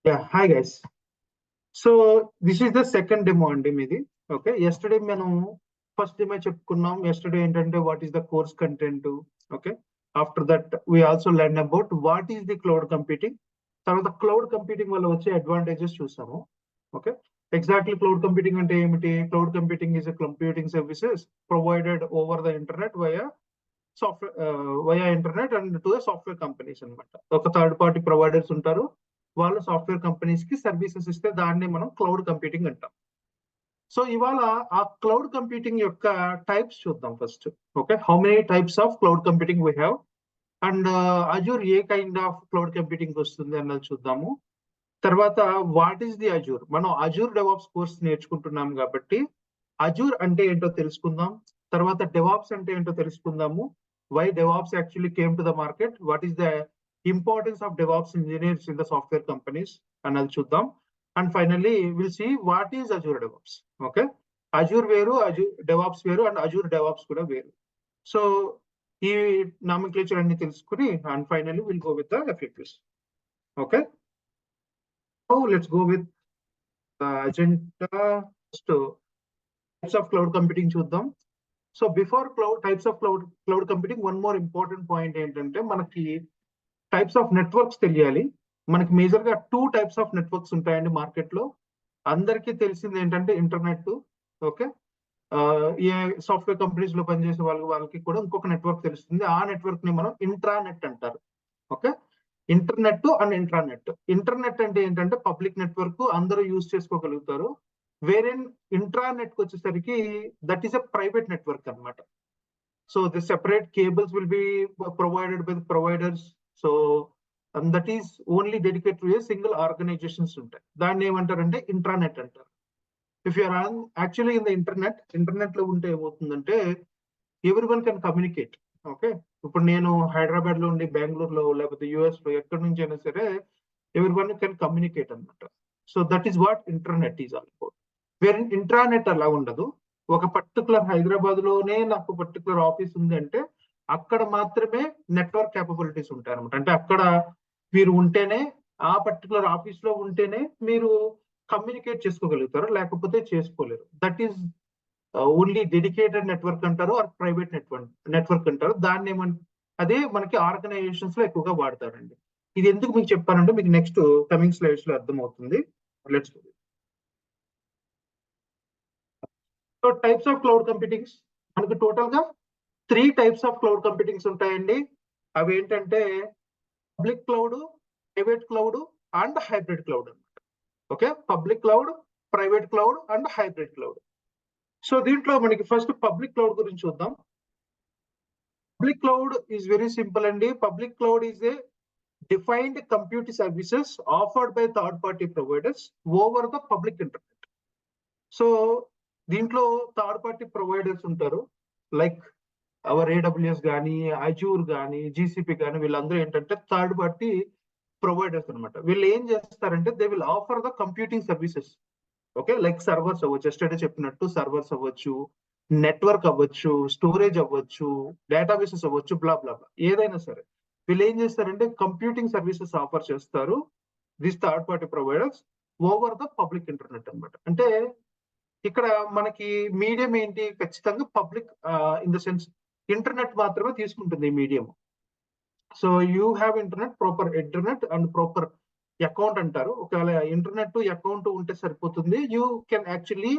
Yeah, hi guys. So this is the second demo అండి మీది. Okay, yesterday మనం first demo చెప్పుకున్నాం. Yesterday ఏంటంటే what is the course content. Okay, after that we also learn about what is the cloud computing. తర్వాత cloud computing వల్ల వచ్చే advantages చూసాము. Okay, exactly cloud computing అంటే ఏమిటి? Cloud computing is a computing services provided over the internet via internet and to the software companies అన్నమాట. ఒక third party providers ఉంటారు, వాళ్ళు సాఫ్ట్వేర్ కంపెనీస్ కి సర్వీసెస్ ఇస్తే దాన్ని మనం క్లౌడ్ కంప్యూటింగ్ అంటాం. సో ఇవాళ ఆ క్లౌడ్ కంప్యూటింగ్ యొక్క టైప్స్ చూద్దాం first. Okay, how many types of cloud computing we have and Azure A kind of cloud computing వస్తుంది అన్నది చూద్దాము. తర్వాత వాట్ ఈస్ ది అజూర్, మనం అజూర్ డెవాప్స్ కోర్స్ నేర్చుకుంటున్నాం కాబట్టి అజూర్ అంటే ఏంటో తెలుసుకుందాం. తర్వాత డెవాప్స్ అంటే ఏంటో తెలుసుకుందాము. Why DevOps actually came to the market, what is the importance of DevOps engineers in the software companies అన్నది చూద్దాం. And finally will see what is Azure DevOps. Okay, Azure వేరు, అజూర్ డెవాప్స్ వేరు and Azure DevOps కూడా వేరు. So ఈ nomenclature అన్ని తెలుసుకుని and finally will go with the effectives. Okay, so let's go with agenda. First types of cloud computing చూద్దాం. So before types of cloud computing one more important point ఏంటంటే మనకి types of networks తెలియాలి. మనకి major గా 2 types of networks ఉంటాయండి market లో. అందరికీ తెలిసింది ఏంటంటే ఇంటర్నెట్. ఓకే, ఏ సాఫ్ట్వేర్ కంపెనీస్ లో పనిచేసే వాళ్ళకి కూడా ఇంకొక నెట్వర్క్ తెలుస్తుంది. ఆ నెట్వర్క్ ని మనం ఇంట్రానెట్ అంటారు. Okay, internet and intranet. Internet అంటే ఏంటంటే పబ్లిక్ నెట్వర్క్, అందరూ యూజ్ చేసుకోగలుగుతారు. వేరే ఇంట్రానెట్ కి వచ్చేసరికి that is a private network అన్నమాట. So the separate cables will be provided by providers. So that is only dedicated to a single organizations ఉంటాయి. దాన్ని ఏమంటారంటే ఇంట్రానెట్ అంటారు. If you're actually in the internet లో ఉంటే ఏమవుతుందంటే every one can communicate. Okay, ఇప్పుడు నేను హైదరాబాద్ లో ఉండి బెంగళూరులో లేకపోతే యుఎస్ లో ఎక్కడి నుంచి అయినా సరే ఎవ్రీ వన్ కెన్ కమ్యూనికేట్ అనమాట. So that is what internet is all about. వేరే ఇంట్రానెట్ అలా ఉండదు. ఒక పర్టికులర్ హైదరాబాద్ లోనే నాకు పర్టికులర్ ఆఫీస్ ఉంది అంటే అక్కడ మాత్రమే నెట్వర్క్ క్యాపబిలిటీస్ ఉంటాయి అనమాట. అంటే అక్కడ మీరు ఉంటేనే, ఆ పర్టికులర్ ఆఫీస్ లో ఉంటేనే మీరు కమ్యూనికేట్ చేసుకోగలుగుతారు, లేకపోతే చేసుకోలేరు. That is only dedicated network అంటారు, ఆర్ ప్రైవేట్ నెట్వర్క్ అంటారు. దాన్ని అదే మనకి ఆర్గనైజేషన్స్ లో ఎక్కువగా వాడతారండి. ఇది ఎందుకు మీకు చెప్పానంటే మీకు నెక్స్ట్ కమింగ్ స్లైడ్స్ లో అర్థమవుతుంది. Let's go. So types of cloud computings మనకి టోటల్ గా 3 టైప్స్ ఆఫ్ క్లౌడ్ కంప్యూటింగ్స్ ఉంటాయండి. అవి ఏంటంటే public cloud, private cloud and hybrid cloud అనమాట. Okay, public cloud, private cloud and hybrid cloud. So దీంట్లో మనకి ఫస్ట్ పబ్లిక్ క్లౌడ్ గురించి చూద్దాం. Public cloud is very simple అండి. Public cloud is a defined computer services offered by third party providers over the public internet. So దీంట్లో third party providers ఉంటారు, like our AWS కానీ, Azure కానీ, GCP కానీ, వీళ్ళందరూ ఏంటంటే థర్డ్ పార్టీ ప్రొవైడర్స్ అనమాట. వీళ్ళు ఏం చేస్తారంటే they will offer the computing services. Okay, like servers అవ్వచ్చు, ఎస్టర్డే చెప్పినట్టు సర్వర్స్ అవ్వచ్చు, నెట్వర్క్ అవ్వచ్చు, స్టోరేజ్ అవ్వచ్చు, డేటాబేసెస్ అవ్వచ్చు, బ్లా బ్లా బ్లా, ఏదైనా సరే వీళ్ళు ఏం చేస్తారంటే కంప్యూటింగ్ సర్వీసెస్ ఆఫర్ చేస్తారు this third party providers over the public internet అనమాట. అంటే ఇక్కడ మనకి మీడియం ఏంటి? ఖచ్చితంగా public in the sense internet మాత్రమే తీసుకుంటుంది ఈ medium. So you have internet and proper account అంటారు. ఒకవేళ ఇంటర్నెట్ అకౌంట్ ఉంటే సరిపోతుంది. You can actually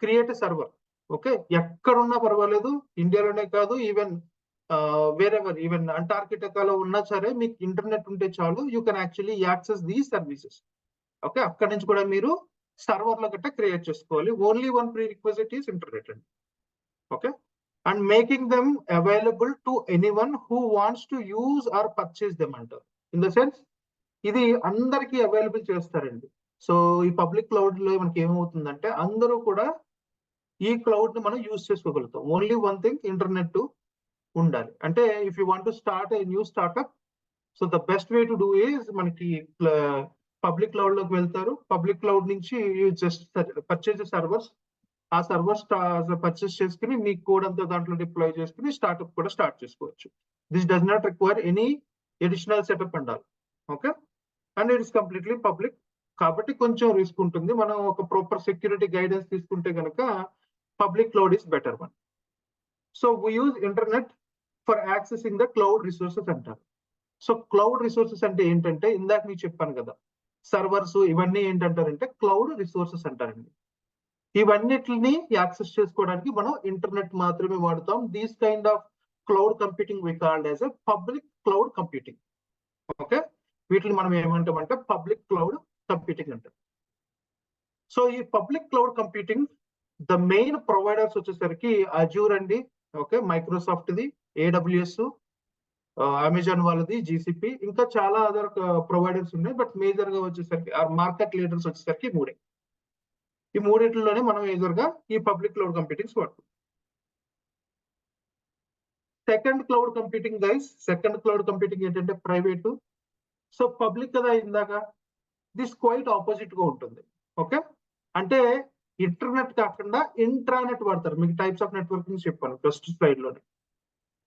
create a server. Okay, ఎక్కడున్నా పర్వాలేదు, ఇండియాలోనే కాదు, ఈవెన్ వేరెవర్, ఈవెన్ అంటార్కిటికాలో ఉన్నా సరే మీకు ఇంటర్నెట్ ఉంటే చాలు, you can actually access these services. Okay, అక్కడి నుంచి కూడా మీరు సర్వర్లో గట్రా క్రియేట్ చేసుకోవాలి. Only one prerequisite is internet అండి. Okay, and making them available to anyone who wants to use or purchase them అంటారు. ఇన్ ద సెన్స్ ఇది అందరికీ అవైలబుల్ చేస్తారండి. సో ఈ పబ్లిక్ క్లౌడ్ లో మనకి ఏమవుతుందంటే అందరూ కూడా ఈ క్లౌడ్ ని మనం యూజ్ చేసుకోగలుగుతాం. ఓన్లీ వన్ థింగ్, ఇంటర్నెట్ ఉండాలి. అంటే if you want to start a new startup, so the best way to do is మనకి పబ్లిక్ క్లౌడ్ లోకి వెళ్తారు. పబ్లిక్ క్లౌడ్ నుంచి జస్ట్ పర్చేజ్ సర్వర్స్, ఆ సర్వర్స్ పర్చేస్ చేసుకుని మీ కోడ్ అంతా దాంట్లో డిప్లాయ్ చేసుకుని స్టార్ట్అప్ కూడా స్టార్ట్ చేసుకోవచ్చు. This does not require any additional setup and all. Okay, and it is completely public కాబట్టి కొంచెం రిస్క్ ఉంటుంది. మనం ఒక ప్రాపర్ సెక్యూరిటీ గైడెన్స్ తీసుకుంటే కనుక public cloud is better one. So we use internet for accessing the cloud resources అంటారు. So cloud resources అంటే ఏంటంటే ఇందాక మీకు చెప్పాను కదా, సర్వర్స్ ఇవన్నీ ఏంటంటారంటే క్లౌడ్ రిసోర్సెస్ అంటారండి. ఇవన్నిటిని యాక్సెస్ చేసుకోవడానికి మనం ఇంటర్నెట్ మాత్రమే వాడతాం. These kind of cloud computing we called as a public cloud computing. Okay, వీటిని మనం ఏమంటామంటే పబ్లిక్ క్లౌడ్ కంప్యూటింగ్ అంటాం. సో ఈ public cloud computing the main providers వచ్చేసరికి అజూర్ అండి, ఓకే, మైక్రోసాఫ్ట్ ది, AWS, అమెజాన్ వాళ్ళది, GCP, ఇంకా చాలా అదర్ ప్రొవైడర్స్ ఉన్నాయి. బట్ మేజర్ గా వచ్చేసరికి మార్కెట్ లీడర్స్ వచ్చేసరికి మూడే. ఈ మూడిట్లోనే మనం మేజర్ గా ఈ పబ్లిక్ క్లౌడ్ కంప్యూటింగ్స్ వాడుతాం. Second cloud computing guys, second cloud computing ఏంటంటే ప్రైవేటు. సో పబ్లిక్ కదా ఇందాక, దిస్ క్వైట్ ఆపోజిట్ గా ఉంటుంది. ఓకే, అంటే ఇంటర్నెట్ కాకుండా ఇంట్రానెట్ వాడతారు. మీకు టైప్స్ ఆఫ్ నెట్వర్కింగ్ చెప్పాను ఫస్ట్ స్లైడ్ లోనే.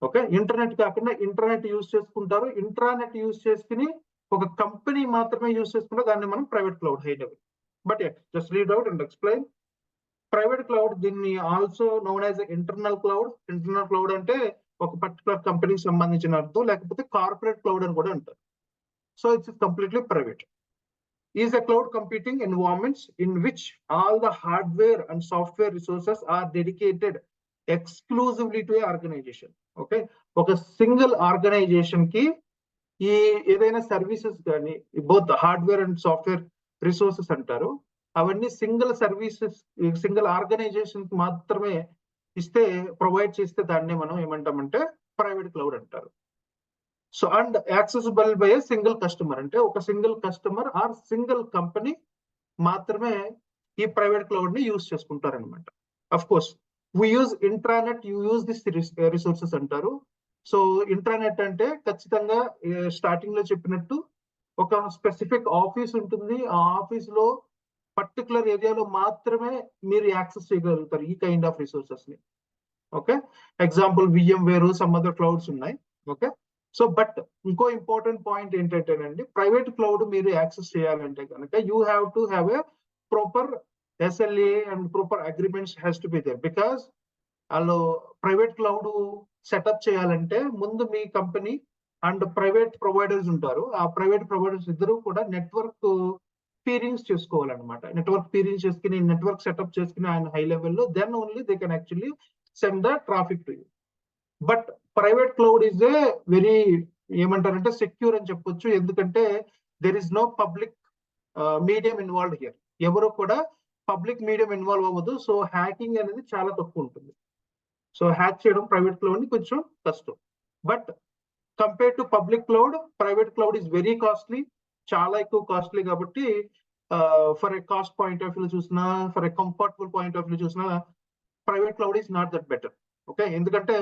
ఓకే, ఇంటర్నెట్ కాకుండా ఇంటర్నెట్ యూజ్ చేసుకుంటారు. ఇంట్రానెట్ యూజ్ చేసుకుని ఒక కంపెనీ మాత్రమే యూజ్ చేసుకుంటే దాన్ని మనం private cloud high level. But just read out and explain. Private cloud దీన్ని also known as internal cloud. Internal cloud అంటే ఒక పర్టికులర్ కంపెనీకి సంబంధించిన అర్థం, లేకపోతే కార్పొరేట్ క్లౌడ్ అని కూడా అంటారు. So it's completely private. Is a cloud computing environments in which all the hardware and software resources are dedicated exclusively to a organization. Okay, ఒక సింగిల్ ఆర్గనైజేషన్ కి ఈ ఏదైనా సర్వీసెస్ కానీ both hardware and software resources అంటారు, అవన్నీ single services single organisation కి మాత్రమే ఇస్తే, ప్రొవైడ్ చేస్తే దాన్ని మనం ఏమంటామంటే ప్రైవేట్ క్లౌడ్ అంటారు. So and accessible by a single customer, అంటే ఒక single customer or single company మాత్రమే ఈ ప్రైవేట్ క్లౌడ్ ని యూజ్ చేసుకుంటారు అనమాట. Of course we use intranet, you use this resources అంటారు. సో ఇంట్రానెట్ అంటే ఖచ్చితంగా స్టార్టింగ్ లో చెప్పినట్టు ఒక స్పెసిఫిక్ ఆఫీస్ ఉంటుంది. ఆ ఆఫీస్ లో పర్టికులర్ ఏరియాలో మాత్రమే మీరు యాక్సెస్ చేయగలుగుతారు ఈ కైండ్ ఆఫ్ రిసోర్సెస్ ని. Okay, example VMware, some other clouds ఉన్నాయి. ఓకే, సో బట్ ఇంకో ఇంపార్టెంట్ పాయింట్ ఏంటంటేనండి, ప్రైవేట్ క్లౌడ్ మీరు యాక్సెస్ చేయాలంటే కనుక you have to have a proper SLA and proper agreements has to be there. Because వాళ్ళు private cloud setup చేయాలంటే ముందు మీ కంపెనీ అండ్ ప్రైవేట్ ప్రొవైడర్స్ ఉంటారు. ఆ ప్రైవేట్ ప్రొవైడర్స్ ఇద్దరు కూడా నెట్వర్క్ పీరింగ్స్ చేసుకోవాలన్నమాట. నెట్వర్క్ పీరింగ్ చేసుకుని నెట్వర్క్ సెటప్ చేసుకుని ఆయన హై లెవెల్లో, then only they can actually send the traffic to you. But private cloud is a very ఏమంటారంటే సెక్యూర్ అని చెప్పొచ్చు. ఎందుకంటే there is no public medium involve here. ఎవరు కూడా పబ్లిక్ మీడియం ఇన్వాల్వ్ అవ్వదు. సో హ్యాకింగ్ అనేది చాలా తక్కువ ఉంటుంది. సో హ్యాక్ చేయడం ప్రైవేట్ క్లౌడ్ ని కొంచెం కష్టం. But compare to public cloud, private cloud is very costly, చాలా ఎక్కువ కాస్ట్లీ. కాబట్టి for a cost point of view చూసినా, for a comfortable point of view చూసినా, private cloud is not that better. Okay, ఎందుకంటే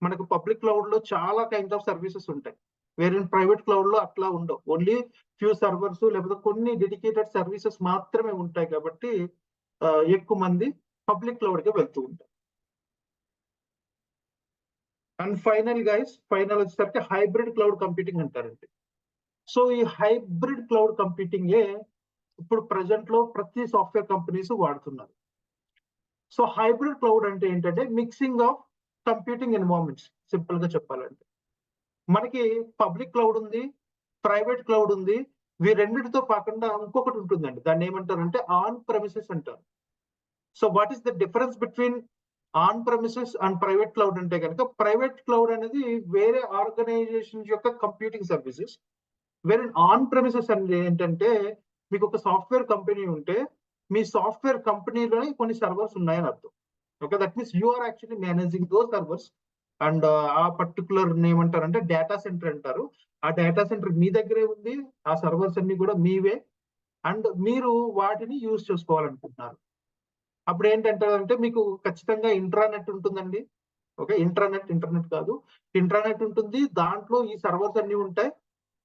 మనకు పబ్లిక్ క్లౌడ్ లో చాలా kinds of services ఉంటాయి, వేరే ప్రైవేట్ క్లౌడ్ లో అట్లా ఉండవు. ఓన్లీ ఫ్యూ సర్వర్స్ లేకపోతే కొన్ని డెడికేటెడ్ సర్వీసెస్ మాత్రమే ఉంటాయి. కాబట్టి ఎక్కువ మంది పబ్లిక్ క్లౌడ్ కి వెళ్తూ ఉంటారు. అండ్ ఫైనల్ వచ్చేసరికి హైబ్రిడ్ క్లౌడ్ కంప్యూటింగ్ అంటారండి. సో ఈ హైబ్రిడ్ క్లౌడ్ కంప్యూటింగ్ ఇప్పుడు ప్రజెంట్ లో ప్రతి సాఫ్ట్వేర్ కంపెనీస్ వాడుతున్నారు. సో హైబ్రిడ్ క్లౌడ్ అంటే ఏంటంటే mixing of computing environments. Simple గా చెప్పాలంటే మనకి పబ్లిక్ క్లౌడ్ ఉంది, ప్రైవేట్ క్లౌడ్ ఉంది. వీ రెండింటితో కాకుండా ఇంకొకటి ఉంటుందండి, దాన్ని ఏమంటారంటే ఆన్ ప్రెమిసెస్ అంటారు. So what is the difference between on premises and private cloud అంటే కనుక, ప్రైవేట్ క్లౌడ్ అనేది వేరే ఆర్గనైజేషన్ యొక్క కంప్యూటింగ్ సర్వీసెస్. వేరే ఆన్ ప్రెమిసెస్ అనేది ఏంటంటే, మీకు ఒక సాఫ్ట్వేర్ కంపెనీ ఉంటే మీ సాఫ్ట్వేర్ కంపెనీలోనే కొన్ని సర్వర్స్ ఉన్నాయని అర్థం. Okay, that means you are actually managing those servers. And ఆ పర్టికులర్ ఏమంటారంటే డేటా సెంటర్ అంటారు. ఆ డేటా సెంటర్ మీ దగ్గరే ఉంది, ఆ సర్వర్స్ అన్ని కూడా మీవే, అండ్ మీరు వాటిని యూజ్ చేసుకోవాలనుకుంటున్నారు. అప్పుడు ఏంటంటే మీకు ఖచ్చితంగా ఇంట్రానెట్ ఉంటుందండి. ఓకే, ఇంటర్నెట్ కాదు, ఇంట్రానెట్ ఉంటుంది. దాంట్లో ఈ సర్వర్స్ అన్ని ఉంటాయి.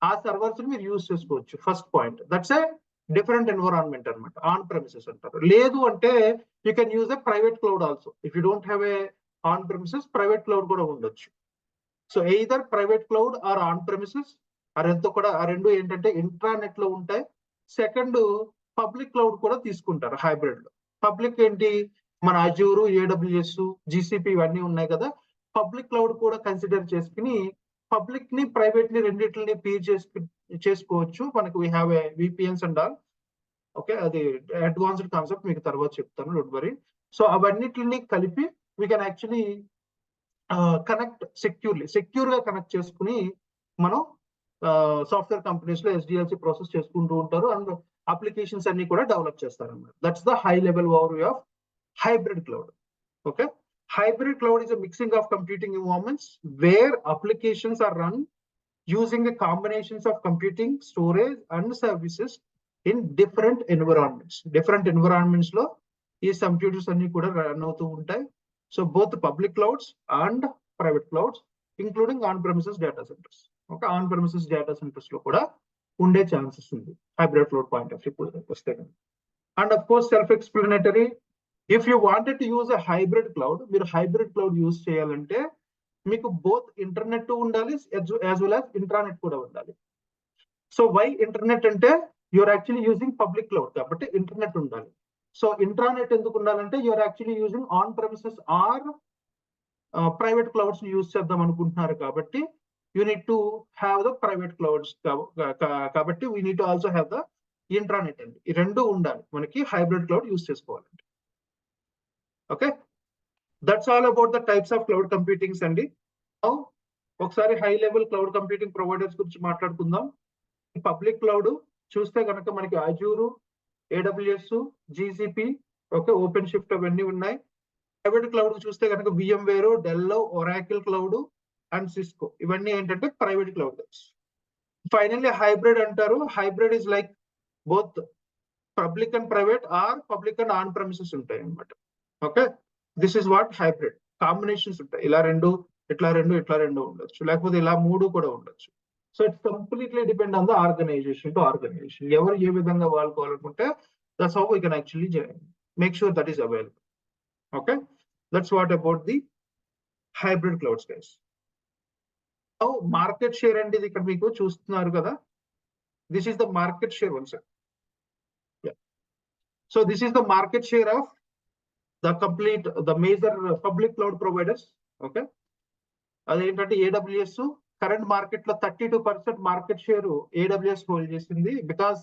ఆ సర్వర్స్ మీరు యూజ్ చేసుకోవచ్చు. First point, that's a different environment అనమాట, ఆన్ ప్రెమిసెస్ అంటారు. లేదు అంటే you can use a private cloud also. If you don't have a on premises, private cloud కూడా ఉండొచ్చు. So either private cloud or on premises, ఆ రెండు ఏంటంటే intranet లో ఉంటాయి. సెకండ్ పబ్లిక్ క్లౌడ్ కూడా తీసుకుంటారు హైబ్రిడ్ లో. పబ్లిక్ ఏంటి, మన అజూరు, ఏడబ్ల్యూఎస్, జీసీపీ ఇవన్నీ ఉన్నాయి కదా. పబ్లిక్ క్లౌడ్ కూడా కన్సిడర్ చేసుకుని పబ్లిక్ ని ప్రైవేట్ ని రెండింటిని పీర్ చేసుకోవచ్చు. మనకి we have a VPNs and all. Okay, అది అడ్వాన్స్డ్ కాన్సెప్ట్, మీకు తర్వాత చెప్తాను, డోంట్ వరీ. సో అవన్నిటిని కలిపి we can actually connect secure గా కనెక్ట్ చేసుకుని మనం సాఫ్ట్వేర్ కంపెనీస్ లో ఎస్డిఎల్సి ప్రాసెస్ చేసుకుంటూ ఉంటారు అండ్ అప్లికేషన్స్ అన్ని కూడా డెవలప్ చేస్తారు అన్నమాట. That's the high level overview of hybrid cloud. Okay, hybrid cloud is a mixing of computing environments where applications are run using a combinations of computing, storage and services in different environments. Different environments lo ee computers anni kuda run avutu untayi. So both public clouds and private clouds, including on-premises data centers. Okay, on-premises data centers lo kuda unde chances undi hybrid cloud point of view vaste. And of course self-explanatory, if you wanted to use a hybrid cloud, మీరు hybrid cloud use చేయాలంటే మీకు both internet ఉండాలి as well as intranet కూడా ఉండాలి. So why internet అంటే you're actually using public cloud కాబట్టి internet ఉండాలి. So intranet ఎందుకు ఉండాలంటే you're actually using on premises or private clouds use చేద్దాం అనుకుంటున్నారు కాబట్టి you need to have the private clouds. కాబట్టి we need to also have the intranet అండి. ఈ రెండు ఉండాలి మనకి హైబ్రిడ్ క్లౌడ్ యూజ్ చేసుకోవాలంటే. Okay, that's all about the types of cloud computings అండి. ఒకసారి high level cloud computing providers గురించి మాట్లాడుకుందాం. పబ్లిక్ క్లౌడ్ చూస్తే కనుక మనకి Azure, AWS, GCP, okay, OpenShift అవన్నీ ఉన్నాయి. ప్రైవేట్ క్లౌడ్ చూస్తే కనుక VMware, Dell, Oracle cloud and Cisco, ఇవన్నీ ఏంటంటే ప్రైవేట్ క్లౌడ్. ఫైనల్లీ హైబ్రిడ్ అంటారు. Hybrid is like both public and private or public and on premises ఉంటాయి అన్నమాట. Okay, this is what hybrid. Combinations ఉంటాయి, ఇలా రెండు, ఇట్లా రెండు, ఇట్లా రెండు ఉండొచ్చు, లేకపోతే ఇలా మూడు కూడా ఉండొచ్చు. So it's completely depend on the organization to organization. ఎవరు ఏ విధంగా వాడుకోవాలనుకుంటే that's how we can actually make sure that is available. Okay, that's what about the hybrid clouds guys. Market share అండి, ఇది ఇక్కడ మీకు చూస్తున్నారు కదా. This is the market share one sir. So this is the market share of the major public cloud providers. Okay, అదేంటంటే AWS current market లో 32% market share AWS hold చేసింది. Because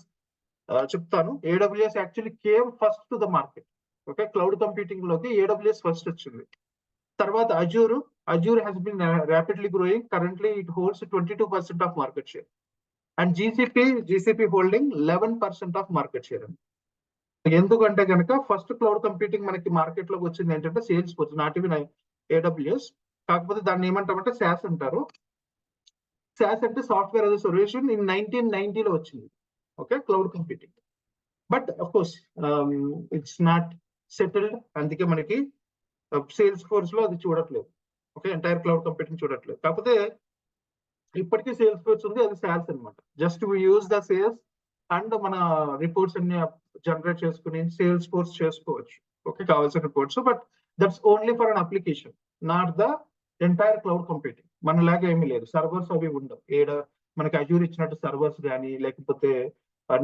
చెప్తాను, AWS actually came first to the market. Okay, cloud computing లోకి AWS first వచ్చింది. తర్వాత Azure has been rapidly growing. Currently it holds 22% of market share and GCP holding 11% of market share. ఎందుకంటే కనుక first cloud computing మనకి market లోకి వచ్చింది ఏంటంటే Salesforce, not even AWS. కాకపోతే దాన్ని ఏమంటామంటే SaaS అంటారు. SaaS అంటే software as a solution. In 1990లో వచ్చింది. Okay, cloud computing. But of course it's not settled. అందుకే మనకి సేల్స్ ఫోర్స్ లో అది చూడట్లేదు. ఓకే, ఎంటైర్ క్లౌడ్ కంప్యూటింగ్ చూడట్లేదు. కాకపోతే ఇప్పటికీ సేల్స్ ఫోర్స్ ఉంది, అది SaaS అనమాట. Just we use the sales and మన రిపోర్ట్స్ అన్ని జనరేట్ చేసుకుని సేల్స్ ఫోర్స్ చేసుకోవచ్చు. ఓకే, కావాల్సిన reports. But that's only for an application, not the entire cloud computing. మనలాగా ఏమీ లేదు, సర్వర్స్ అవి ఉండవు. మనకి అజూర్ ఇచ్చినట్టు సర్వర్స్ కానీ, లేకపోతే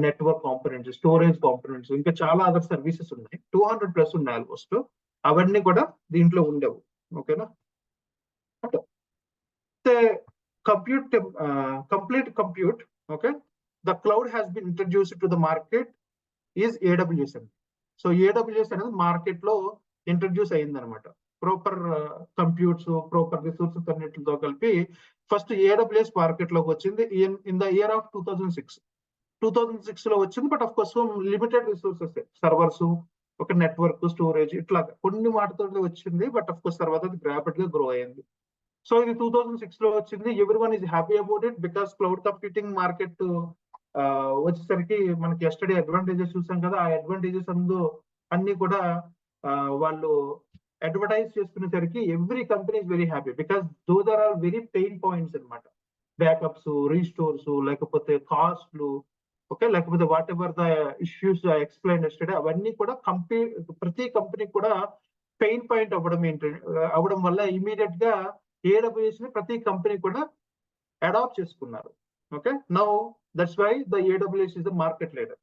నెట్వర్క్ కాంపోనెంట్స్, స్టోరేజ్ కాంపోనెంట్స్, ఇంకా చాలా అదర్ సర్వీసెస్ ఉన్నాయి. 200+ ఉన్నాయి ఆల్మోస్ట్. అవన్నీ కూడా దీంట్లో ఉండవు. ఓకేనా, complete compute. Okay, the cloud has been introduced to the market is AWS. So AWS అనేది మార్కెట్ లో ఇంట్రడ్యూస్ అయింది అనమాట. ప్రాపర్ కంప్యూట్స్, ప్రాపర్ రిసోర్సెస్ అన్నిటితో కలిపి ఫస్ట్ AWS మార్కెట్ లోకి వచ్చింది ఇన్ ద ఇయర్ ఆఫ్ 2006 లో వచ్చింది. But of course limited resources, servers, ఒక నెట్వర్క్, స్టోరేజ్, ఇట్లా కొన్ని వాటితో వచ్చింది. బట్ ఆఫ్ కోర్స్ తర్వాత అది ర్యాపిడ్ గా గ్రో అయింది. సో ఇది 2006 లో వచ్చింది. Everyone is happy about it because cloud computing market వచ్చేసరికి మనకి ఎస్టర్డే అడ్వాంటేజెస్ చూసాం కదా. ఆ అడ్వాంటేజెస్ అన్ని కూడా వాళ్ళు అడ్వర్టైజ్ చేసుకునేసరికి every company is very happy because those are all very pain points అనమాట. బ్యాకప్స్, రీస్టోర్స్, లేకపోతే కాస్ట్లు, ఓకే, లేకపోతే whatever the issues explain yesterday, అవన్నీ కూడా ప్రతి కంపెనీ కూడా పెయిన్ పాయింట్ అవ్వడం వల్ల ఇమీడియట్ గా AWS ని ప్రతి కంపెనీ కూడా అడాప్ట్ చేసుకున్నారు. Okay, now that's why the AWS is the market leader.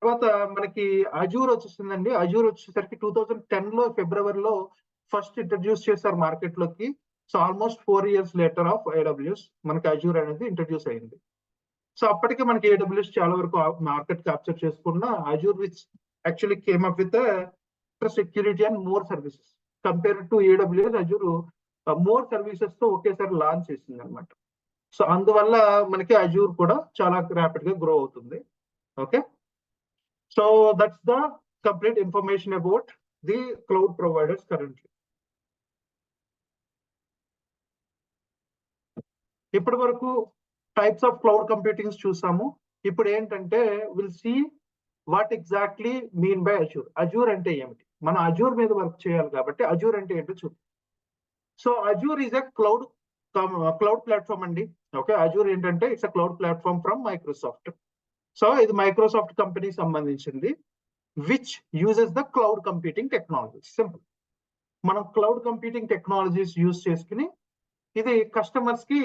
తర్వాత మనకి అజూర్ వచ్చేసిందండి. అజూర్ వచ్చేసరికి 2010 ఫిబ్రవరిలో ఫస్ట్ ఇంట్రడ్యూస్ చేశారు మార్కెట్ లోకి. So almost 4 years later of AWS మనకి అజూర్ అనేది ఇంట్రడ్యూస్ అయింది. సో అప్పటికే మనకి AWS చాలా వరకు మార్కెట్ క్యాప్చర్ చేసుకున్న Azure which actually came up with security and more services compare to AWS. Azure more services తో ఒకేసారి లాంచ్ చేసింది అనమాట. సో అందువల్ల మనకి అజూర్ కూడా చాలా ర్యాపిడ్ గా గ్రో అవుతుంది. Okay, so that's the complete information about the cloud providers currently. ఇప్పటి వరకు టైప్స్ ఆఫ్ క్లౌడ్ కంప్యూటింగ్స్ చూసాము. ఇప్పుడు ఏంటంటే will see what exactly mean by Azure. Azure అంటే ఏమిటి, మనం అజూర్ మీద వర్క్ చేయాలి కాబట్టి అజూర్ అంటే ఏంటో చూద్దాం. So Azure is a cloud platform అండి. ఓకే, అజూర్ ఏంటంటే it's a cloud platform from Microsoft. So ఇది మైక్రోసాఫ్ట్ కంపెనీకి సంబంధించింది which uses the cloud computing technologies. Simple, మనం క్లౌడ్ కంప్యూటింగ్ టెక్నాలజీస్ యూజ్ చేసుకుని ఇది కస్టమర్స్ కి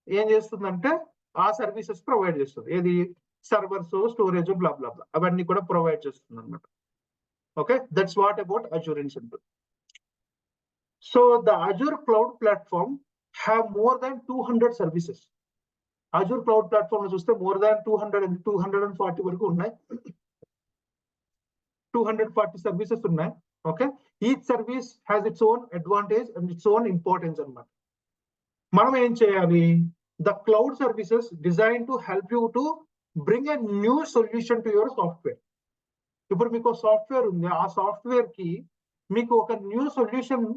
ఏం చేస్తుందంటే ఆ సర్వీసెస్ ప్రొవైడ్ చేస్తుంది. ఏది సర్వర్స్, స్టోరేజ్, బ్లా బ్లా బ్లా అవన్నీ కూడా ప్రొవైడ్ చేస్తుంది అనమాట. Okay, that's what about Azure in simple. So the Azure cloud platform have more than 200 services. Azure cloud platform లో చూస్తే మోర్ దాన్ 240 వరకు ఉన్నాయి. 240 సర్వీసెస్ ఉన్నాయి. Okay, each service has its own advantage and its own importance అనమాట. మనం ఏం చేయాలి, the cloud services design to help you to bring a new solution to your software. ఇప్పుడు మీకు సాఫ్ట్వేర్ ఉంది, ఆ సాఫ్ట్వేర్ కి మీకు ఒక న్యూ సొల్యూషన్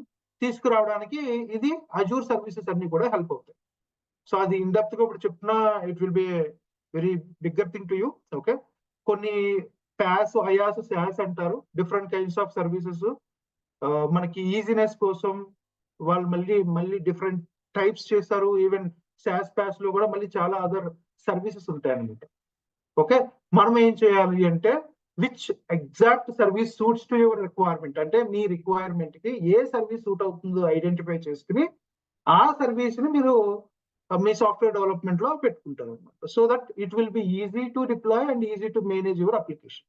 తీసుకురావడానికి ఇది అజూర్ సర్వీసెస్ అన్ని కూడా హెల్ప్ అవుతాయి. సో అది ఇన్ డెప్త్ గా ఇప్పుడు చెప్తున్నా it will be very bigger thing to you. Okay, కొన్ని ప్యాస్, అయాస్, శాస్ అంటారు, డిఫరెంట్ కైండ్స్ ఆఫ్ సర్వీసెస్. మనకి ఈజీనెస్ కోసం వాళ్ళు మళ్ళీ డిఫరెంట్ టైప్స్ చేస్తారు. ఈవెన్ శాస్ ప్యాస్ లో కూడా మళ్ళీ చాలా అదర్ సర్వీసెస్ ఉంటాయి అన్నమాట. ఓకే, మనం ఏం చేయాలి అంటే which exact service suits to your requirement, అంటే మీ రిక్వైర్మెంట్ కి ఏ సర్వీస్ సూట్ అవుతుందో ఐడెంటిఫై చేసుకుని ఆ సర్వీస్ ని మీరు మీ సాఫ్ట్వేర్ డెవలప్మెంట్ లో పెట్టుకుంటారు అనమాట. So that it will be easy to deploy and easy to manage your application.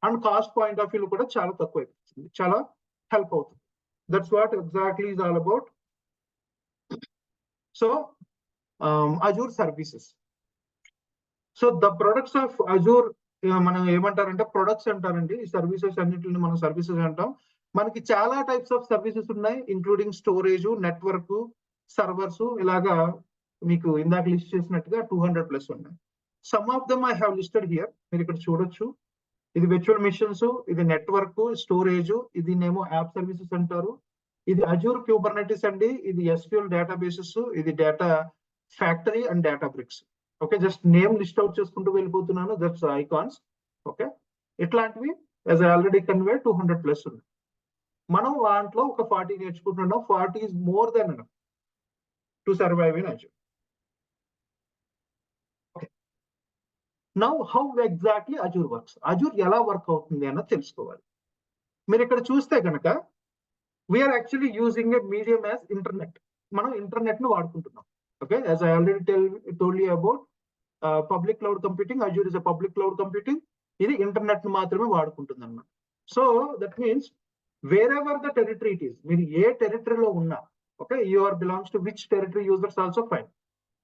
And cost point of view కూడా చాలా తక్కువ అయిపోతుంది, చాలా హెల్ప్ అవుతుంది. That's what exactly is all about. So Azure services. So the products of Azure మనం ఏమంటారంటే products అంటారండి. ఈ సర్వీసెస్ అన్నింటిని మనం సర్వీసెస్ అంటాం. మనకి చాలా టైప్స్ ఆఫ్ సర్వీసెస్ ఉన్నాయి, ఇంక్లూడింగ్ స్టోరేజ్, నెట్వర్క్, సర్వర్స్, ఇలాగా మీకు ఇందాక లిస్ట్ చేసినట్టుగా 200+ ఉన్నాయి. Some of them I have listed here, మీరు ఇక్కడ చూడొచ్చు. ఇది విర్చువల్ మిషన్స్, ఇది నెట్వర్క్, స్టోరేజ్, ఇది నేమో యాప్ సర్వీసెస్ అంటారు. ఇది అజూర్ క్యూబర్నెటిస్ అండి, ఇది SQL డేటాబేసెస్, ఇది data factory and data bricks. Okay, just name list out చేసుకుంటూ వెళ్ళిపోతున్నాను, దట్స్ ఐకాన్స్. ఓకే, ఇట్లాంటివి యాజ్ ఐ ఆల్రెడీ కన్వే 200+ ఉన్నాయి. మనం దాంట్లో ఒక 40 నేర్చుకుంటున్నాం. 40 is more than enough to survive in Azure. Okay, now how exactly Azure works, Azure ఎలా work అవుతుంది అన్నది తెలుసుకోవాలి. మీరు ఇక్కడ చూస్తే కనుక we are actually using a medium as internet. మనం ఇంటర్నెట్ ను వాడుకుంటున్నాం. Okay, as I already told you about public cloud computing. Azure is a public cloud computing. ఇది ఇంటర్నెట్ ను మాత్రమే వాడుకుంటుంది అన్నమాట. So that means wherever the territory it is, మీరు ఏ టెరిటరీలో ఉన్నా, okay, you are belongs to which territory users also fine.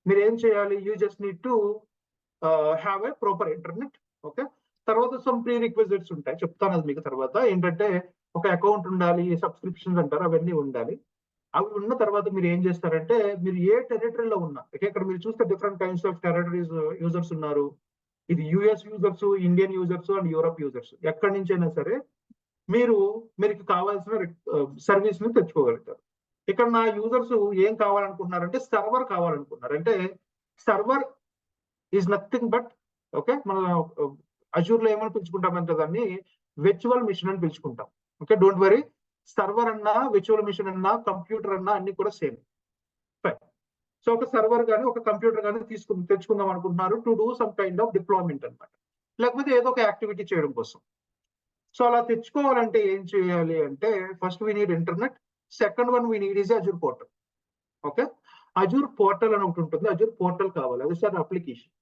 మీరు ఏం చేయాలి, you just need to have a proper internet. Okay, తర్వాత సమ్ ప్రీ రిక్విజిట్స్ ఉంటాయి, చెప్తాను అది మీకు తర్వాత. ఏంటంటే ఒక అకౌంట్ ఉండాలి, సబ్స్క్రిప్షన్స్ అంటారు, అవన్నీ ఉండాలి. అవి ఉన్న తర్వాత మీరు ఏం చేస్తారంటే మీరు ఏ టెరిటరీలో ఉన్నా, ఇక్కడ మీరు చూస్తే different kinds of territories users ఉన్నారు. ఇది US users, Indian users and Europe users. ఎక్కడి నుంచి అయినా సరే మీకు కావాల్సిన సర్వీస్ ని తెచ్చుకోగలుగుతారు. ఇక్కడ నా యూజర్స్ ఏం కావాలనుకుంటున్నారంటే సర్వర్ కావాలనుకుంటున్నారు. అంటే server is nothing but, okay, మన అజూర్ లో ఏమని పిలుచుకుంటామంటే దాన్ని విర్చువల్ మిషన్ అని పిలుచుకుంటాం. ఓకే, డోంట్ వరీ, సర్వర్ అన్నా, విర్చువల్ మిషన్ అన్నా, కంప్యూటర్ అన్నా అన్ని కూడా సేమ్. సో ఒక సర్వర్ కానీ ఒక కంప్యూటర్ కానీ తెచ్చుకుందాం అనుకుంటున్నారు to do some kind of deployment అనమాట, లేకపోతే ఏదో ఒక యాక్టివిటీ చేయడం కోసం. సో అలా తెచ్చుకోవాలంటే ఏం చేయాలి అంటే first we need internet, second one we need is Azure portal. Okay, Azure portal అని ఒకటి ఉంటుంది. అజూర్ పోర్టల్ కావాలి, అది సార్ అప్లికేషన్.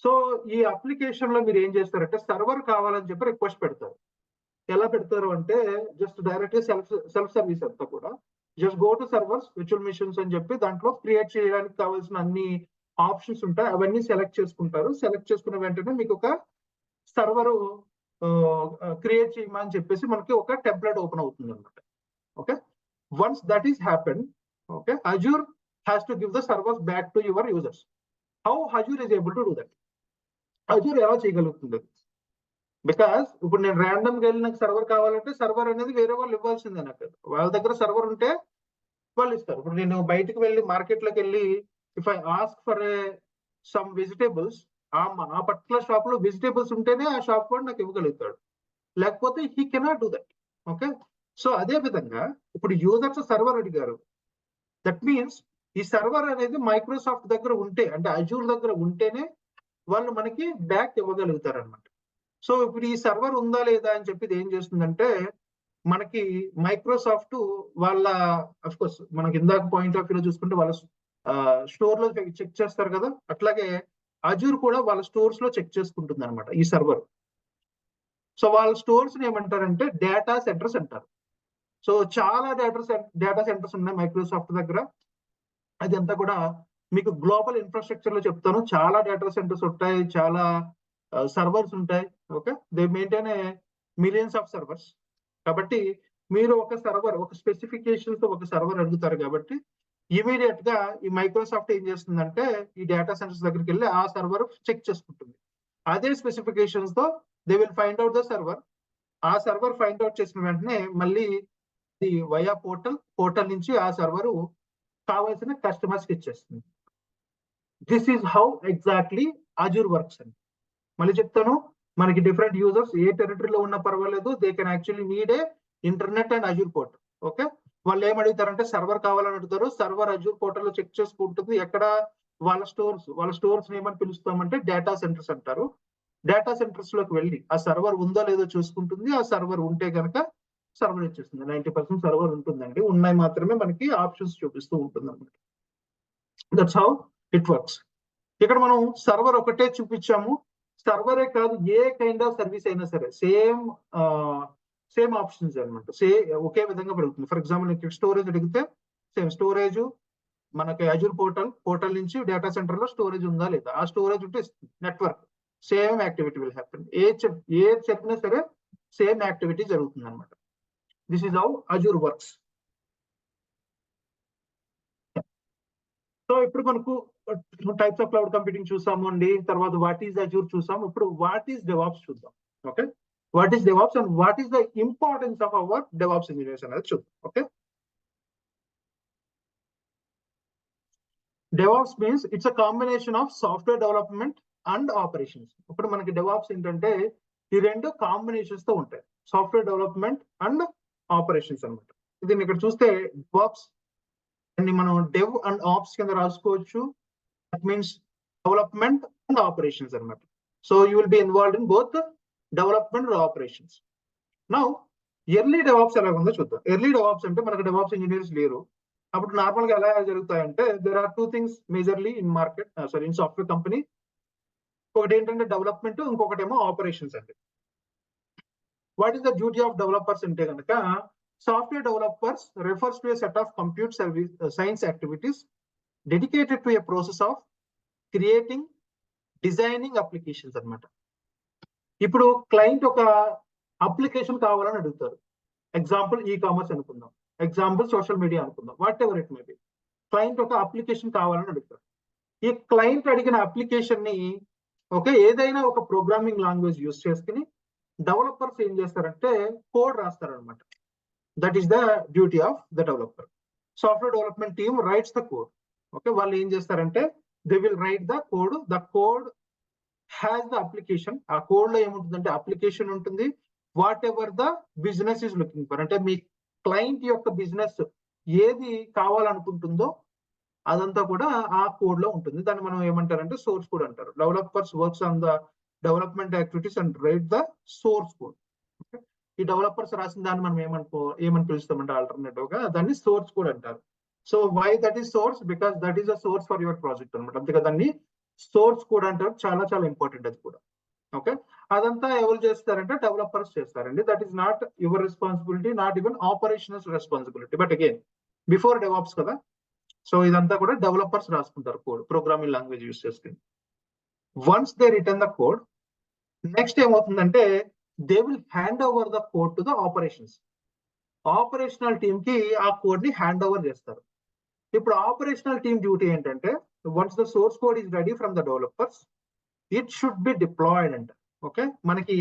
సో ఈ అప్లికేషన్ లో మీరు ఏం చేస్తారంటే సర్వర్ కావాలని చెప్పి రిక్వెస్ట్ పెడతారు. ఎలా పెడతారు అంటే జస్ట్ డైరెక్ట్ సెల్ఫ్ సర్వీస్ అంతా కూడా just go to servers virtual machines అని చెప్పి దాంట్లో క్రియేట్ చేయడానికి కావాల్సిన అన్ని ఆప్షన్స్ ఉంటాయి, అవన్నీ సెలెక్ట్ చేసుకుంటారు. సెలెక్ట్ చేసుకున్న వెంటనే మీకు ఒక సర్వర్ క్రియేట్ చేయమని చెప్పేసి మనకి ఒక టెంప్లెట్ ఓపెన్ అవుతుంది అనమాట. Okay, once that is happen, okay, Azure has to give the servers back to your users. How Azure is able to do that? Azure ఎలా చేయగలుగుతుంది? బికాస్ ఇప్పుడు నేను ర్యాండమ్ గా వెళ్ళి నాకు సర్వర్ కావాలంటే సర్వర్ అనేది వేరే వాళ్ళు ఇవ్వాల్సిందే. నాకు వాళ్ళ దగ్గర సర్వర్ ఉంటే వాళ్ళు ఇస్తారు. ఇప్పుడు నేను బయటకు వెళ్ళి మార్కెట్ లోకి వెళ్ళి if I ask for some vegetables, ఆ పర్టికులర్ షాప్ లో వెజిటేబుల్స్ ఉంటేనే ఆ షాప్ వాడు నాకు ఇవ్వగలుగుతాడు, లేకపోతే he cannot do that. Okay, so అదే విధంగా ఇప్పుడు యూజర్స్ సర్వర్ అడిగారు, దట్ మీన్స్ ఈ సర్వర్ అనేది మైక్రోసాఫ్ట్ దగ్గర ఉంటే, అంటే అజూర్ దగ్గర ఉంటేనే వాళ్ళు మనకి బ్యాక్ ఇవ్వగలుగుతారు అనమాట. సో ఇప్పుడు ఈ సర్వర్ ఉందా లేదా అని చెప్పి ఏం చేస్తుందంటే మనకి మైక్రోసాఫ్ట్ వాళ్ళ అఫ్ కోర్స్ మనకి ఇందాక పాయింట్ ఆఫ్ వ్యూలో చూసుకుంటే వాళ్ళ స్టోర్ లో చెక్ చేస్తారు కదా, అట్లాగే అజూర్ కూడా వాళ్ళ స్టోర్స్ లో చెక్ చేసుకుంటుంది అనమాట ఈ సర్వర్. సో వాళ్ళ స్టోర్స్ ఏమంటారంటే డేటా సెంటర్స్ అంటారు. సో చాలా డేటా సెంటర్స్ ఉన్నాయి మైక్రోసాఫ్ట్ దగ్గర. అదంతా కూడా మీకు గ్లోబల్ ఇన్ఫ్రాస్ట్రక్చర్ లో చెప్తాను. చాలా డేటా సెంటర్స్ ఉంటాయి, చాలా సర్వర్స్ ఉంటాయి. Okay, they maintain millions of servers. కాబట్టి మీరు ఒక సర్వర్, ఒక స్పెసిఫికేషన్స్ తో ఒక సర్వర్ అడుగుతారు కాబట్టి ఇమీడియట్ గా ఈ మైక్రోసాఫ్ట్ ఏం చేస్తుందంటే ఈ డేటా సెంటర్స్ దగ్గరికి వెళ్ళి ఆ సర్వర్ చెక్ చేసుకుంటుంది. అదే స్పెసిఫికేషన్స్ తో they will find out the server. ఆ సర్వర్ ఫైండ్ అవుట్ చేసిన వెంటనే మళ్ళీ వయా పోర్టల్ నుంచి ఆ సర్వర్ కావాల్సిన కస్టమర్స్ కి ఇచ్చేస్తుంది. This is how exactly Azure works అండి. మళ్ళీ చెప్తాను, మనకి డిఫరెంట్ యూజర్స్ ఏ టెరిటరీలో ఉన్నా పర్వాలేదు, they can actually need a internet and Azure portal. Okay, వాళ్ళు ఏమడుగుతారంటే సర్వర్ కావాలని అడుగుతారు. సర్వర్ అజూర్ పోర్టల్ లో చెక్ చేసుకుంటుంది ఎక్కడ వాళ్ళ స్టోర్స్ ఏమని పిలుస్తామంటే డేటా సెంటర్స్ అంటారు. డేటా సెంటర్స్ లోకి వెళ్ళి ఆ సర్వర్ ఉందో లేదో చూసుకుంటుంది. ఆ సర్వర్ ఉంటే కనుక సర్వర్ ఇచ్చేస్తుంది. 90% సర్వర్ ఉంటుందండి, ఉన్నాయి మాత్రమే మనకి ఆప్షన్స్ చూపిస్తూ ఉంటుంది అనమాట. That's how it works. ఇక్కడ మనం సర్వర్ ఒకటే చూపించాము. సర్వరే కాదు, ఏ కైండ్ ఆఫ్ సర్వీస్ అయినా సరే సేమ్ ఆప్షన్స్ అనమాట, ఒకే విధంగా పెరుగుతుంది. ఫర్ ఎగ్జాంపుల్ ఇక్కడ స్టోరేజ్ అడిగితే సేమ్ స్టోరేజ్ మనకి అజూర్ పోర్టల్ నుంచి డేటా సెంటర్ లో స్టోరేజ్ ఉందా లేదా, ఆ స్టోరేజ్ ఉంటే network same activity will happen. ఏ చెప్పినా సరే సేమ్ యాక్టివిటీ జరుగుతుంది అనమాట. This is how Azure works. So ఇప్పుడు మనకు టైప్స్ ఆఫ్ క్లౌడ్ కంప్యూటింగ్ చూసాము అండి. తర్వాత వాట్ ఈస్ అజూర్ చూసాము. ఇప్పుడు వాట్ ఈస్ డెవాప్స్ చూద్దాం. Okay, what is DevOps and what is the importance of our DevOps engineers అనేది చూద్దాం. Okay, DevOps means it's a combination of software development and operations. ఇప్పుడు మనకి డెవాప్స్ ఏంటంటే ఈ రెండు కాంబినేషన్స్ తో ఉంటాయి, సాఫ్ట్వేర్ డెవలప్మెంట్ అండ్ ఆపరేషన్స్ అనమాట. దీన్ని ఇక్కడ చూస్తే డెవాప్స్ మనం డెవ్ అండ్ ఆప్స్ కింద రాసుకోవచ్చు. That means development and operations అనమాట. So you will be involved in both development and operations. Now early DevOps ఎలా ఉందో చూద్దాం. ఎర్లీ డెవాప్స్ అంటే మనకు డెవాప్స్ ఇంజనీర్స్ లేరు. అప్పుడు నార్మల్ గా ఎలా జరుగుతాయంటే there are two things majorly in market, sorry in software company. ఒకటి ఏంటంటే డెవలప్మెంట్, ఇంకొకటి ఏమో ఆపరేషన్స్ అండి. What is the duty of developers అంటే కనుక software developers refers to a set of compute science activities dedicated to a process of creating, designing applications అనమాట. ఇప్పుడు client ఒక అప్లికేషన్ కావాలని అడుగుతారు. ఎగ్జాంపుల్ ఈ కామర్స్ అనుకుందాం, ఎగ్జాంపుల్ సోషల్ మీడియా అనుకుందాం, whatever it may be. Client ఒక application కావాలని అడుగుతారు. ఈ క్లయింట్ అడిగిన అప్లికేషన్ ని ఏదైనా ఒక ప్రోగ్రామింగ్ లాంగ్వేజ్ యూజ్ చేసుకుని డెవలపర్స్ ఏం చేస్తారంటే కోడ్ రాస్తారనమాట. That is the duty of the developer. Software development team writes the code. Okay, వాళ్ళు ఏం చేస్తారంటే they will write the code. The code has the application. ఆ కోడ్ లో ఏముంటుందంటే అప్లికేషన్ ఉంటుంది. Whatever the business is looking for, అంటే మీ client యొక్క business ఏది కావాలనుకుంటుందో అదంతా కూడా ఆ కోడ్ లో ఉంటుంది. దాన్ని మనం ఏమంటారంటే సోర్స్ కోడ్ అంటారు. Developers works on the development activities and write the source code. ఈ డెవలపర్స్ రాసిన దాన్ని మనం ఏమని పిలుస్తామంటే ఆల్టర్నేటివ్ గా దాన్ని సోర్స్ కోడ్ అంటారు. So why that is source, because that is a source for your project అనమాట. అంతే కదండి, సోర్స్ కోడ్ అంటారు, చాలా చాలా ఇంపార్టెంట్ అది కూడా. ఓకే, అదంతా ఎవరు చేస్తారంటే డెవలపర్స్ చేస్తారండి. That is not your responsibility, not even operationals responsibility. But again before DevOps కదా, సో ఇదంతా కూడా డెవలపర్స్ రాసుకుంటారు కోడ్, ప్రోగ్రామింగ్ లాంగ్వేజ్ యూస్ చేసుకుని. Once they return the code, next ఏమవుతుందంటే they will hand over the code to the operations. Operational team కి ఆ code ని hand over చేస్తారు. ఇప్పుడు ఆపరేషనల్ టీమ్ డ్యూటీ ఏంటంటే once the source code is ready from the developers, it should B diploid అంట. Okay, మనకి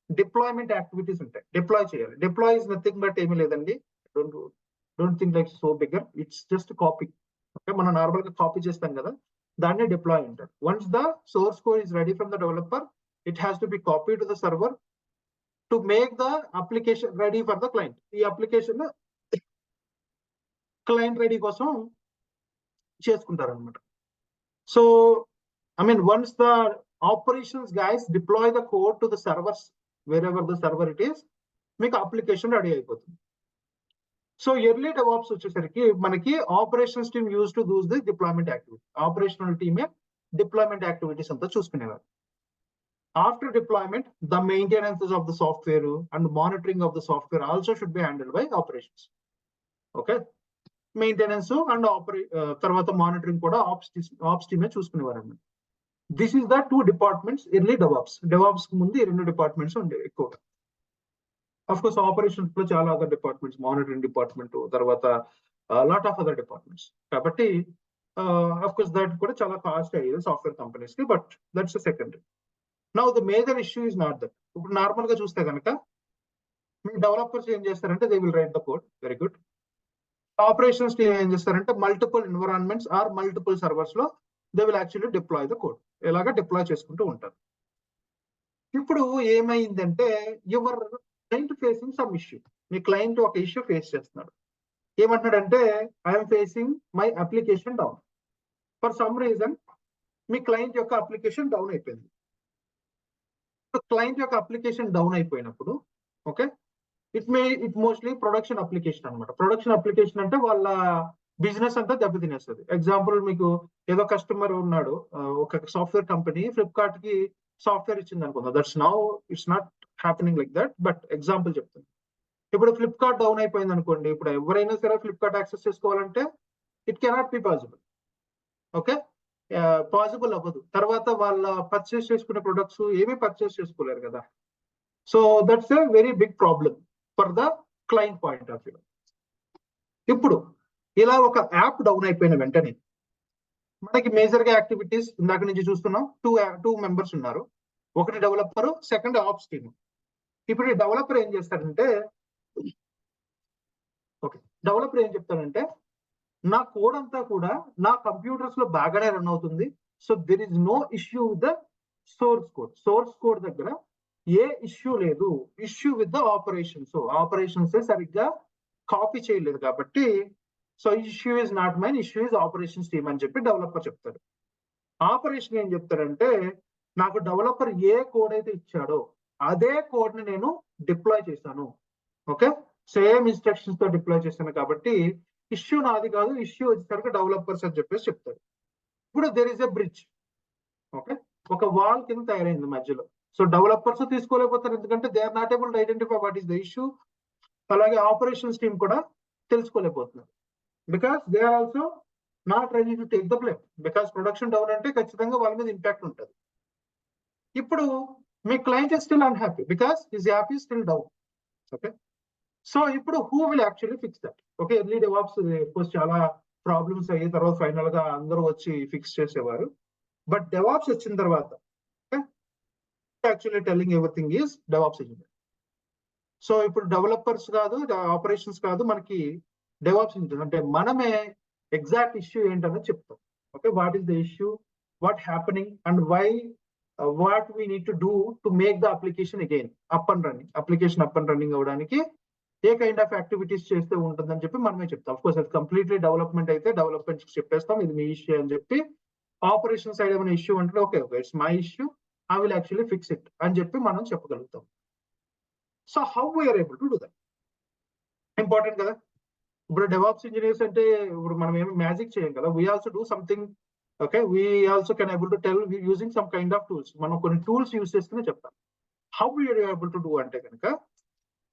deployment activities ఉంటాయి, deploy చేయాలి. డిప్లాయ్ ఇస్ నథింగ్ బట్ ఏమీ లేదండి, don't think like so bigger, it's just copy. Okay, మనం normal గా copy చేస్తాం కదా, దాన్ని డిప్లాయ్ అంటారు. Once the source code is ready from the developer, it has to B copy to the server to make the application ready for the client. ఈ application client ready కోసం చేసుకుంటారు అనమాట. So I mean, once the operations guys deploy the code to the servers, wherever the server it is, మీకు application ready అయిపోతుంది. So early DevOps వచ్చేసరికి మనకి operations team use to does the deployment activity. Operational టీమే deployment activities అంతా చూసుకునేవారు. After deployment the maintenance of the software and monitoring of the software also should be handled by operations. Okay, maintenance and తర్వాత monitoring కూడా ops టీమే చూసుకునేవారు అన్నమాట. This is the two departments early DevOps. DevOps ముందు ఈ రెండు departments ఉండేవి ఎక్కువగా. అఫ్ కోర్స్ ఆపరేషన్స్ లో చాలా అదర్ డిపార్ట్మెంట్స్, మానిటరింగ్ డిపార్ట్మెంట్, తర్వాత లాట్ ఆఫ్ అదర్ డిపార్ట్మెంట్స్. కాబట్టి అఫ్ కోర్స్ దట్ కూడా చాలా కాస్ట్ అయ్యేది సాఫ్ట్వేర్ కంపెనీస్ కి, but that's secondary. Now the major issue is not that. ఇప్పుడు నార్మల్ గా చూస్తే కనుక మీ డెవలపర్స్ ఏం చేస్తారంటే they will write the code, very good. Operations team ఏం చేస్తారంటే multiple environments or multiple servers లో they will actually deploy the code. ఎలాగా డిప్లాయ్ చేసుకుంటూ ఉంటారు. ఇప్పుడు ఏమైందంటే your client facing some issue. Me client ఒక ఇష్యూ ఫేస్ చేస్తున్నాడు. ఏమంటాడంటే I'm facing my application down. For some reason me client యొక్క అప్లికేషన్ డౌన్ అయిపోయింది. క్లయింట్ యొక్క అప్లికేషన్ డౌన్ అయిపోయినప్పుడు okay, it mostly production application అనమాట. ప్రొడక్షన్ అప్లికేషన్ అంటే వాళ్ళ బిజినెస్ అంతా దెబ్బతినేస్తుంది. ఎగ్జాంపుల్, మీకు ఏదో కస్టమర్ ఉన్నాడు, ఒక సాఫ్ట్వేర్ కంపెనీ ఫ్లిప్కార్ట్ కి సాఫ్ట్వేర్ ఇచ్చింది అనుకుందాం. That's now it's not happening like that, but example చెప్తాను. ఇప్పుడు ఫ్లిప్కార్ట్ డౌన్ అయిపోయింది అనుకోండి, ఇప్పుడు ఎవరైనా సరే ఫ్లిప్కార్ట్ యాక్సెస్ చేసుకోవాలంటే it cannot be possible. Okay, possible అవ్వదు. తర్వాత వాళ్ళ పర్చేస్ చేసుకునే ప్రొడక్ట్స్ ఏమీ పర్చేస్ చేసుకోలేరు కదా. So that's a very big problem for the client point of view. ఇప్పుడు ఇలా ఒక యాప్ డౌన్ అయిపోయిన వెంటనే మనకి మేజర్ గా యాక్టివిటీస్ ఇందాక నుంచి చూస్తున్నాం. టూ మెంబర్స్ ఉన్నారు, ఒకటి డెవలపర్, సెకండ్ ఆప్స్ టీమ్. ఇప్పుడు ఈ డెవలపర్ ఏం చేస్తాడంటే డెవలపర్ ఏం చెప్తాడంటే నా కోడ్ అంతా కూడా నా కంప్యూటర్స్ లో బాగానే రన్ అవుతుంది. So there is no issue with the source code. Source code దగ్గర ఏ ఇష్యూ లేదు, issue with the operations. Operations సరిగ్గా కాపీ చేయలేదు కాబట్టి so issue is not mine, issue is operations team అని చెప్పి డెవలపర్ చెప్తాడు. ఆపరేషన్ ఏం చెప్తాడంటే నాకు డెవలపర్ ఏ కోడ్ అయితే ఇచ్చాడో అదే కోడ్ ని నేను డిప్లాయ్ చేశాను. ఓకే, సేమ్ ఇన్స్ట్రక్షన్స్ తో డిప్లాయ్ చేశాను కాబట్టి ఇష్యూ నాది కాదు, ఇష్యూ వచ్చేసరికి డెవలపర్స్ అని చెప్పేసి చెప్తాడు. ఇప్పుడు there is a bridge. Okay, ఒక వాల్ కింద తయారైంది మధ్యలో. సో డెవలపర్స్ తీసుకోలేకపోతారు, ఎందుకంటే they are not able to identify what is the issue. అలాగే ఆపరేషన్స్ టీమ్ కూడా తెలుసుకోలేకపోతున్నారు, because they are also not ready to take the blame. Because production down అంటే ఖచ్చితంగా వాళ్ళ మీద ఇంపాక్ట్ ఉంటుంది. ఇప్పుడు మీ client is still unhappy because his app is still down. Okay, so ఇప్పుడు who will actually fix that? Okay, early DevOps చాలా problems అయ్యి తర్వాత ఫైనల్ గా అందరూ వచ్చి ఫిక్స్ చేసేవారు. బట్ డెవాప్స్ వచ్చిన తర్వాత actually telling everything is DevOps engineer. So ఇప్పుడు డెవలపర్స్ కాదు, ఆపరేషన్స్ కాదు, మనకి డెవాప్స్ ఇంజనీర్ అంటే మనమే ఎగ్జాక్ట్ ఇష్యూ ఏంటనేది చెప్తాం. Okay, what is the issue, what happening and why, what we need to do to make the application again up and running. Application up and running అవడానికి ఏ kind of activities చేస్తే ఉంటుందని చెప్పి మనమే చెప్తాం. Of course అది completely development అయితే development చెప్పేస్తాం ఇది మీ ఇష్యూ అని చెప్పి. ఆపరేషన్ సైడ్ ఏమైనా ఇష్యూ అంటే okay it's my issue, I will actually fix it అని చెప్పి మనం చెప్పగలుగుతాం. So how we are able to do that? Important కదా. ఇప్పుడు డెవాప్స్ ఇంజనీర్స్ అంటే ఇప్పుడు మనం ఏమి మ్యాజిక్ చేయం కదా, we also do something. Okay, we also can able to tell using some kind of tools. మనం కొన్ని టూల్స్ యూజ్ చేసుకుని చెప్తాం. How we are able to do అంటే కనుక,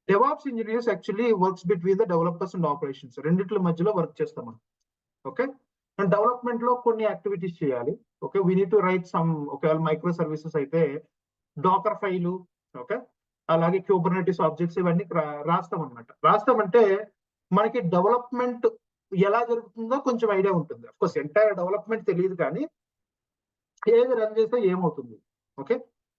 DevOps engineers actually works between the developers and operations, రెండిట్ల మధ్యలో work చేస్తాం మనం. ఓకే, అండ్ డెవలప్మెంట్ లో కొన్ని యాక్టివిటీస్ చేయాలి. Okay, we need to write some, ఒకవేళ మైక్రో సర్వీసెస్ అయితే డాకర్ ఫైలు, ఓకే, అలాగే క్యూబర్నెటిస్ ఆబ్జెక్ట్స్ ఇవన్నీ రాస్తాం అనమాట. రాస్తామంటే మనకి డెవలప్మెంట్ ఎలా జరుగుతుందో కొంచెం ఐడియా ఉంటుంది. అఫ్ కోర్స్ ఎంటైర్ డెవలప్మెంట్ తెలియదు, కానీ ఏది రన్ చేస్తే ఏమవుతుంది. ఓకే,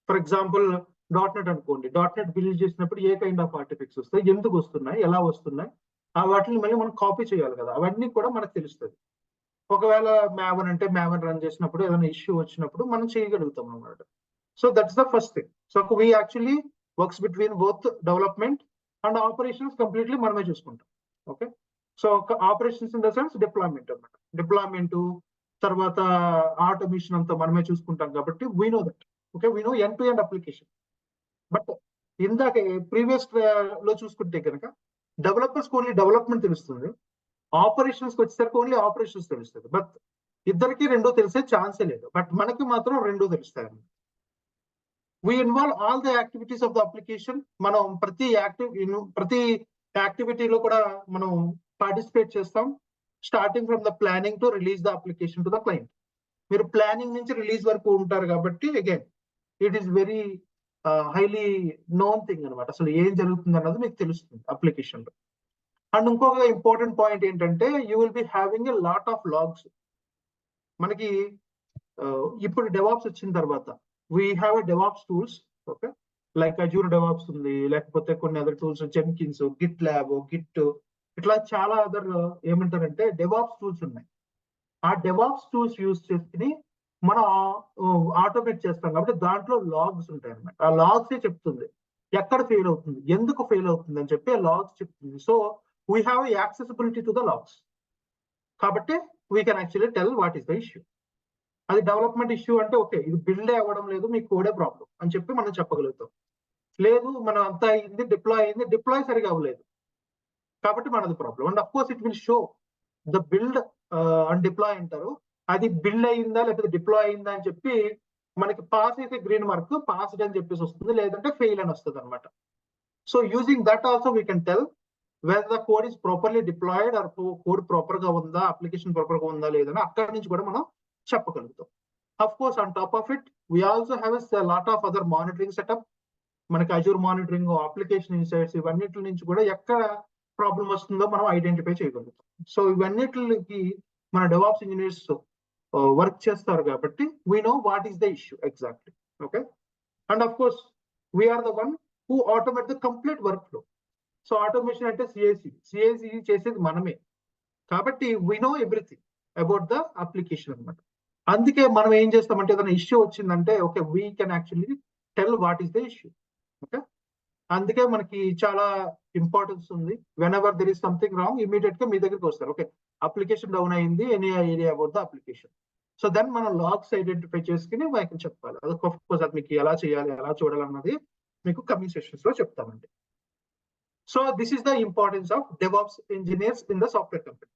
ఫర్ ఎగ్జాంపుల్ .NET అనుకోండి, .NET బిల్డ్ చేసినప్పుడు ఏ కైండ్ ఆఫ్ ఆర్టిఫిక్స్ వస్తాయి, ఎందుకు వస్తున్నాయి, ఎలా వస్తున్నాయి, ఆ వాటిని మళ్ళీ మనం కాపీ చేయాలి కదా, అవన్నీ కూడా మనకు తెలుస్తుంది. ఒకవేళ మ్యావన్ అంటే మ్యావన్ రన్ చేసినప్పుడు ఏదైనా ఇష్యూ వచ్చినప్పుడు మనం చేయగలుగుతాం అన్నమాట. So that's the first thing. So we actually works between both development and operations completely మనమే చూసుకుంటాం. Okay, so operations in the sense deployment అనమాట. డిప్లాయ్మెంట్ తర్వాత ఆటోమేషన్ అంతా మనమే చూసుకుంటాం కాబట్టి we know that. Okay, we know end to end application. But ఇందాక previous లో చూసుకుంటే కనుక డెవలపర్స్ ఓన్లీ డెవలప్మెంట్ తెలుస్తుంది, ఆపరేషన్స్ వచ్చేసరికి ఓన్లీ ఆపరేషన్స్ తెలుస్తుంది. బట్ ఇద్దరికి రెండో తెలిసే ఛాన్సే లేదు, బట్ మనకి మాత్రం రెండో తెలుస్తాయి. We involve all the activities of the application. మనం ప్రతి యాక్టివిటీలో కూడా మనం పార్టిసిపేట్ చేస్తాం, starting from the planning to release the application to the client. మీరు ప్లానింగ్ నుంచి రిలీజ్ వరకు ఉంటారు కాబట్టి again it is very highly known thing అనమాట. అసలు ఏం జరుగుతుంది అన్నది మీకు తెలుస్తుంది అప్లికేషన్ లో. అండ్ ఇంకొక ఇంపార్టెంట్ పాయింట్ ఏంటంటే, you will be having a lot of logs. మనకి ఇప్పుడు డెవాప్స్ వచ్చిన తర్వాత we have a DevOps tools, okay, like Azure DevOps ఉంది, లేకపోతే కొన్ని other tools, Jenkins, Git lab, Git, ఇట్లా చాలా అదర్ ఏమంటారంటే డెవాప్స్ టూల్స్ ఉన్నాయి. ఆ డెవాప్స్ టూల్స్ యూజ్ చేసుకుని మనం ఆటోమేట్ చేస్తాం కాబట్టి దాంట్లో లాగ్స్ ఉంటాయి అన్నమాట. ఆ లాగ్స్ చెప్తుంది ఎక్కడ ఫెయిల్ అవుతుంది, ఎందుకు ఫెయిల్ అవుతుంది అని చెప్పి లాగ్స్ చెప్తుంది. So we have accessibility to the logs, కాబట్టి we can actually tell what is the issue. అది డెవలప్మెంట్ ఇష్యూ అంటే ఓకే, ఇది బిల్డ్ అవ్వడం లేదు, మీ కోడే ప్రాబ్లం అని చెప్పి మనం చెప్పగలుగుతాం. లేదు, మనం అంతా అయింది, డిప్లాయ్ సరిగా అవ్వలేదు కాబట్టి మనది problem. And of course it will show the build and deploy అంటారు. అది బిల్డ్ అయిందా లేకపోతే డిప్లాయ్ అయిందా అని చెప్పి మనకి పాస్ అయితే గ్రీన్ మార్క్, పాస్డ్ అని చెప్పేసి వస్తుంది, లేదంటే ఫెయిల్ అని వస్తుంది అనమాట. So using that also we can tell whether the code is properly deployed or code proper గా ఉందా, అప్లికేషన్ ప్రాపర్ గా ఉందా లేదని అక్కడి నుంచి కూడా మనం చెప్పగలుగుతాం. Of course on top of it we also have a lot of other monitoring setup. మనకి అజూర్ మానిటరింగ్, అప్లికేషన్ ఇన్సైట్స్, ఇవన్నిటి నుంచి కూడా ఎక్కడ ప్రాబ్లం వస్తుందో మనం ఐడెంటిఫై చేయగలుగుతాం. సో ఇవన్నిటికి మన డెవాప్స్ ఇంజనీర్స్ వర్క్ చేస్తారు కాబట్టి we know what is the issue exactly. Okay, and of course we are the one who automate the complete workflow. So automation అంటే సిఐసి చేసేది మనమే కాబట్టి we know everything about the application అనమాట. అందుకే మనం ఏం చేస్తామంటే ఏదైనా ఇష్యూ వచ్చిందంటే okay, we can actually tell what is the issue. Okay, అందుకే మనకి చాలా ఇంపార్టెన్స్ ఉంది. Whenever there is something wrong immediate గా మీ దగ్గరికి వస్తారు. ఓకే, అప్లికేషన్ డౌన్ అయింది, any idea about the application. So then మనం లాగ్స్ ఐడెంటిఫై చేసుకుని మనకి చెప్పాలి. అది మీకు ఎలా చేయాలి, ఎలా చూడాలన్నది మీకు కమింగ్ సెషన్స్ లో చెప్తామండి. So this is the importance of DevOps engineers in the software company.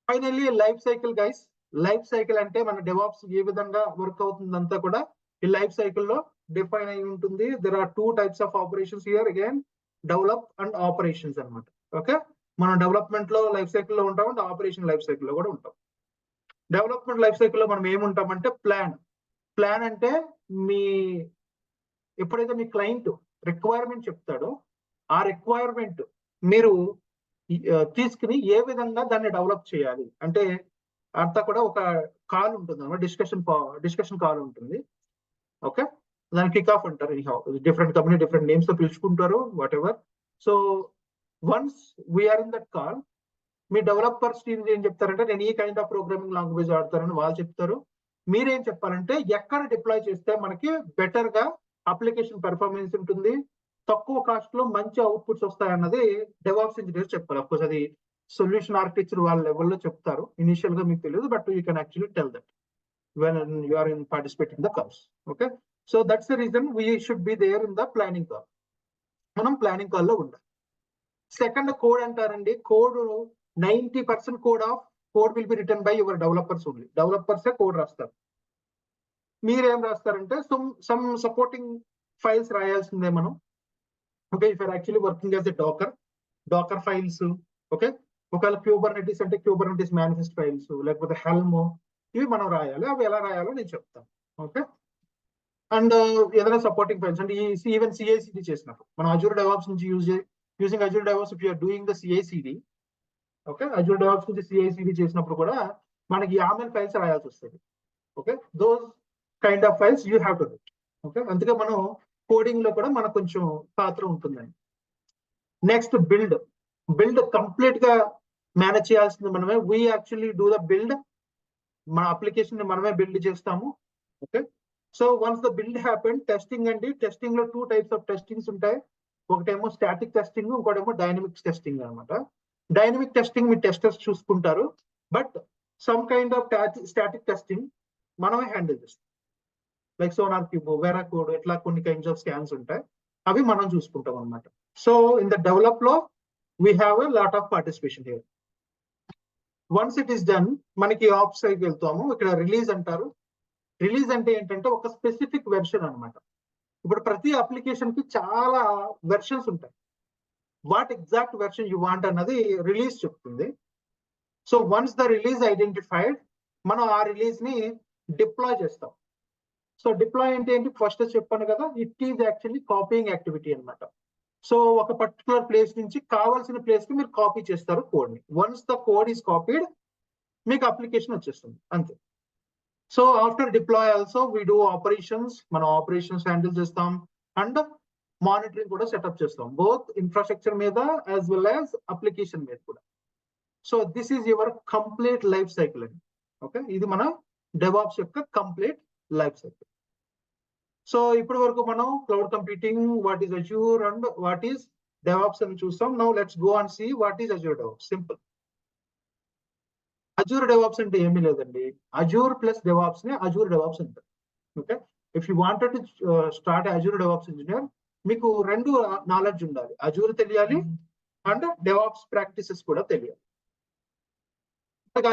Finally life cycle guys. Life cycle అంటే మన డెవాప్స్ ఏ విధంగా వర్క్ అవుతుందంతా కూడా ఈ లైఫ్ సైకిల్ లో డిఫైన్ అయి ఉంటుంది. There are 2 types of operations here again, develop and operations అనమాట. Okay, మనం డెవలప్మెంట్ లో లైఫ్ సైకిల్ లో ఉంటాం అండ్ ఆపరేషన్ లైఫ్ సైకిల్ లో కూడా ఉంటాం. డెవలప్మెంట్ లైఫ్ సైకిల్ లో మనం ఏముంటామంటే ప్లాన్ అంటే ఎప్పుడైతే మీ క్లయింట్ రిక్వైర్మెంట్ చెప్తాడో ఆ రిక్వైర్మెంట్ మీరు తీసుకుని ఏ విధంగా దాన్ని డెవలప్ చేయాలి అంటే అంతా కూడా ఒక కాల్ ఉంటుంది అన్నమాట, డిస్కషన్ కాల్ ఉంటుంది. ఓకే, దాన్ని కిక్ ఆఫ్ అంటారు. డిఫరెంట్ కంపెనీ డిఫరెంట్ నేమ్స్ తో పిలుచుకుంటారు, whatever. So once we are in that call, మీ డెవలపర్స్ టీమ్ ఏం చెప్తారంటే నేను ఈ కైండ్ ఆఫ్ ప్రోగ్రామింగ్ లాంగ్వేజ్ ఆడతారని వాళ్ళు చెప్తారు. మీరేం చెప్పాలంటే ఎక్కడ డిప్లాయ్ చేస్తే మనకి బెటర్ గా అప్లికేషన్ పెర్ఫార్మెన్స్ ఉంటుంది, తక్కువ కాస్ట్ లో మంచి అవుట్పుట్స్ వస్తాయన్నది డెవాప్స్ ఇంజనీర్స్ చెప్పాలి. అఫ్కోర్స్ అది సొల్యూషన్ ఆర్కిటెక్చర్ వాళ్ళ లెవెల్లో చెప్తారు, ఇనిషియల్ గా మీకు తెలియదు, but you can actually tell that when you are in participating in the calls. Okay, so that's the reason we should be there in the planning call. మనం planning call లో ఉండాలి. Second code అంటారండి. Code 90% code will be return by your developers only. డెవలపర్సే code రాస్తారు. మీరేం రాస్తారంటే some supporting files రాయాల్సిందే మనం. Okay, if are actually working as a Docker files. Okay, ఒకవేళ క్యూబర్నెటిస్ అంటే క్యూబర్నెటిస్ మేనిఫెస్ట్ ఫైల్స్, లేకపోతే హెల్మ్, ఇవి మనం రాయాలి. అవి ఎలా రాయాలో నేను చెప్తాను. ఓకే, అండ్ ఏదైనా సపోర్టింగ్ ఫైల్స్ అంటే ఈవెన్ CI/CD చేసినప్పుడు మనం అజూర్ డెవాప్స్ నుంచి using Azure DevOps if you are doing the CI/CD. Okay, Azure DevOps నుంచి CI/CD చేసినప్పుడు కూడా మనకి YAML ఫైల్స్ రాయాల్సి వస్తుంది. Okay, those kind of files you have to write. Okay, అందుకే మనం కోడింగ్ లో కూడా మనకు కొంచెం పాత్ర ఉంటుందండి. నెక్స్ట్ బిల్డ్ కంప్లీట్ గా మేనేజ్ చేయాల్సింది మనమే. We actually do the build. మన అప్లికేషన్ ని మనమే బిల్డ్ చేస్తాము. Okay, so once the build happen, testing అండి. టెస్టింగ్ లో 2 types ఆఫ్ టెస్టింగ్స్ ఉంటాయి. ఒకటేమో స్టాటిక్ టెస్టింగ్, ఇంకోటేమో డైనమిక్ టెస్టింగ్ అనమాట. డైనమిక్ టెస్టింగ్ మీ టెస్టర్స్ చూసుకుంటారు, but some kind of static testing మనమే హ్యాండిల్ చేస్తాం. లైక్ సోనార్ క్యూబ్, వెరా కోడ్, ఇట్లా కొన్ని కైండ్స్ ఆఫ్ స్కాన్స్ ఉంటాయి, అవి మనం చూసుకుంటాం అనమాట. సో ఇన్ ద డెవలప్ లో we have a lot of participation here. Once it is done, మనకి ఆఫ్ సైడ్ వెళ్తాము. ఇక్కడ రిలీజ్ అంటారు. రిలీజ్ అంటే ఏంటంటే ఒక స్పెసిఫిక్ వెర్షన్ అనమాట. ఇప్పుడు ప్రతి అప్లికేషన్ కి చాలా వెర్షన్స్ ఉంటాయి. What exact version you want అన్నది రిలీజ్ చెప్తుంది. So once the release identified, మనం ఆ రిలీజ్ ని డిప్లాయ్ చేస్తాం. సో డిప్లాయ్ అంటే ఏంటి, ఫస్ట్ చెప్పాను కదా, it is actually copying activity అనమాట. సో ఒక పర్టికులర్ ప్లేస్ నుంచి కావాల్సిన ప్లేస్ కి మీరు కాపీ చేస్తారు కోడ్ ని. Once the code is copied, మీకు అప్లికేషన్ వచ్చేస్తుంది, అంతే. So after deploy also we do operations. మనం ఆపరేషన్స్ హ్యాండిల్ చేస్తాం అండ్ మానిటరింగ్ కూడా సెటప్ చేస్తాం, బోత్ ఇన్ఫ్రాస్ట్రక్చర్ మీద యాజ్ వెల్ యాజ్ అప్లికేషన్ మీద కూడా. So this is your complete life cycle అండి. ఓకే, ఇది మన డెవాప్స్ యొక్క కంప్లీట్ లైఫ్ సైకిల్. సో ఇప్పటి వరకు మనం cloud computing, what is Azure and what is DevOps అని చూస్తాం. Now let's go and see what is Azure DevOps. Simple. Azure DevOps అంటే ఏమీ లేదండి, అజూర్ ప్లస్ డెవాప్స్ ని అజూర్ డెవాప్స్ అంటారు. Okay, if you wanted to start Azure DevOps engineer, మీకు 2 knowledge ఉండాలి. Azure తెలియాలి అండ్ డెవాప్స్ ప్రాక్టీసెస్ కూడా తెలియాలి.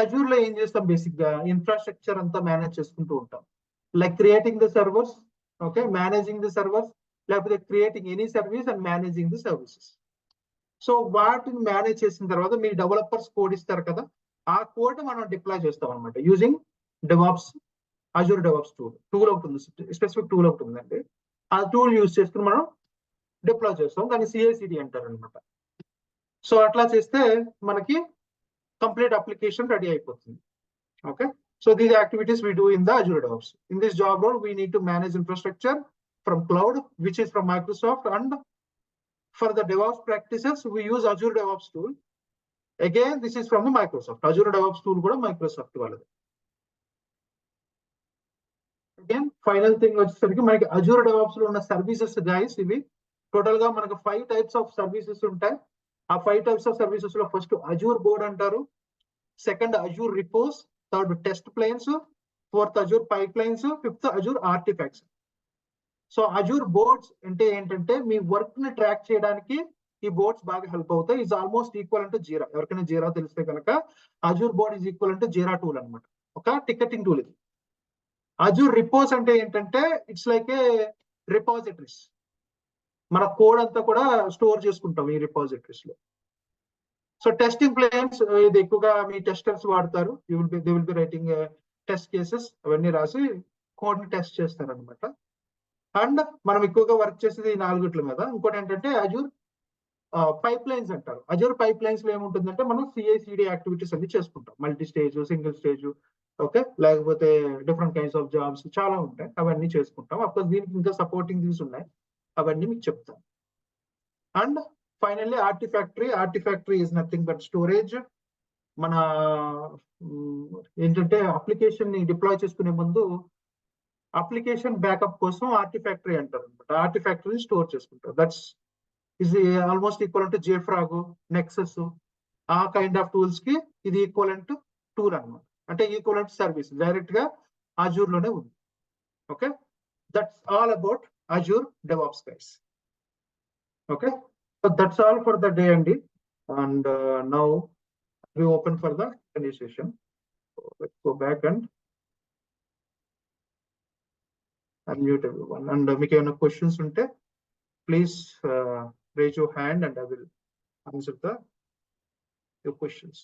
అజూర్ లో ఏం చేస్తాం, బేసిక్ గా ఇన్ఫ్రాస్ట్రక్చర్ అంతా మేనేజ్ చేసుకుంటూ ఉంటాం. Like creating the servers, okay, managing the servers, లేకపోతే creating any service and managing the services. So వాటిని మేనేజ్ చేసిన తర్వాత మీ డెవలపర్స్ కోడ్ ఇస్తారు కదా, ఆ కోడ్ మనం డిప్లాయ్ చేస్తాం అనమాట using DevOps. Azure DevOps tool ఒకటి ఉంది, స్పెసిఫిక్ టూల్ ఒకటి ఉందండి. ఆ టూల్ యూజ్ చేసుకుని మనం డిప్లాయ్ చేస్తాం. దాన్ని CI/CD అంటారు అనమాట. సో అట్లా చేస్తే మనకి కంప్లీట్ అప్లికేషన్ రెడీ అయిపోతుంది. Okay, so these activities we do in the Azure DevOps. In this job role, we need to manage infrastructure from cloud, which is from Microsoft, and for the DevOps practices, we use Azure DevOps tool. Again, this is from the Microsoft. Azure DevOps tool kuda Microsoft valade. Again, final thing వచ్చేసరికి మనకి Azure DevOps లో ఉన్న services guys, ఇవి total గా మనకు 5 types of services ఉంటాయి. ఆ 5 types of services లో ఫస్ట్ Azure Board అంటారు, second Azure Repos, third test plans, fourth Azure pipelines, fifth Azure artifacts. So Azure boards అంటే ఏంటంటే మీ వర్క్ ని ట్రాక్ చేయడానికి ఈ బోర్డ్స్ బాగా హెల్ప్ అవుతాయి. ఇస్ ఆల్మోస్ట్ ఈక్వల్ టు జీరా. ఎవరికైనా జీరా తెలిస్తే కనుక Azure board is equal to jeera tool అనమాట, ఒక టికెటింగ్ టూల్ ఇది. Azure రిపోస్ అంటే ఏంటంటే ఇట్స్ లైక్ ఏ రిపాజిటరీస్. మన కోడ్ అంతా కూడా స్టోర్ చేసుకుంటాం ఈ రిపాజిటరీస్ లో. సో టెస్టింగ్ ప్లేన్స్, ఇది ఎక్కువగా మీ టెస్టర్స్ వాడతారు. They will be writing test cases, అవన్నీ రాసి కోడ్ ని టెస్ట్ చేస్తారు అనమాట. అండ్ మనం ఎక్కువగా వర్క్ చేసేది ఈ 4 మీద. ఇంకోటి ఏంటంటే Azure పైప్ లైన్స్ అంటారు. Azure పైప్ లైన్స్ లో ఏముంటుందంటే మనం CI/CD యాక్టివిటీస్ అన్ని చేసుకుంటాం, multi stage, single stage, okay, లేకపోతే డిఫరెంట్ కైండ్స్ ఆఫ్ జాబ్స్ చాలా ఉంటాయి, అవన్నీ చేసుకుంటాం. అఫ్కోర్స్ దీనికి ఇంకా సపోర్టింగ్ థింగ్స్ ఉన్నాయి, అవన్నీ మీకు చెప్తాను. And finally Artifactory is nothing but storage. మన ఏంటంటే అప్లికేషన్ ని డిప్లాయ్ చేసుకునే ముందు అప్లికేషన్ బ్యాకప్ కోసం ఆర్టిఫాక్టరీ అంటారు అనమాట. ఆర్టిఫాక్టరీ స్టోర్ చేసుకుంటారు. That's is almost equal to JFrog, Nexus, ఆ కైండ్ ఆఫ్ టూల్స్ కి ఇది ఈక్వలెంట్ టూల్ అనమాట. అంటే ఈక్వలెంట్ సర్వీస్ డైరెక్ట్ గా Azure లోనే ఉంది. Okay, that's all about Azure DevOps guys. Okay, so that's all for the day అండి. And now we open for the Q&A session. So let's go back and unmute everyone. And మీకు ఏమైనా questions ఉంటే please raise your hand and I will answer your questions.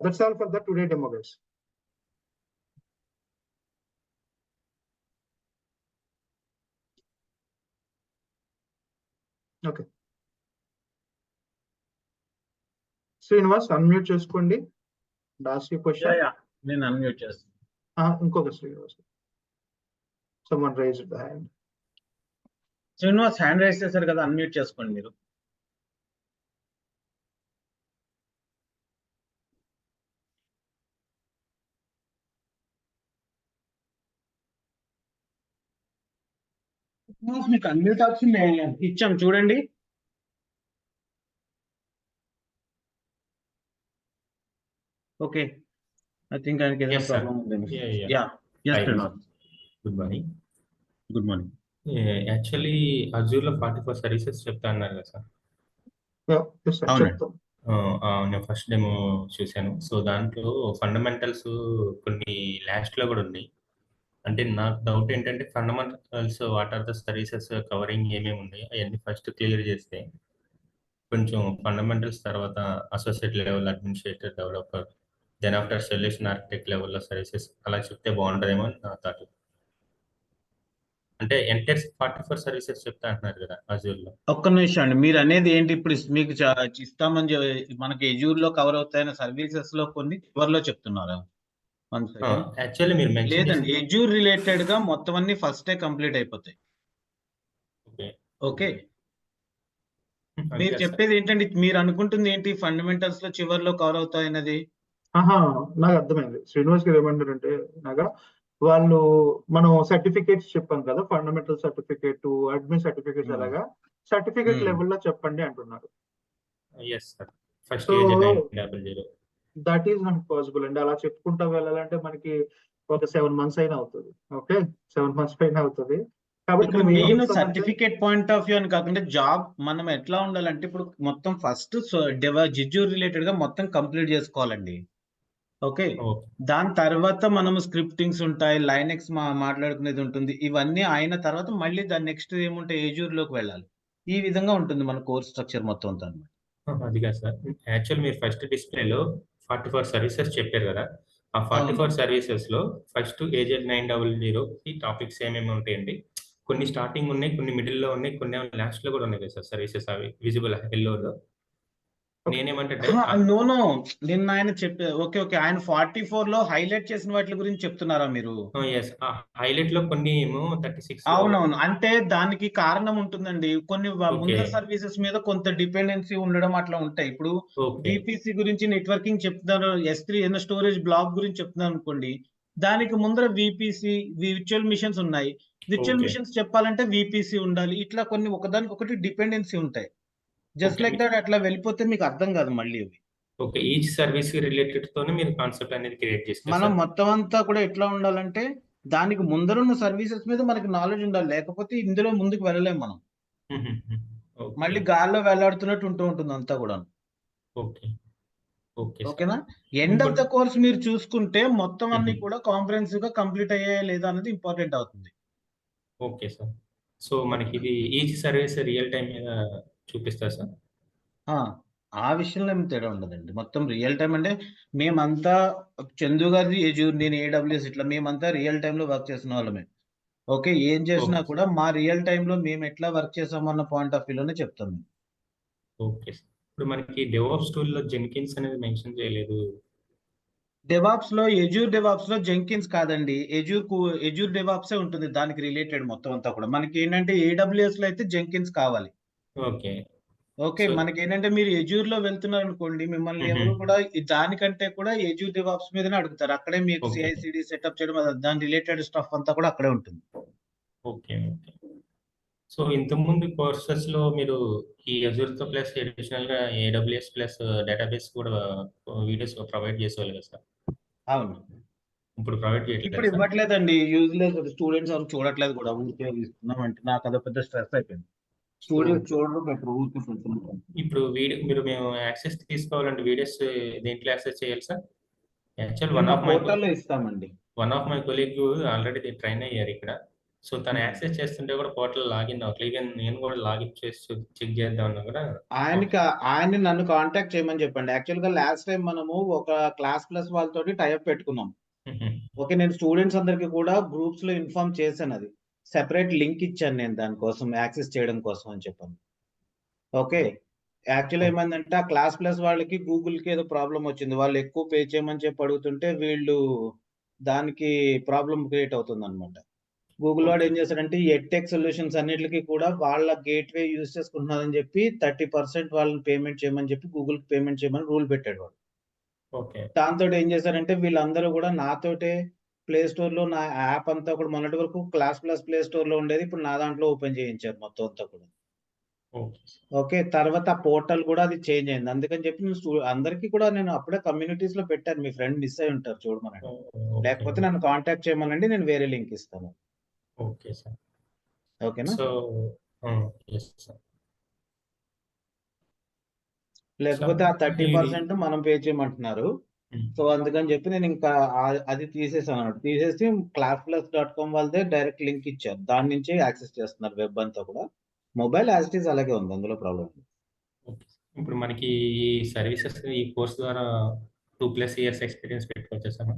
That's all for the today demo, guys. Okay. Srinivas, unmute చేసుకోండి. Ask your question. Yeah. నేను unmute చేస్తాను. ఇంకొక Srinivas. Someone raised the hand. Srinivas hand raise చేశారు కదా, unmute చేసుకోండి మీరు. మీకు unmute option ఇచ్చాం చూడండి. ఓకే, ఐ థింక్ ఆయనకి ఏదైనా ప్రాబ్లం ఉంది. Yeah good morning. Good morning. Actually అజూర్లో 44 సర్వీసెస్ చెప్తా అన్నారు కదా సార్. నేను ఫస్ట్ డెమో చూశాను. సో దాంట్లో ఫండమెంటల్స్ కొన్ని లాస్ట్లో కూడా ఉన్నాయి. అంటే నాకు డౌట్ ఏంటంటే fundamentals what are the services covering ఏమేమి ఉన్నాయి అవన్నీ ఫస్ట్ క్లియర్ చేస్తే కొంచెం ఫండమెంటల్స్ తర్వాత associate level administrator developer then after solution architect లెవెల్లో సర్వీసెస్ అలా చెప్తే బాగుంటుందేమో అని నా థాట్. అంటే ఎంటైర్ 44 సర్వీసెస్ చెప్తా అంటున్నారు కదా అజూర్లో. ఒక్క నిమిషం అండి, మీరు అనేది ఏంటి? ఇప్పుడు మీకు ఇస్తామని మనకి అజూర్ లో కవర్ అవుతాయన్న సర్వీసెస్ లో కొన్ని చివర్లో చెప్తున్నారా? యాక్చువల్లీ మీరు లేదండి, అజూర్ రిలేటెడ్ గా మొత్తం అన్ని ఫస్టే కంప్లీట్ అయిపోతాయి. ఓకే, మీరు చెప్పేది ఏంటండి? మీరు అనుకుంటుంది ఏంటి? ఫండమెంటల్స్ లో చివర్లో కవర్ అవుతాయన్నది నాకు అర్థమైంది. శ్రీనివాస్ గారు ఏమంటారంటే నాగా వాళ్ళు మనం సర్టిఫికేట్స్ చెప్పాం కదా, ఫండమెంటల్ సర్టిఫికేట్, అడ్మిన్ సర్టిఫికేట్స్, అలాగా సర్టిఫికేట్ లెవెల్లో చెప్పండి అంటున్నారు. దట్ ఈస్ నాట్ పాసిబుల్ అండి. అలా చెప్పుకుంటా వెళ్ళాలంటే మనకి ఒక 7 months అయినా అవుతుంది. ఓకే, 7 months పైన అవుతుంది. కాబట్టి main certificate point of view అని కాకుండా జాబ్ మనం ఎట్లా ఉండాలంటే ఇప్పుడు మొత్తం ఫస్ట్ జిజూర్ రిలేటెడ్ గా మొత్తం కంప్లీట్ చేసుకోవాలండి. ఓకే, దాని తర్వాత మనం స్క్రిప్టింగ్స్ ఉంటాయి, లైనెక్స్ మాట్లాడుకునేది ఉంటుంది. ఇవన్నీ అయిన తర్వాత మళ్ళీ దాని నెక్స్ట్ ఏముంటాయి, ఏజూర్ లోకి వెళ్ళాలి. ఈ విధంగా ఉంటుంది మన కోర్స్ స్ట్రక్చర్ మొత్తం అంతా. అది కాదు సార్, యాక్చువల్ మీరు ఫస్ట్ డిస్ప్లేలో 44 సర్వీసెస్ చెప్పారు కదా, ఆ 44 సర్వీసెస్ లో ఫస్ట్ ఏజెడ్ 900 ఈ టాపిక్స్ ఏమేమి ఉంటాయండి? కొన్ని స్టార్టింగ్ ఉన్నాయి, కొన్ని మిడిల్ లో ఉన్నాయి, కొన్ని లాస్ట్ లో కూడా ఉన్నాయి కదా సార్ సర్వీసెస్, అవి విజిబుల్ ఎల్లోలో. నేనేమంటే నో నిన్న ఆయన చెప్పే ఓకే ఆయన 44 లో హైలైట్ చేసిన వాటి గురించి చెప్తున్నారా మీరు? హైలైట్ లో కొన్ని ఏమో 36. అవునవును, అంటే దానికి కారణం ఉంటుందండి. కొన్ని ముందర సర్వీసెస్ మీద కొంత డిపెండెన్సీ ఉండడం అట్లా ఉంటాయి. ఇప్పుడు బీపీసీ గురించి నెట్వర్కింగ్ చెప్తున్నారు, S3 ఏదైనా స్టోరేజ్ బ్లాక్ గురించి చెప్తున్నారు అనుకోండి, దానికి ముందర విపిసి విర్చువల్ మిషన్స్ ఉన్నాయి. విర్చువల్ మిషన్స్ చెప్పాలంటే విపిసి ఉండాలి. ఇట్లా కొన్ని ఒకదానికి ఒకటి డిపెండెన్సీ ఉంటాయి. జస్ట్ లైక్ దట్ అట్లా వెళ్ళిపోతే మీకు అర్థం కాదు మళ్ళీ. ఓకే, ఈచ్ సర్వీస్ రిలేటెడ్ తోనే మీరు కాన్సెప్ట్ అనేది క్రియేట్ చేస్తారు. మనం మొత్తం అంతా కూడా ఎట్లా ఉండాలంటే దానికి ముందరున్న సర్వీసెస్ మీద మనకి నాలెడ్జ్ ఉండాలి, లేకపోతే ఇందులో ముందుకు వెళ్ళలేము మనం. మళ్ళీ గాల్లో వేలాడుతున్నట్టు ఉంటుంది అంతా కూడా. ఓకేనా? ఎండ్ ఆఫ్ ద కోర్స్ మీరు చూసుకుంటే మొత్తం అన్ని కూడా కాంప్రహెన్సివ్ గా కంప్లీట్ అయ్యాయా లేదా అనేది ఇంపార్టెంట్ అవుతుంది. ఓకే సార్, సో మనకి ఇది ఈచ్ సర్వీస్ రియల్ టైం మీద చూపిస్తారు సార్. ఆ విషయంలో ఏమి తేడా ఉండదండి. మొత్తం రియల్ టైం అంటే మేమంతా చందు గారి ఏజూర్, నేను AWS, ఇట్లా మేమంతా రియల్ టైంలో వర్క్ చేసిన వాళ్ళమే. ఓకే, ఏం చేసినా కూడా మా రియల్ టైంలో మేము ఎట్లా వర్క్ చేసామన్న పాయింట్ ఆఫ్ వ్యూలోనే చెప్తాం. ఓకే, ఇప్పుడు మనకి డెవాప్స్ టూల్ లో జెన్కిన్స్ అనేది మెన్షన్ చేయలేదు. డెవాప్స్ లో ఎజూర్ డెవాప్స్ లో జెంకిన్స్ కాదండి, ఎజూర్ డెవాప్సే ఉంటుంది దానికి రిలేటెడ్ మొత్తం అంతా కూడా. మనకి ఏంటంటే AWS లో అయితే జెంకిన్స్ కావాలి. ఓకే, మనకి ఏంటంటే మీరు ఎజూర్ లో వెళ్తున్నారు అనుకోండి, మిమ్మల్ని ఎవరు కూడా దానికంటే కూడా ఎజూర్ డెవాప్స్ మీదనే అడుగుతారు. అక్కడే మీకు CI/CD సెటప్ చేయడం, దాని రిలేటెడ్ స్టఫ్ అంతా కూడా అక్కడే ఉంటుంది. ఓకే, సో ఇంతకుముందు కోర్సెస్లో మీరు ఈ అజూర్తో ప్లస్ అడిషనల్గా ఏడబ్ల్యూఎస్ ప్లస్ డేటాబేస్ కూడా వీడియోస్ ప్రొవైడ్ చేసేవాళ్ళు కదా సార్? అవును. ఇప్పుడు ప్రొవైడ్ ఇప్పుడు చేయట్లేదు సార్? ఇవ్వట్లేదండి. యూజ్‌లెస్ స్టూడెంట్స్ ఎవరు చూడట్లేదు కూడా. ఊరికే ఇస్తున్నాం అంటే నాకు అదో పెద్ద స్ట్రెస్ అయిపోయింది. స్టూడెంట్స్ చూడడం బెటర్, ఊరికే పెడుతున్నాం. ఇప్పుడు మేము యాక్సెస్ తీసుకోవాలంటే వీడియోస్ దేంట్లో యాక్సెస్ చేయాలి సార్? యాక్చువల్ మేము మా పోర్టల్‌లో ఇస్తామండి. One of my colleague already train అయ్యారు ఇక్కడ. సో తను హ్మ్. యాక్సెస్ చేస్తుంటే కూడా పోర్టల్ లాగిన్ అవ్వట్లేదు. ఈవెన్ నేను కూడా లాగిన్ చేసి చెక్ చేద్దామన్నా కూడా ఆయన్ని నన్ను కాంటాక్ట్ చేయమని చెప్పండి. యాక్చువల్‌గా లాస్ట్ టైం మనము ఒక క్లాస్ ప్లస్ వాళ్ళతోటి టై అప్ పెట్టుకున్నాం. ఓకే. నేను స్టూడెంట్స్ అందరికి కూడా గ్రూప్స్‌లో ఇన్ఫార్మ్ చేశాను అది. సెపరేట్ లింక్ ఇచ్చాను నేను దానికోసం యాక్సెస్ చేయడం కోసం అని చెప్పాను. ఓకే. యాక్చువల్‌గా ఏమైందంటే ఆ క్లాస్ ప్లస్ వాళ్ళకి గూగుల్‌కి ఏదో ప్రాబ్లమ్ వచ్చింది. వాళ్ళు ఎక్కువ పే చేయమని చెప్పి అడుగుతుంటే వీళ్ళు దానికి ప్రాబ్లమ్ క్రియేట్ అవుతుందన్నమాట. గూగుల్ వాడు ఏం చేశాడంటే ఈ ఎడ్టెక్ సొల్యూషన్స్ అన్నిట్లికి కూడా వాళ్ళ గేట్‌వే యూజ్ చేసుకుంటున్నారని చెప్పి 30% వాళ్ళని పేమెంట్ చేయమని చెప్పి గూగుల్‌కి పేమెంట్ చేయమని రూల్ పెట్టాడు వాడు. ఓకే. దాంతోటి ఏం చేశారంటే వీళ్ళందరూ కూడా నాతోటే ప్లే స్టోర్‌లో నా యాప్ అంతా కూడా మొన్నటి వరకు క్లాస్ ప్లస్ ప్లే స్టోర్‌లో ఉండేది. ఇప్పుడు నా దాంట్లో ఓపెన్ చేయించారు మొత్తం అంతా కూడా. ఓకే. ఓకే. తర్వాత ఆ పోర్టల్ కూడా అది చేంజ్ అయింది. అందుకని చెప్పి నేను అందరికీ కూడా నేను అప్పుడే కమ్యూనిటీస్‌లో పెట్టాను. మీ ఫ్రెండ్ మిస్ అయ్యి ఉంటారు చూడమనండి. ఓకే. లేకపోతే నన్ను కాంటాక్ట్ చేయమనండి. నేను వేరే లింక్ ఇస్తాను. Okay sir. ఓకేనా? So yes sir. లేకపోతే ఆ ఇది 30% మనం పే చేయమంటున్నారు. సో అందుకని చెప్పి నేను ఇంకా అది తీసేసాను. తీసేసి classplus.com వాళ్ళదే డైరెక్ట్ లింక్ ఇచ్చారు. దాని నుంచి యాక్సెస్ చేస్తున్నారు వెబ్ అంతా కూడా. మొబైల్ యాజ్ ఇట్ ఈజ్ అలాగే ఉంది. అందులో ప్రాబ్లమ్ లేదు. ఓకే. ఇప్పుడు మనకి ఈ సర్వీసెస్ ఈ కోర్స్ ద్వారా 2+ ఇయర్స్ ఎక్స్పీరియన్స్ పెట్టుకోవచ్చా సార్?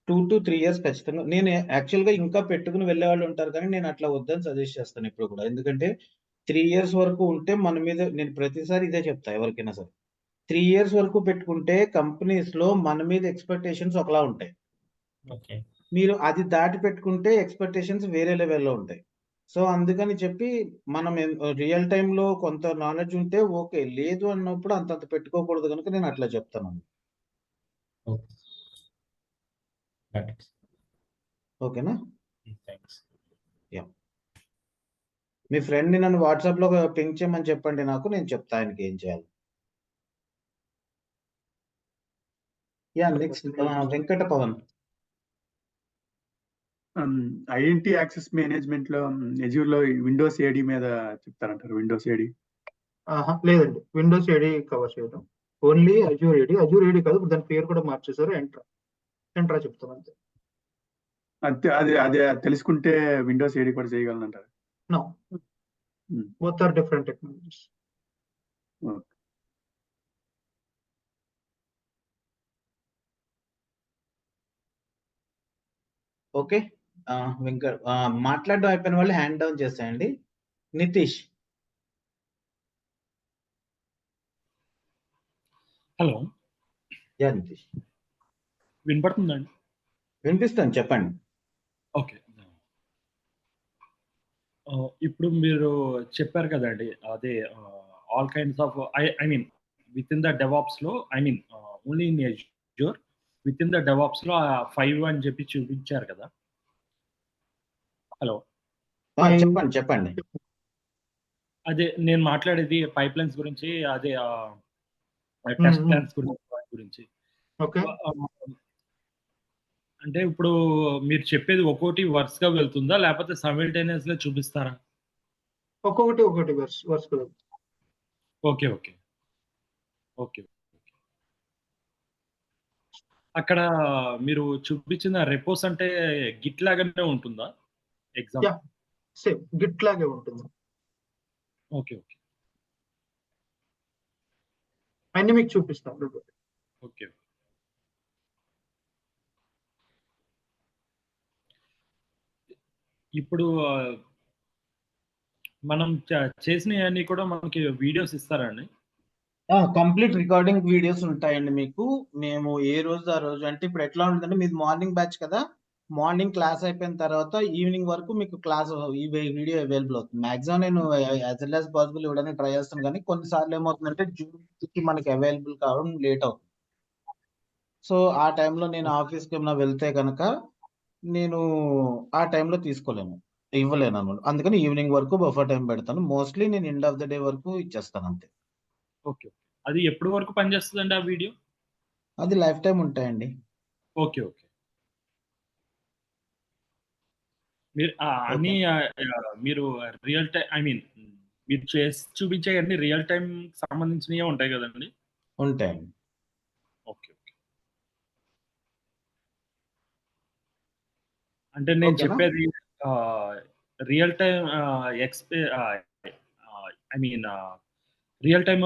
2-3 ఇయర్స్ ఖచ్చితంగా. నేను యాక్చువల్‌గా ఇంకా పెట్టుకుని వెళ్ళేవాళ్ళు ఉంటారు కానీ నేను అట్లా వద్దని సజెస్ట్ చేస్తాను ఇప్పుడు కూడా. ఎందుకంటే 3 ఇయర్స్ వరకు ఉంటే మన మీద నేను ప్రతిసారి ఇదే చెప్తా ఎవరికైనా సరే. 3 ఇయర్స్ వరకు పెట్టుకుంటే కంపెనీస్‌లో మన మీద ఎక్స్‌పెక్టేషన్స్ ఒకలా ఉంటాయి. ఓకే. మీరు అది దాటి పెట్టుకుంటే ఎక్స్‌పెక్టేషన్స్ వేరే లెవెల్‌లో ఉంటాయి. సో, అందుకని చెప్పి మనం రియల్ టైమ్‌లో కొంత నాలెడ్జ్ ఉంటే ఓకే. లేదు అన్నప్పుడు అంతంత పెట్టుకోకూడదు గనుక నేను అట్లా చెప్తానండి. ఓకే. Got it. ఓకేనా? థాంక్స్. యాహ్! మీ ఫ్రెండ్‌ని నన్ను వాట్సాప్‌లో పింగ్ చేయమని చెప్పండి నాకు. నేను చెప్తా ఆయనకి ఏం చేయాలో. Yeah! Next Venkata Pavan. Identity access మేనేజ్మెంట్‌లో అజూర్‌లో విండోస్ ఏడీ మీద చెప్తారంటారు. Windows AD. లేదండి. విండోస్ ఏడీ కవర్ చేయడం. Only Azure AD. Azure AD కాదు. ఇప్పుడు దాని పేరు కూడా మార్చేసారు. ఎంట్రా చెప్తాను అంతే. అంతే. అదే తెలుసుకుంటే విండోస్ ఏడీ కూడా చేయగలనంటారు. No. Both are different technologies. Okay. Okay. మాట్లాడడం అయిపోయిన వాళ్ళు హ్యాండ్ డౌన్ చేసేయండి. నితీష్. హలో. యాహ్! నితీష్. వినపడుతుందండి? వినిపిస్తుంది చెప్పండి. ఓకే. ఇప్పుడు మీరు చెప్పారు కదండీ! అదే all kinds of I mean within the డెవాప్స్‌లో only in Azure within the డెవాప్స్‌లో 5 అని చెప్పి చూపించారు కదా! హలో. చెప్పండి. అదే నేను మాట్లాడేది పైప్‌లైన్స్ గురించి అదే టెస్ట్ ప్లాన్స్ గురించి. ఓకే. అంటే ఇప్పుడు మీరు చెప్పేది ఒక్కోటి వరుసగా వెళ్తుందా? లేకపోతే సైమల్టేనియస్‌గా చూపిస్తారా? ఒక్కొక్కటి వరుసగా. ఓకే. ఓకే. ఓకే. అక్కడ మీరు చూపించిన రెపోస్ అంటే గిట్ లాగానే ఉంటుందా? ఎగ్జాంపుల్. యాహ్! సేమ్ గిట్ లాగే ఉంటుంది. ఓకే. ఓకే. అన్నీ మీకు చూపిస్తాను. ఓకే. ఇప్పుడు మనం చేసినయన్నీ కూడా మనకి వీడియోస్ ఇస్తారా అండి? కంప్లీట్ రికార్డింగ్ వీడియోస్ ఉంటాయండి మీకు. మేము ఏ రోజు ఆ రోజు అంటే ఇప్పుడు ఎట్లా ఉంటుందంటే మీది మార్నింగ్ బ్యాచ్ కదా! మార్నింగ్ క్లాస్ అయిపోయిన తర్వాత ఈవినింగ్ వరకు మీకు క్లాస్ వీడియో అవైలబుల్ అవుతుంది. మాక్సిమం నేను యాస్ ఎర్లీ యాస్ పాసిబుల్ ఇవ్వడానికి ట్రై చేస్తాను కానీ కొన్నిసార్లు ఏమవుతుందంటే జూమ్‌కి మనకి అవైలబుల్ కావడం లేట్ అవుతుంది. సో, ఆ టైంలో నేను ఆఫీస్‌కి ఏమైనా వెళ్తే గనక నేను ఆ టైంలో తీసుకోలేను. ఇవ్వలేను అనమాట. అందుకని ఈవినింగ్ వరకు బఫర్ టైం పెడతాను. మోస్ట్లీ నేను ఎండ్ ఆఫ్ ద డే వరకు ఇచ్చేస్తాను అంతే. ఓకే. అది ఎప్పటి వరకు పనిచేస్తుందండి ఆ వీడియో? అది లైఫ్ టైం ఉంటాయండి. ఓకే. మీరు అన్ని మీరు రియల్ టైం ఐ మీన్ మీరు చేసి చూపించే అన్ని రియల్ టైం సంబంధించినవే ఉంటాయి కదండి? ఉంటాయండి. ఓకే. అంటే నేను ఓకేనా? చెప్పేది real time I mean real time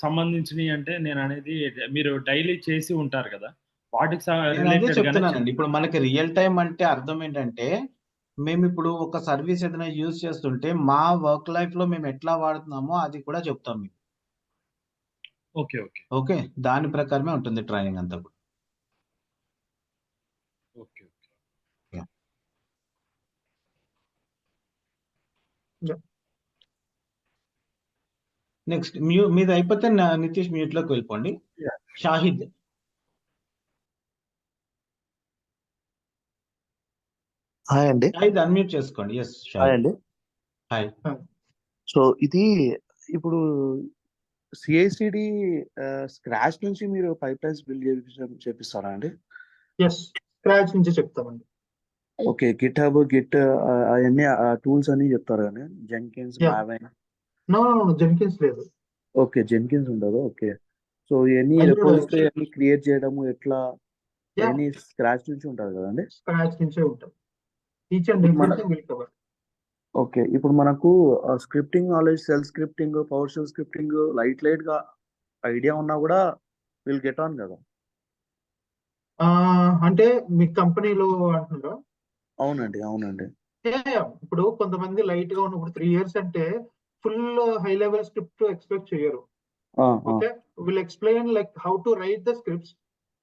సంబంధించినవి అంటే నేను అనేది మీరు డైలీ చేసి ఉంటారు కదా, వాటికి నేను అదే రిలేటెడ్ గానే చెప్తున్నానండి. ఇప్పుడు మనకి రియల్ టైం అంటే అర్థం ఏంటంటే, మేము ఇప్పుడు ఒక సర్వీస్ ఏదైనా యూజ్ చేస్తుంటే మా వర్క్ లైఫ్ లో మేము ఎట్లా వాడుతున్నామో అది కూడా చెప్తాం మీకు. ఓకే. ఓకే, దాని ప్రకారమే ఉంటుంది ట్రైనింగ్ అంతా కూడా. ఓకే. నెక్స్ట్ మీది అయిపోతే నితీష్ మ్యూట్ లోకి వెళ్ళిపోండి. షాహిద్. హాయ్ అండి. షాహిద్ అన్మ్యూట్ చేసుకోండి. Yes hi Shahid. అండి. హాయ్. సో ఇది ఇప్పుడు సిఐసిడి స్క్రాచ్ నుంచి మీరు పైప్ లైన్స్ బిల్డ్ చేపిస్తారా అండి? ఎస్, స్క్రాచ్ నుంచి చెప్తామండి. ఓకే. గిట్ హబ్, గిట్ అవన్నీ టూల్స్ అన్ని చెప్తారు కానీ Jenkins, Yeah. Maven. No Jenkins లేదు. ఓకే, జెన్కిన్స్ ఉండదు. ఓకే. సో ఇవన్నీ Azure రెపోజిటరీ Azure. అన్ని క్రియేట్ చేయడము ఎట్లా Yeah. అన్ని స్క్రాచ్ నుంచి ఉంటారు కదండి? స్క్రాచ్ నుంచే ఉంటాం. ఈచ్ అండ్ ఇప్పుడు ఎవ్రీథింగ్ విల్ కవర్. ఓకే. ఇప్పుడు మనకు scripting knowledge, shell scripting, PowerShell scripting light గా ఐడియా ఉన్నా కూడా విల్ గెట్ ఆన్ కదా? అంటే మీ కంపెనీలో అంటున్నారా? అవునండి. ఇప్పుడు కొంతమంది లైట్ గా ఉన్నప్పుడు 3 years అంటే full high level script expect చేయరు. Okay, will explain like how to write the scripts.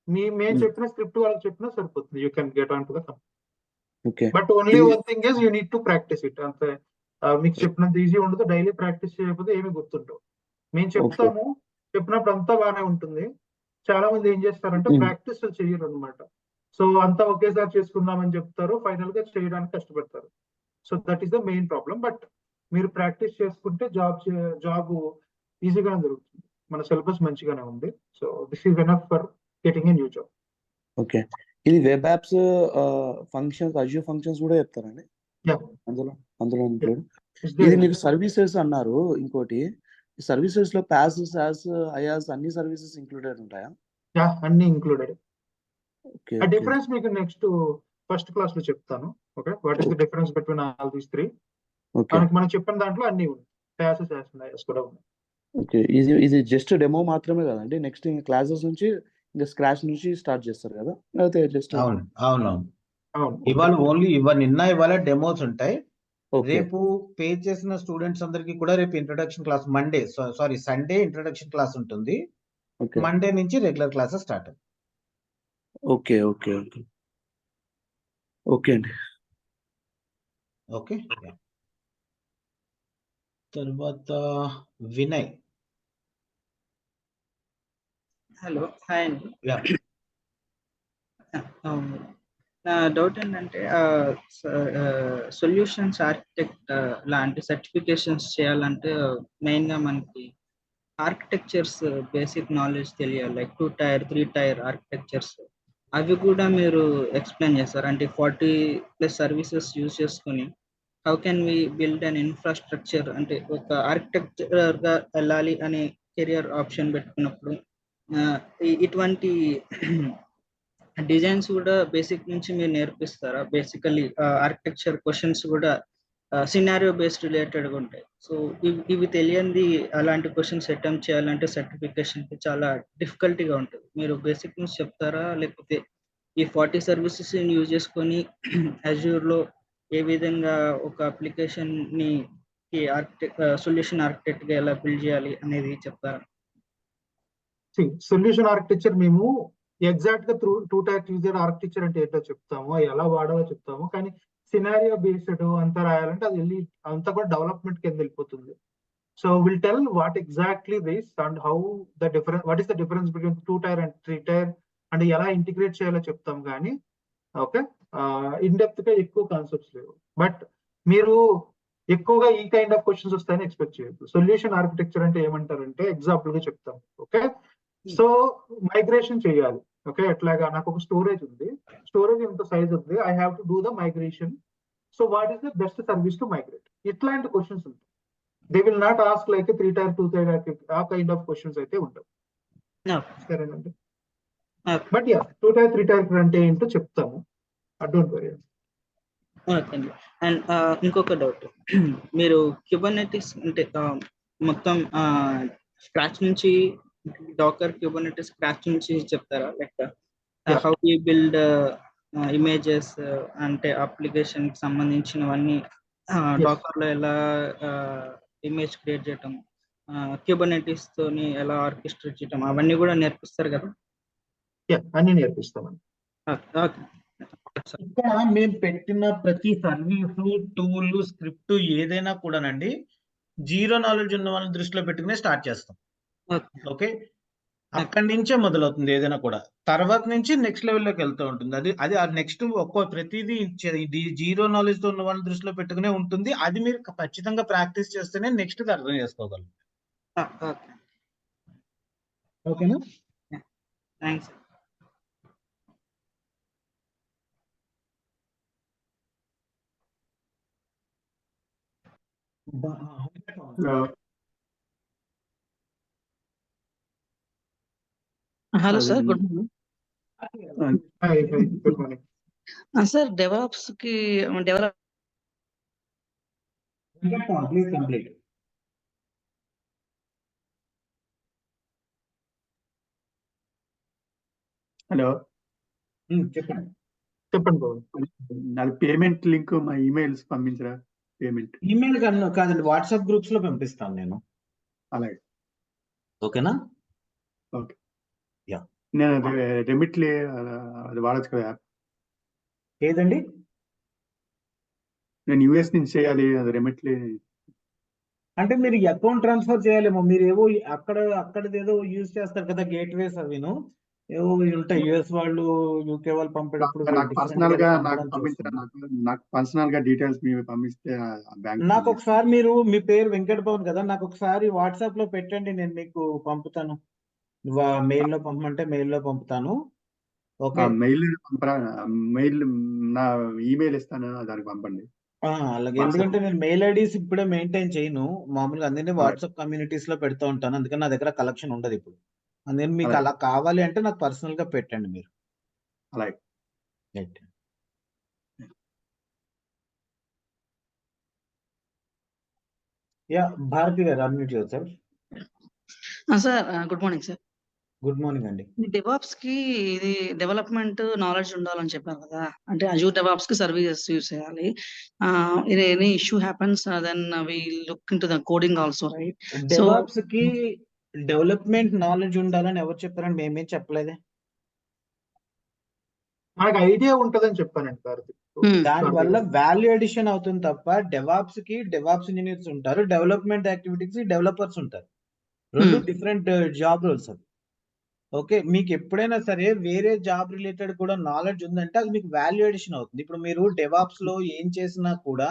మేము చెప్పిన స్క్రిప్ట్ వాళ్ళకి చెప్పినా సరిపోతుంది. You can get on to the company. Okay. But only one thing is you need to practise it. అంతే, మీకు చెప్పినంత easy ఉండదు. డైలీ ప్రాక్టీస్ చేయకపోతే ఏమి గుర్తుంటావు. మేము చెప్తాము, చెప్పినప్పుడు అంతా బాగానే ఉంటుంది. చాలా మంది ఏం చేస్తారంటే ప్రాక్టీస్ చేయరు అనమాట. సో అంతా ఒకేసారి చేసుకుందామని చెప్తారు, ఫైనల్ గా చేయడానికి కష్టపడతారు. So that is the main problem. But మీరు ప్రాక్టీస్ చేసుకుంటే జాబ్ ఈజీగానే దొరుకుతుంది. మన సిలబస్ మంచిగానే ఉంది. So this is enough for getting a new job. Okay. ఇది web apps functions, Azure functions కూడా చెప్తారండి అందులో ఇంక్లూడ్? ఇది మీరు సర్వీసెస్ అన్నారు. ఇంకోటి, సర్వీసెస్ లో పాస్, సాస్, ఐయాస్ అన్ని సర్వీసెస్ ఇంక్లూడెడ్ ఉంటాయా? అన్ని ఇంక్లూడెడ్. ఓకే. ఆ డిఫరెన్స్ మీకు నెక్స్ట్ ఫస్ట్ క్లాస్ లో చెప్తాను. Okay, what is the difference between all these 3? మనం చెప్పిన దాంట్లో అన్ని ఉన్నాయి. పాస్, సాస్, ఐయాస్ కూడా ఉన్నాయి. ఓకే. ఇది జస్ట్ డెమో మాత్రమే కదండి? నెక్స్ట్ ఇంకా క్లాసెస్ నుంచి ఇంకా స్క్రాచ్ నుంచి స్టార్ట్ చేస్తారు కదా? అయితే జస్ట్ అవును. ఇవాళ డెమోస్ ఉంటాయి. రేపు పే చేసిన స్టూడెంట్స్ అందరికి కూడా రేపు introduction class Sunday introduction class ఉంటుంది. మండే నుంచి రెగ్యులర్ క్లాసెస్ స్టార్ట్. ఓకే అండి. ఓకే. తర్వాత వినయ్. హలో, హాయ్ అండి. నా డౌట్ ఏంటంటే సొల్యూషన్స్ ఆర్కిటెక్ట్ లాంటి సర్టిఫికేషన్స్ చేయాలంటే మెయిన్గా మనకి ఆర్కిటెక్చర్స్ బేసిక్ నాలెడ్జ్ తెలియాలి. లైక్ 2 tier 3 tier ఆర్కిటెక్చర్స్ అవి కూడా మీరు ఎక్స్ప్లెయిన్ చేస్తారు. అంటే 40+ సర్వీసెస్ యూజ్ చేసుకొని how can we build an infrastructure, అంటే ఒక ఆర్కిటెక్చర్గా వెళ్ళాలి అనే కెరియర్ ఆప్షన్ పెట్టుకున్నప్పుడు ఇటువంటి డిజైన్స్ కూడా బేసిక్ నుంచి మీరు నేర్పిస్తారా? బేసికల్లీ ఆర్కిటెక్చర్ క్వశ్చన్స్ కూడా సినారియో బేస్డ్ రిలేటెడ్గా ఉంటాయి. సో ఇవి తెలియంది అలాంటి క్వశ్చన్స్ అటెంప్ట్ చేయాలంటే సర్టిఫికేషన్కి చాలా డిఫికల్టీగా ఉంటుంది. మీరు బేసిక్ నుంచి చెప్తారా, లేకపోతే ఈ 40 సర్వీసెస్ యూజ్ చేసుకొని అజ్యూర్లో ఏ విధంగా ఒక అప్లికేషన్ని సొల్యూషన్ ఆర్కిటెక్ట్గా ఎలా బిల్డ్ చేయాలి అనేది చెప్తారా? సొల్యూషన్ ఆర్కిటెక్చర్ మేము ఎగ్జాక్ట్ గా 2 tier యూజర్ ఆర్కిటెక్చర్ అంటే ఏంటో చెప్తాము, ఎలా వాడాలో చెప్తాము. కానీ సినారియో బేస్డ్ అంతా రాయాలంటే అది వెళ్ళి అంతా కూడా డెవలప్మెంట్ కింద వెళ్ళిపోతుంది. So will tell what exactly this and how the difference, what is the difference between 2 tier and 3 tier అంటే ఎలా ఇంటిగ్రేట్ చేయాలో చెప్తాం. కానీ ఓకే, ఇన్ డెప్త్ గా ఎక్కువ కాన్సెప్ట్స్ లేవు. బట్ మీరు ఎక్కువగా ఈ కైండ్ ఆఫ్ క్వశ్చన్స్ వస్తాయని ఎక్స్పెక్ట్ చేయొద్దు. సొల్యూషన్ ఆర్కిటెక్చర్ అంటే ఏమంటారంటే, ఎగ్జాంపుల్ గా చెప్తాను. ఓకే, సో మైగ్రేషన్ చేయాలి. ఓకే, ఎట్లాగా నాకు ఒక స్టోరేజ్ ఉంది, స్టోరేజ్ ఇంత సైజ్ ఉంది, I have to do the migration. So what is the best service to migrate? ఇట్లాంటి క్వశ్చన్స్ ఉంటాయి. They will not ask like 3 tier 2 tier ఆ కైండ్ ఆఫ్ క్వశ్చన్స్ అయితే ఉంటాయి. సరేనండి. బట్ యా 2 tier 3 tier అంటే ఏంటో చెప్తాము. Don't worry. అండ్ ఇంకొక డౌట్, మీరు క్యూబర్నెటిస్ అంటే మొత్తం స్క్రాచ్ నుంచి, డాకర్ క్యూబర్నెటిస్ స్క్రాచ్ నుంచి చెప్తారా? Like how you build images అంటే అప్లికేషన్ కి సంబంధించినవన్నీ డాకర్ లో ఎలా ఇమేజ్ క్రియేట్ చేయటం, క్యూబర్నెటిస్ తోని ఎలా ఆర్కెస్ట్రేట్ చేయటం, అవన్నీ కూడా నేర్పిస్తారు కదా? అన్ని నేర్పిస్తామండి. ఇక్కడ మేము పెట్టిన ప్రతి సర్వీస్, టూల్, స్క్రిప్ట్ ఏదైనా కూడానండి జీరో నాలెడ్జ్ ఉన్న వాళ్ళని దృష్టిలో పెట్టుకునే స్టార్ట్ చేస్తాం. ఓకే, అక్కడి నుంచే మొదలవుతుంది ఏదైనా కూడా. తర్వాత నుంచి నెక్స్ట్ లెవెల్లోకి వెళ్తూ ఉంటుంది. అది నెక్స్ట్ ప్రతిదీ జీరో నాలెడ్జ్ తో ఉన్న వాళ్ళని దృష్టిలో పెట్టుకునే ఉంటుంది. అది మీరు ఖచ్చితంగా ప్రాక్టీస్ చేస్తేనే నెక్స్ట్ అర్థం చేసుకోగలరు. ఓకేనా? Thanks. Hello sir, good morning. Good morning sir, develops కి డెవలప్ ప్లీజ్ కంప్లీట్. హలో, చెప్పండి. చెప్పండి బాబు. నాది పేమెంట్ లింక్ మా ఈమెయిల్స్ పంపించరా? పేమెంట్ ఈమెయిల్ కాదండి, వాట్సాప్ గ్రూప్స్ లో పంపిస్తాను నేను. అలాగే, ఓకేనా? ఓకే. నేను రెమిట్లీ అది వాడచ్చు కదా యాప్? ఏదండి? నేను యుఎస్ నుంచి చేయాలి, అది రెమిట్లీ. అంటే మీరు అకౌంట్ ట్రాన్స్ఫర్ చేయాలేమో, మీరు ఏవో అక్కడదేదో యూజ్ చేస్తారు కదా, గేట్వేస్ అవిను ఏవో ఉంటాయి. యుఎస్ వాళ్ళు, యూకే వాళ్ళు పంపేటప్పుడు నాకు పర్సనల్ గా నాకు పర్సనల్ గా డీటెయిల్స్ మీరు పంపిస్తే బ్యాంక్. నాకు ఒకసారి మీరు, మీ పేరు వెంకట పవన్ కదా, నాకు ఒకసారి వాట్సాప్ లో పెట్టండి, నేను మీకు పంపుతాను. మెయిల్ లో పంపమంటే మెయిల్ లో పంపుతాను. ఓకే, మెయిల్ నా ఈమెయిల్ ఇస్తాను, దానికి పంపండి. అలాగే, ఎందుకంటే నేను మెయిల్ ఐడీస్ ఇప్పుడే మెయింటైన్ చేయను, మామూలుగా అందరినీ వాట్సాప్ కమ్యూనిటీస్ లో పెడతా ఉంటాను. అందుకని నా దగ్గర కలెక్షన్ ఉండదు ఇప్పుడు. అందుకని మీకు అలా కావాలి అంటే నాకు పర్సనల్ గా పెట్టండి మీరు. అలాగే. భారతి గారు అన్మ్యూట్ చేస్తారు. Sir, good morning sir. Good morning అండి. డెవాప్స్ కి ఇది డెవలప్మెంట్ నాలెడ్జ్ ఉండాలని చెప్పారు కదా, అంటే అజూర్ డెవాప్స్ కి సర్వీసెస్ యూస్ చేయాలి. Any issue happens then we look into the coding also, right? DevOps కి డెవలప్మెంట్ నాలెడ్జ్ ఉండాలని ఎవరు చెప్పారండి? మేమేం చెప్పలేదే. మనకు ఐడియా ఉంటదని చెప్పానండి భారతి. దాని వల్ల వాల్యూ అడిషన్ అవుతుంది తప్ప, డెవాప్స్ కి డెవాప్స్ ఇంజనీర్స్ ఉంటారు, డెవలప్మెంట్ యాక్టివిటీస్ డెవలపర్స్ ఉంటారు. రెండు డిఫరెంట్ జాబ్ రోల్స్ అవి. ఓకే, మీకు ఎప్పుడైనా సరే వేరే జాబ్ రిలేటెడ్ కూడా నాలెడ్జ్ ఉందంటే అది మీకు వాల్యూ అడిషన్ అవుతుంది. ఇప్పుడు మీరు డెవాప్స్ లో ఏం చేసినా కూడా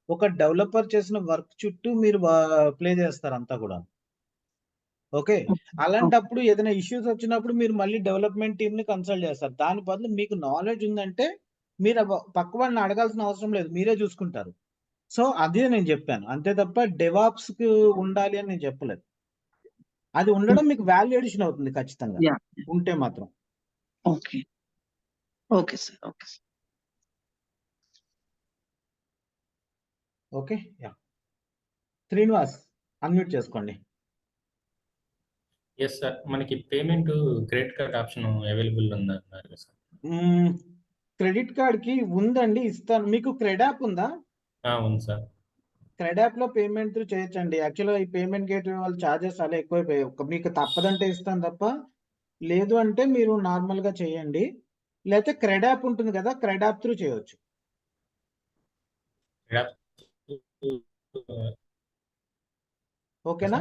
ఒక డెవలపర్ చేసిన వర్క్ చుట్టూ మీరు ప్లే చేస్తారు అంతా కూడా. ఓకే, అలాంటప్పుడు ఏదైనా ఇష్యూస్ వచ్చినప్పుడు మీరు మళ్ళీ డెవలప్మెంట్ టీమ్ ని కన్సల్ట్ చేస్తారు. దాని బదులు మీకు నాలెడ్జ్ ఉందంటే మీరు పక్క వాళ్ళని అడగాల్సిన అవసరం లేదు, మీరే చూసుకుంటారు. సో అదే నేను చెప్పాను, అంతే తప్ప డెవాప్స్ కి ఉండాలి అని నేను చెప్పలేదు. అది ఉండడం మీకు వాల్యూ అడిషన్ అవుతుంది ఖచ్చితంగా, ఉంటే మాత్రం. Okay, okay sir. Okay sir. Okay, Srinivas unmute చేసుకోండి. ఎస్ సార్, మనకి payment credit card option available ఉందన్నారు సార్. క్రెడిట్ కార్డ్ కి ఉందండి, ఇస్తాను. మీకు క్రెడాప్ ఉందా? ఉంది సార్. క్రెడాప్ లో పేమెంట్ చేయొచ్చండి. యాక్చువల్గా ఈ పేమెంట్ గేట్వే వాళ్ళ చార్జెస్ చాలా ఎక్కువైపోయాయి. మీకు తప్పదంటే ఇస్తాను తప్ప, లేదు అంటే మీరు నార్మల్ గా చేయండి. లేకపోతే క్రెడాప్ ఉంటుంది కదా, క్రెడాప్ త్రూ చేయొచ్చు. ఓకేనా?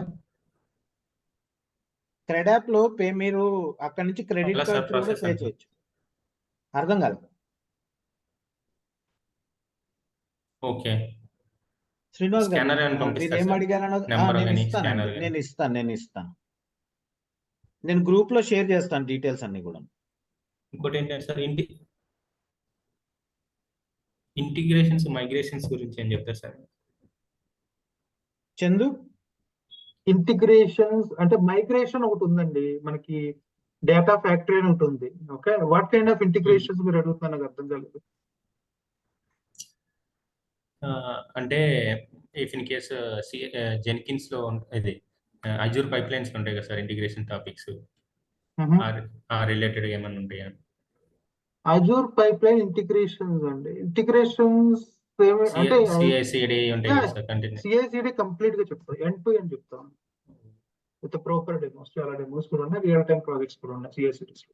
క్రెడాప్ లో మీరు అక్కడ నుంచి క్రెడిట్ కార్డ్ త్రూ కూడా పే చేయొచ్చు. అర్థం కాదు. ఓకే, శ్రీనివాస్ గారు స్కానర్ ఏమైనా మీరు పంపిస్తారు ఏం సార్? అడిగారన్నది నెంబర్ నేను కానీ ఇస్తానండి, స్కానర్ కానీ. నేను ఇస్తాను నేను గ్రూప్ లో షేర్ చేస్తాను డీటెయిల్స్ అన్ని కూడా. ఇంకోటి ఏంటంటే సార్ ఇంటిగ్రేషన్స్ మైగ్రేషన్స్ గురించి ఏం చెప్తారు సార్? చందు ఇంటిగ్రేషన్స్ అంటే మైగ్రేషన్ ఒకటి ఉందండి మనకి, డేటా ఫ్యాక్టరీ అని ఉంటుంది. Okay, what kind of integrations మీరు అడుగుతున్నారు, నాకు అర్థం కాలేదు. అంటే ఇఫ్ ఇన్ కేస్ జెన్కిన్స్ లో ఇది అజూర్ పైప్ లైన్స్ ఉంటాయి కదా సార్, ఇంటిగ్రేషన్ టాపిక్స్ రిలేటెడ్ ఏమైనా ఉంటాయా? అజూర్ పైప్ లైన్ ఇంటిగ్రేషన్స్ అండి, ఇంటిగ్రేషన్స్ అంటే CI/CD ఉంటాయి కదా సార్, కంటిన్యూ CI/CD కంప్లీట్ గా చెప్తాను, ఎండ్ టు ఎండ్ చెప్తాను విత్ ప్రాపర్ డెమోస్. చాలా డెమోస్ కూడా ఉన్నాయి, రియల్ టైమ్ ప్రాజెక్ట్స్ కూడా ఉన్నాయి CI/CDs లో.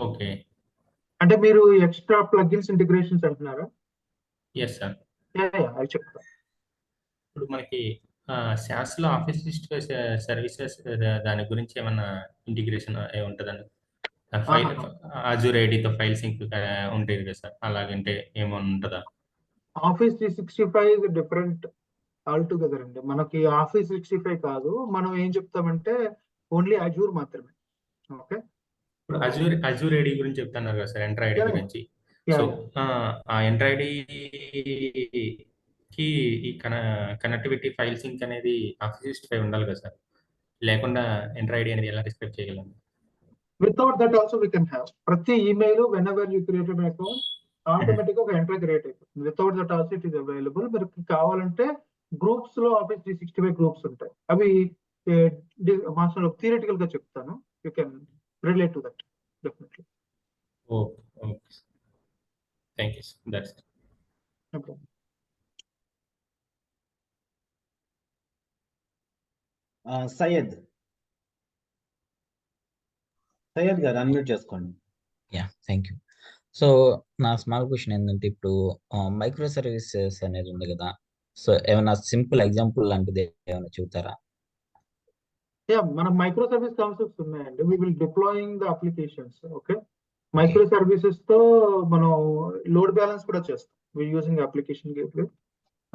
ఓకే. అంటే మీరు ఎక్స్ట్రా ప్లగిన్స్ ఇంటిగ్రేషన్స్ అంటున్నారా? Yes sir. అవి చెప్తాను. ఇప్పుడు మనకి SaaS లో ఆఫీస్ సర్వీసెస్ దాని గురించి ఏమన్నా ఇంటిగ్రేషన్ ఉంటుందండి? ఫైల్ అజూర్ ఐడితో ఫైల్ సింక్ ఉంటుంది కదా సార్, అలాగంటే ఏమన్నా ఉంటుందా? ఆఫీస్ 365 డిఫరెంట్ ఆల్ టుగెదర్ అండి. మనకి ఆఫీస్ 365 కాదు, మనం ఏం చెప్తామంటే ఓన్లీ అజూర్ మాత్రమే. ఓకే, ఇప్పుడు అజూర్ ఐడి గురించి చెప్తున్నారు కదా సార్, ఎంటర్ ఐడి గురించి. సో ఆ ఎంటర్ ఐడికి ఈ కనెక్టివిటీ ఫైల్ సింక్ అనేది ఆఫీస్ 365 ఉండాలి కదా సార్, లేకుండా ఎంటర్ ఐడి అనేది ఎలా డిస్క్రైబ్ చేయగలం? Without that also we can have. ప్రతి email whenever you created account automatic గా ఒక ఎంట్రీ క్రియేట్ అయిపోతుంది. Without that also it is available. మీరు కావాలంటే గ్రూప్స్ లో ఆఫీస్ 365 గ్రూప్స్ ఉంటాయి, అవి మాస్టర్ థియరిటికల్ గా చెప్తాను. You can relate to that definitely. Okay, thank you sir, that's it. No problem. Syed garu unmute చేసుకోండి. Thank you. సో నా స్మాల్ క్వశ్చన్ ఏంటంటే, ఇప్పుడు మైక్రో సర్వీసెస్ అనేది ఉంది కదా, సో ఏమైనా సింపుల్ ఎగ్జాంపుల్ లాంటిది ఏమైనా చెబుతారా? మన మైక్రో సర్వీస్ కాన్సెప్ట్స్ ఉన్నాయండి. We will deploying the applications. Okay, micro services తో మనం లోడ్ బ్యాలెన్స్ కూడా చేస్తాం. We using application gateway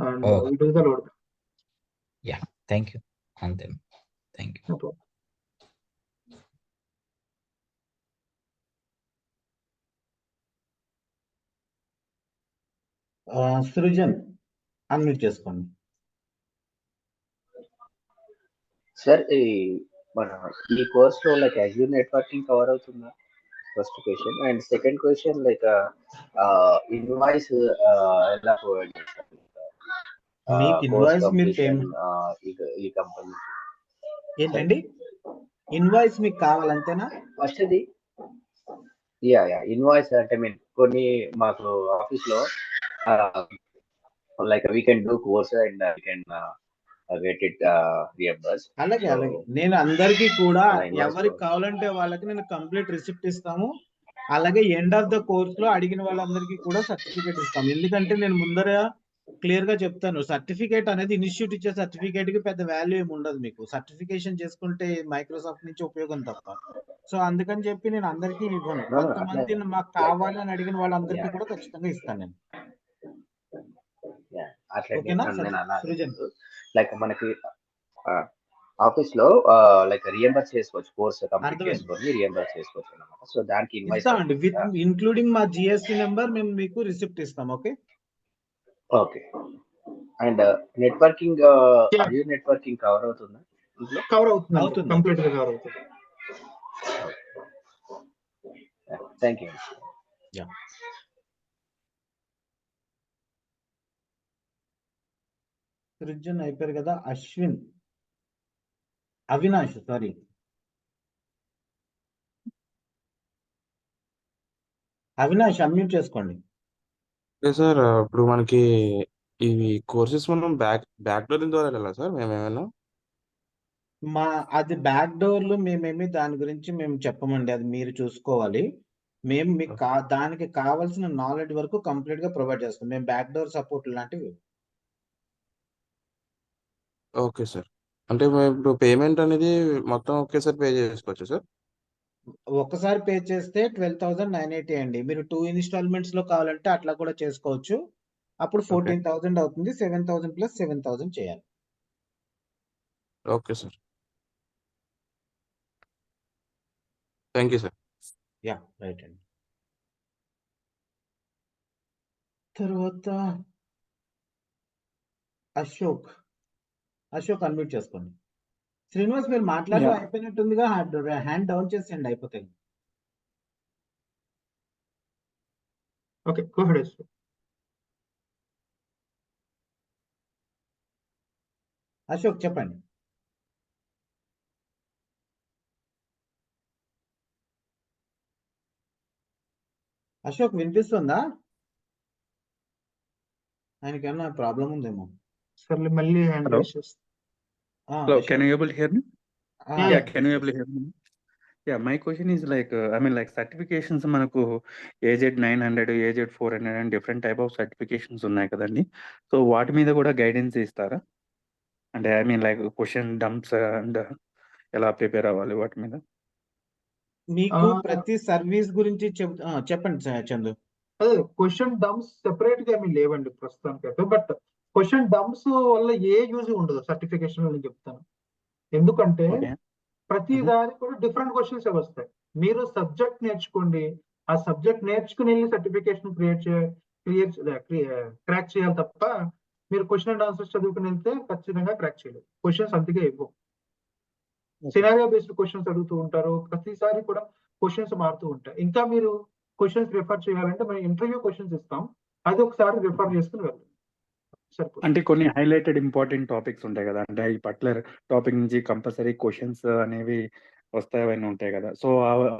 and we do the load. Thank you, అంతే. Thank you. No problem. Srujan unmute చేసుకోండి. సార్ మన ఈ కోర్స్ లో లైక్ అజూర్ నెట్వర్కింగ్ కవర్ అవుతుందా? First question. And second question like invoice ఎలా provide చేస్తారు? మీకు ఇన్వాయిస్ మీరు ఈ కంపెనీ ఏంటండి, ఇన్వాయిస్ మీకు కావాలంతేనా? ఫస్ట్ ఇది ఇన్వాయిస్ అంటే మీన్ కొన్ని మాకు ఆఫీస్ లో like we can do course and we can get it reimburse. అలాగే నేను అందరికీ కూడా ఎవరికి కావాలంటే వాళ్ళకి నేను కంప్లీట్ రిసిప్ట్ ఇస్తాము. అలాగే ఎండ్ ఆఫ్ ద కోర్స్ లో అడిగిన వాళ్ళందరికీ కూడా సర్టిఫికేట్ ఇస్తాము. ఎందుకంటే నేను ముందర క్లియర్ గా చెప్తాను, సర్టిఫికేట్ అనేది ఇన్స్టిట్యూట్ ఇచ్చే సర్టిఫికేట్ కి పెద్ద వాల్యూ ఏమి ఉండదు. మీకు సర్టిఫికేషన్ చేసుకుంటే మైక్రోసాఫ్ట్ నుంచి ఉపయోగం తప్ప. సో అందుకని చెప్పి నేను అందరికీ ఇవ్వను. కొంతమంది మాకు కావాలి అని అడిగిన వాళ్ళందరికీ కూడా ఖచ్చితంగా ఇస్తాను నేను. లైక్ మనకి ఆఫీస్ లో లైక్ రియంబర్స్ చేసుకోవచ్చు, కోర్స్ కంప్లీట్ చేసుకొని రియంబర్స్ చేసుకోవచ్చు అన్నమాట. సో దానికి ఇస్తామండి, విత్ ఇంక్లూడింగ్ మా GST నెంబర్ మేము మీకు రిసిప్ట్ ఇస్తాం. Okay. And networking Azure networking cover అవుతుందా? కవర్ అవుతుంది, కంప్లీట్ గా కవర్ అవుతుంది. Thank you. సృజన్ అయిపోయారు కదా. అవినాష్ అన్మ్యూట్ చేసుకోండి. సార్ ఇప్పుడు మనకి ఇవి కోర్సెస్ మనం బ్యాక్ డోర్ ద్వారా వెళ్ళాలి సార్ మేమేమైనా? అది బ్యాక్ డోర్లు మేమేమి దాని గురించి మేము చెప్పమండి, అది మీరు చూసుకోవాలి. మేము మీకు దానికి కావాల్సిన నాలెడ్జ్ వరకు కంప్లీట్ గా ప్రొవైడ్ చేస్తాం. మేము బ్యాక్ డోర్ సపోర్ట్ లాంటివి. Okay sir. అంటే మేము ఇప్పుడు పేమెంట్ అనేది మొత్తం ఒకేసారి పే చేసుకోవచ్చు సార్? ఒక్కసారి పే చేస్తే 12,980 అండి. మీరు 2 ఇన్స్టాల్మెంట్స్ లో కావాలంటే అట్లా కూడా చేసుకోవచ్చు. అప్పుడు ఓకే 14,000 అవుతుంది. 7,000 ప్లస్ 7,000 చేయాలి. Okay sir. Thank you sir. Yeah right అండి. తర్వాత అశోక్ అన్మ్యూట్ చేసుకోండి. శ్రీనివాస్ మీరు మాట్లాడడం యా అయిపోయినట్టుందిగా, హ్యాండ్ డౌన్ చేసేయండి అయిపోతాయి. Okay, go head Ashok. Ashok చెప్పండి. అశోక్ వినిపిస్తుందా? ఆయనకి ఏమన్నా ప్రాబ్లం ఉందేమో. సర్లే మళ్ళీ హ్యాండ్ హలో రైస్ చేస్తా. Hello can Ashok you able here me? Yeah yeah yeah can you able here me? Yeah my question is like I mean like certifications మనకు AZ 900 AZ 400 and different type of certifications ఉన్నాయి కదండి. So వాటి మీద కూడా guidance ఇస్తారా? అంటే I mean like question dumps and ఎలా prepare అవ్వాలి వాటి మీద? మీకు ప్రతి సర్వీస్ గురించి చెప్పండి చందు. అదే క్వశ్చన్ డంప్స్ సెపరేట్ గా ఏమీ లేవండి ప్రస్తుతానికి అయితే. బట్ క్వశ్చన్ డంప్స్ వల్ల ఏ యూజ్ ఉండదు సర్టిఫికేషన్ నేను చెప్తాను. ఎందుకంటే ఓకే ప్రతి దానికి కూడా డిఫరెంట్ క్వశ్చన్స్ వస్తాయి. మీరు సబ్జెక్ట్ నేర్చుకోండి, ఆ సబ్జెక్ట్ నేర్చుకుని వెళ్ళి సర్టిఫికేషన్ క్రాక్ చేయాలి తప్ప మీరు క్వశ్చన్ అండ్ ఆన్సర్స్ చదువుకుని వెళ్తే ఖచ్చితంగా క్రాక్ చేయలేదు. క్వశ్చన్స్ అంతగా ఇవ్వవు. సినారియో బేస్డ్ క్వశ్చన్స్ అడుగుతూ ఉంటారు, ప్రతిసారి కూడా క్వశ్చన్స్ మారుతూ ఉంటాయి. ఇంకా మీరు క్వశ్చన్స్ రిఫర్ చేయాలంటే మనం ఇంటర్వ్యూ క్వశ్చన్స్ ఇస్తాం, అది ఒకసారి రిఫర్ చేసుకుని వెళ్ళండి సరిపోతుంది. అంటే కొన్ని హైలైటెడ్ ఇంపార్టెంట్ టాపిక్స్ ఉంటాయి కదా, అంటే ఈ పర్టికులర్ టాపిక్ నుంచి కంపల్సరీ క్వశ్చన్స్ అనేవి వస్తాయని ఉంటాయి కదా. సో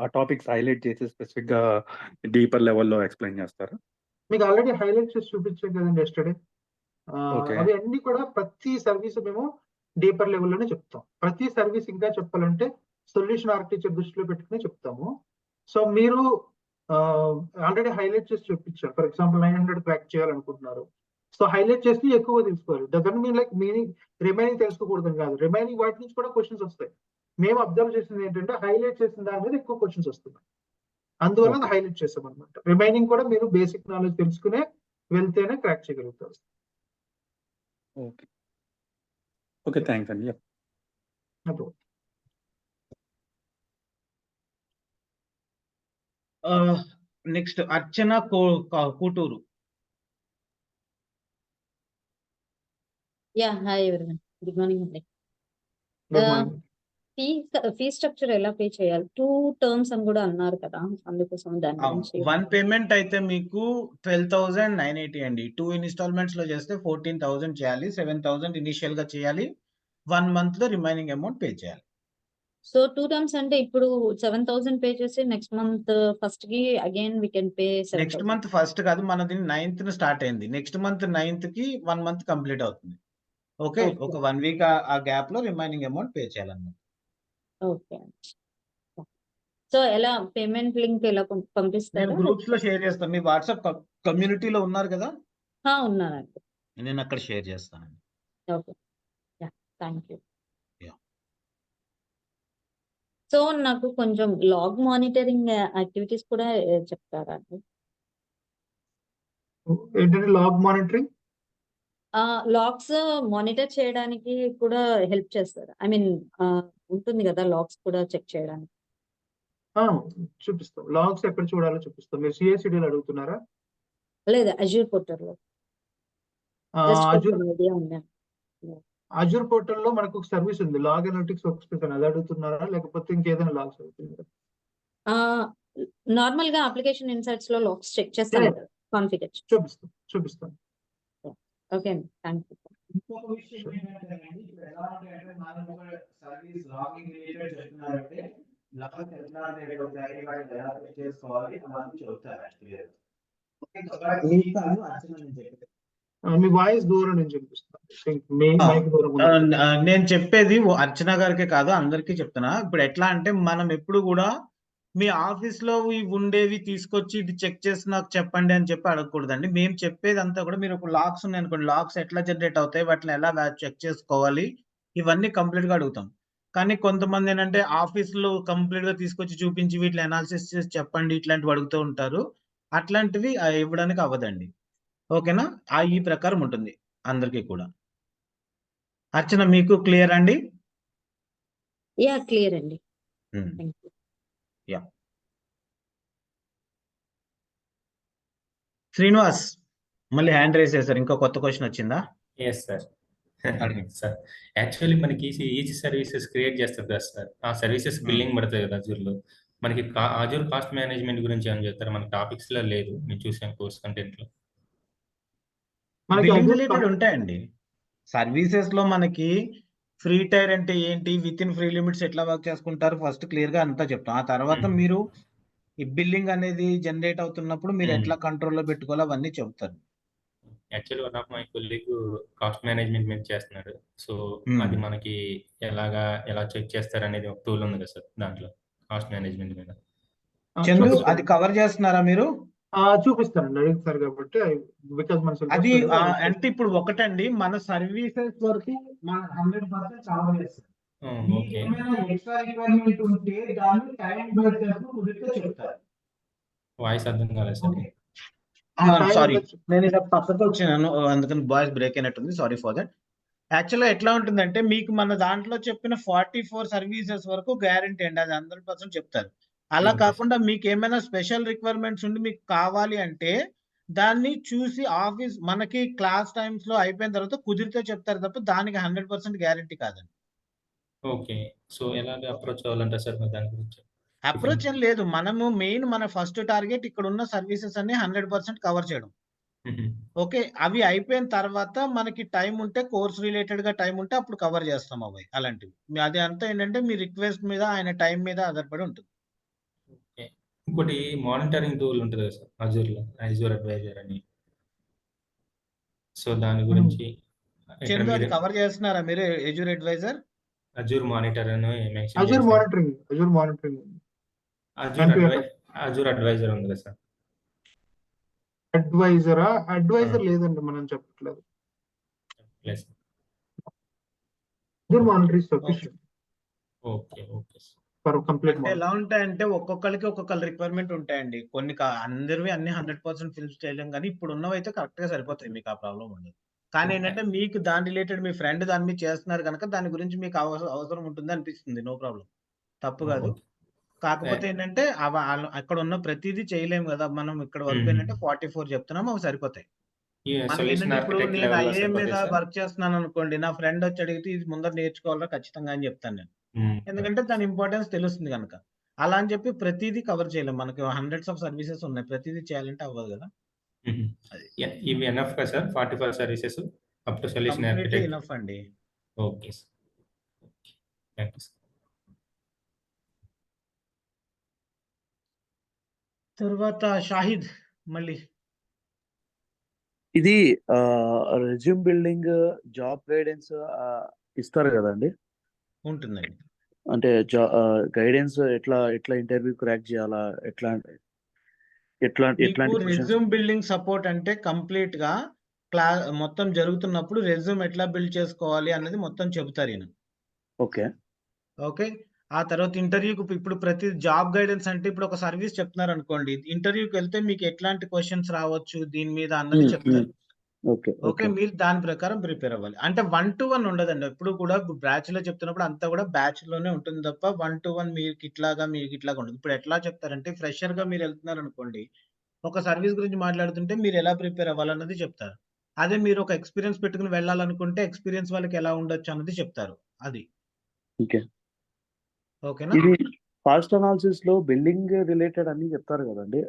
ఆ టాపిక్స్ హైలైట్ చేసి స్పెసిఫిక్ గా డీపర్ లెవెల్లో ఎక్స్ప్లెయిన్ చేస్తారా? మీకు ఆల్రెడీ హైలైట్ చేసి చూపించాం కదండి ఎస్టర్డే. ఓకే అవి అన్ని కూడా ప్రతి సర్వీస్ మేము డీపర్ లెవెల్లోనే చెప్తాం. ప్రతి సర్వీస్ ఇంకా చెప్పాలంటే సొల్యూషన్ ఆర్కిటెక్చర్ దృష్టిలో పెట్టుకుని చెప్తాము. సో మీరు ఆల్రెడీ హైలైట్ చేసి చూపించారు. ఫర్ ఎగ్జాంపుల్ 900 క్రాక్ చేయాలనుకుంటున్నారు, సో హైలైట్ చేసి ఎక్కువ తెలుసుకోవాలి. Doesn't mean like meaning remaining తెలుసుకోకూడదు కాదు, రిమైనింగ్ వాటి నుంచి కూడా క్వశ్చన్స్ వస్తాయి. మేము అబ్జర్వ్ చేసింది ఏంటంటే హైలైట్ చేసిన దాని మీద ఎక్కువ క్వశ్చన్స్ వస్తున్నాయి, అందువల్ల ఓకే హైలైట్ చేసాం అనమాట. రిమైనింగ్ కూడా మీరు బేసిక్ నాలెడ్జ్ తెలుసుకునే వెళ్తేనే క్రాక్ చేయగలుగుతారు. ఓకే ఓకే థ్యాంక్స్ అండి. అప్పుడు next Archana Kuturu. Yeah hi everyone, good morning అండి. Good morning. ఫీ స్ట్రక్చర్ ఎలా పే చేయాలి? 2 టర్మ్స్ అని కూడా అన్నారు కదా, అందుకోసం దాని గురించి. 1 పేమెంట్ అయితే మీకు 12,980 అండి. 2 ఇన్స్టాల్మెంట్స్ లో చేస్తే 14,000 చేయాలి. 7,000 ఇనిషియల్ గా చేయాలి. 1 మంత్ లో రిమైనింగ్ అమౌంట్ పే చేయాలి. సో 2 టర్మ్స్ అంటే ఇప్పుడు 7,000 పే చేసి నెక్స్ట్ మంత్ ఫస్ట్ కి again we can pay next 7,000. Month first కాదు, మనది 9th స్టార్ట్ అయింది. నెక్స్ట్ మంత్ 9th కి 1 మంత్ కంప్లీట్ అవుతుంది. ఓకే, ఓకే ఒక 1 వీక్ ఆ గ్యాప్ లో రిమైనింగ్ అమౌంట్ పే చేయాలన్నమాట. ఓకే. సో ఎలా పేమెంట్ లింక్ ఎలా నేను పంపిస్తారా? గ్రూప్స్ లో షేర్ చేస్తాను. మీ వాట్సాప్ కమ్యూనిటీలో ఉన్నారు కదా, ఉన్నానండి. నేను అక్కడ షేర్ చేస్తానండి. Okay, yeah thank you. Yeah. So నాకు కొంచెం లాగ్ మానిటరింగ్ యాక్టివిటీస్ కూడా చెప్తారా అండి? ఏంటంటే లాగ్ మానిటరింగ్ లాగ్స్ మానిటర్ చేయడానికి కూడా హెల్ప్ చేస్తారా? ఐ మీన్ ఉంటుంది కదా లాగ్స్ కూడా చెక్ చేయడానికి. చూపిస్తాం. లాగ్స్ ఎక్కడ చూడాలో చూపిస్తాం. మీరు సిఐసిడిలు అడుగుతున్నారా? లేదు, అజ్యూర్ పోర్టల్లో జస్ట్ అజూర్ కొంచెం ఐడియా ఉంది. అజూర్ పోర్టల్లో మనకు ఒక సర్వీస్ ఉంది, లాగ్ అనలిటిక్స్ వర్క్. అది అడుగుతున్నారా లేకపోతే ఇంకేదైనా లాగ్స్ అడుగుతున్నారా? నార్మల్ గా అప్లికేషన్ ఇన్సైట్స్ లో లాగ్స్ చెక్ చేస్తాం కదా, కాన్ఫిగరేషన్. చూపిస్తాం. ఓకే అండి, థ్యాంక్ యూ. ఇంకొక విషయం ఏంటంటే ఇప్పుడు ఎలా ఉంటాయంటే మనం ఒక సర్వీస్ లాగింగ్ రిలేటెడ్ చెప్తున్నారంటే లాగ్ ఎట్లా అనేది ఎలా చేసుకోవాలి అని చెప్తారు యాక్చువల్లీ. మీ వాయిస్ దూరం నుంచి వినిపిస్తుంది. మీ మైక్ దూరం ఉంది. నేను చెప్పేది అర్చన గారికే కాదు, అందరికీ చెప్తున్నా. ఇప్పుడు ఎట్లా అంటే మనం ఎప్పుడు కూడా మీ ఆఫీస్ లో ఉండేవి తీసుకొచ్చి ఇది చెక్ చేసి నాకు చెప్పండి అని చెప్పి అడగకూడదండి. మేము చెప్పేది అంతా కూడా మీరు ఒక లాగ్స్ ఉన్నాయి అనుకోండి, లాగ్స్ ఎట్లా జనరేట్ అవుతాయి, వాటిని ఎలా చెక్ చేసుకోవాలి, ఇవన్నీ కంప్లీట్ గా అడుగుతాం. కానీ కొంతమంది ఏంటంటే ఆఫీస్ లో కంప్లీట్ గా తీసుకొచ్చి చూపించి వీటిని అనాలిసిస్ చేసి చెప్పండి ఇట్లాంటివి అడుగుతూ ఉంటారు. అట్లాంటివి ఇవ్వడానికి అవ్వదండి. ఓకేనా? ఈ ప్రకారం ఉంటుంది అందరికీ కూడా. అర్చన మీకు క్లియర్ అండి? యా క్లియర్ అండి. Thank you. యా శ్రీనివాస్ మళ్ళీ హ్యాండ్ రేస్ చేశారు. ఇంకో కొత్త క్వశ్చన్ వచ్చిందా? Yes sir. సార్ యాక్చువల్లీ మనకి ఈచ్ సర్వీసెస్ క్రియేట్ చేస్తారు కదా సార్, ఆ సర్వీసెస్ బిల్లింగ్ పడుతుంది కదా అజూర్లో. మనకి అజూర్ కాస్ట్ మేనేజ్మెంట్ గురించి ఏమైనా చెప్తారా? మన టాపిక్స్ లో లేదు, నేను చూసాను కోర్స్ కంటెంట్ లో. బిల్లింగ్ రిలేటెడ్ ఉంటాయండి. సర్వీసెస్ లో మనకి ఫ్రీ టైర్ అంటే ఏంటి, విత్ ఇన్ ఫ్రీ లిమిట్స్ ఎట్లా వర్క్ చేసుకుంటారు, ఫస్ట్ క్లియర్ గా అంతా చెప్తాం. ఆ తర్వాత మీరు ఈ బిల్లింగ్ అనేది జనరేట్ అవుతున్నప్పుడు మీరు ఎట్లా కంట్రోల్లో పెట్టుకోవాలో అవన్నీ చెప్తారు. Actually one of my colleague cost management మీద చేస్తున్నాడు. సో అది మనకి ఎలా చెక్ చేస్తారు అనేది ఒక టూల్ ఉంది కదా సార్ దాంట్లో, కాస్ట్ మేనేజ్మెంట్ మీద. చందు అది కవర్ చేస్తున్నారా మీరు? చూపిస్తానండి, అడుగుతారు కాబట్టి. అది అంటే ఇప్పుడు ఒకటండి, మన సర్వీసెస్ వరకు మన 100% కవర్ చేస్తారు. ఏమైనా ఎక్స్ట్రా రిక్వైర్మెంట్ ఉంటే దాన్ని టైం బడ్జెట్ కుదిరితే చెప్తారు. వాయిస్ అర్థం కాలేదు సార్. సారీ, నేను ఇలా పక్కకు వచ్చినాను, అందుకని వాయిస్ బ్రేక్ అయినట్టుంది. Sorry for that. యాక్చువల్గా ఎట్లా ఉంటుందంటే, మీకు మన దాంట్లో చెప్పిన 44 సర్వీసెస్ వరకు గ్యారంటీ అండి, అది 100% చెప్తారు. అలా కాకుండా మీకు ఏమైనా స్పెషల్ రిక్వైర్మెంట్స్ ఉండి మీకు కావాలి అంటే దాన్ని చూసి ఆఫీస్ మనకి క్లాస్ టైమ్స్ లో అయిపోయిన తర్వాత కుదిరితే చెప్తారు తప్ప దానికి 100% గ్యారంటీ కాదండి. ఓకే, సో ఎలాగ అప్రోచ్ అవ్వాలంటే సార్ దాని గురించి? అప్రోచ్ ఏం లేదు, మనము మెయిన్ మన ఫస్ట్ టార్గెట్ ఇక్కడ ఉన్న సర్వీసెస్ అన్ని 100% కవర్ చేయడం. ఓకే, అవి అయిపోయిన తర్వాత మనకి టైం ఉంటే, కోర్స్ రిలేటెడ్ గా టైం ఉంటే అప్పుడు కవర్ చేస్తాం అవి అలాంటివి. అది అంతా ఏంటంటే మీ రిక్వెస్ట్ మీద, ఆయన టైం మీద ఆధారపడి ఉంటుంది. ఇంకోటి మానిటరింగ్ టూల్ ఉంటుంది కదా సార్ అజూర్లో, అజూర్ అడ్వైజర్ అని. సో దాని గురించి చందు అది కవర్ చేస్తున్నారా మీరు? అజూర్ అడ్వైజర్, అజూర్ మానిటర్ అని అజూర్ మానిటరింగ్ అజూర్ అడ్వైజర్ ఉంది కదా సార్. అడ్వైజర్ లేదండి, మనం చెప్పట్లేదు. Azure monitoring sufficient. Okay okay sir. ఎలా ఉంటాయంటే ఒక్కొక్కరికి ఒక్కొక్క రిక్వైర్మెంట్ ఉంటాయండి. కొన్ని అందరివి అన్ని 100% ఫిల్ చేయలేం, కానీ ఇప్పుడు ఉన్నవి అయితే కరెక్ట్ గా సరిపోతాయి, మీకు ఆ ప్రాబ్లం ఉండదు. కానీ ఏంటంటే మీకు దాని రిలేటెడ్ మీ ఫ్రెండ్ దాని మీద చేస్తున్నారు కనుక దాని గురించి మీకు అవసరం ఉంటుంది అనిపిస్తుంది. నో ప్రాబ్లం, తప్పు కాదు. కాకపోతే ఏంటంటే అక్కడ ఉన్న ప్రతిదీ చేయలేము కదా మనం. ఇక్కడ వరకు ఏంటంటే 44 చెప్తున్నాము, అవి సరిపోతాయి. ఇప్పుడు నేను ఐఏఎం మీద వర్క్ చేస్తున్నాను అనుకోండి, నా ఫ్రెండ్ వచ్చి అడిగితే ఇది ముందర నేర్చుకోవాలా ఖచ్చితంగా అని చెప్తాను నేను, ఎందుకంటే దాని ఇంపార్టెన్స్ తెలుస్తుంది కనుక. అలా అని చెప్పి ప్రతిదీ కవర్ చేయలేము, మనకి హండ్రెడ్స్ ఆఫ్ సర్వీసెస్ ఉన్నాయి, ప్రతిదీ చేయాలంటే అవ్వదు కదా. ఇవి ఎనఫ్ కదా sir 44 services up to solution architect? Enough అండి. Okay sir, thank you sir. తర్వాత షాహిద్ మళ్ళీ ఇది రెజ్యూమ్ బిల్డింగ్, జాబ్ గైడెన్స్ ఇస్తారు కదండి? ఉంటుందండి. అంటే గైడెన్స్ ఎట్లా ఇంటర్వ్యూ క్రాక్ చేయాలా, ఎట్లాంటి రెజ్యూమ్ బిల్డింగ్ సపోర్ట్ అంటే కంప్లీట్ గా మొత్తం జరుగుతున్నప్పుడు రెజ్యూమ్ ఎట్లా బిల్డ్ చేసుకోవాలి అన్నది మొత్తం చెబుతారు ఈయన. ఓకే ఓకే, ఆ తర్వాత ఇంటర్వ్యూకి ఇప్పుడు ప్రతి జాబ్ గైడెన్స్ అంటే ఇప్పుడు ఒక సర్వీస్ చెప్తున్నారు అనుకోండి, ఇంటర్వ్యూకి వెళ్తే మీకు ఎట్లాంటి క్వశ్చన్స్ రావచ్చు దీని మీద అన్నది చెప్తారు. ఓకే, మీరు దాని ప్రకారం ప్రిపేర్ అవ్వాలి. అంటే 1-to-1 ఉండదండి ఎప్పుడు కూడా. బ్యాచ్ లో చెప్తున్నప్పుడు అంతా కూడా బ్యాచ్ లోనే ఉంటుంది తప్ప 1-to-1 మీకు ఇట్లాగా ఉండదు. ఇప్పుడు ఎట్లా చెప్తారంటే, ఫ్రెషర్ గా మీరు వెళ్తున్నారు అనుకోండి, ఒక సర్వీస్ గురించి మాట్లాడుతుంటే మీరు ఎలా ప్రిపేర్ అవ్వాలన్నది చెప్తారు. అదే మీరు ఒక ఎక్స్పీరియన్స్ పెట్టుకుని వెళ్ళాలనుకుంటే ఎక్స్పీరియన్స్ వాళ్ళకి ఎలా ఉండొచ్చు అన్నది చెప్తారు. అది ఓకేనా? ఇది కాస్ట్ అనాలిసిస్ లో బిల్డింగ్ రిలేటెడ్ అన్ని చెప్తారు కదండి,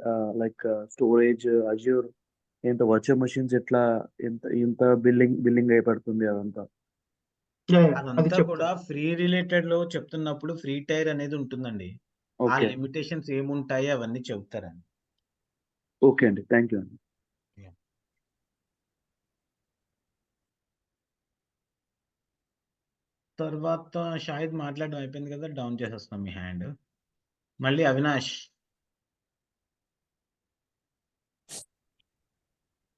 లైక్ స్టోరేజ్, అజ్యూర్, ఎంత వర్చువల్ మెషిన్స్ ఎట్లా ఇంత బిల్లింగ్ అయిపడుతుంది అదంతా. అదంతా కూడా ఫ్రీ రిలేటెడ్ లో చెప్తున్నప్పుడు ఫ్రీ టైర్ అనేది ఉంటుందండి. ఆ లిమిటేషన్స్ ఏముంటాయి అవన్నీ చెప్తారండి. ఓకే అండి, థ్యాంక్ యూ అండి. తర్వాత షాహిద్ మాట్లాడడం అయిపోయింది కదా, డౌన్ చేసేస్తాం మీ హ్యాండ్. మళ్ళీ అవినాష్.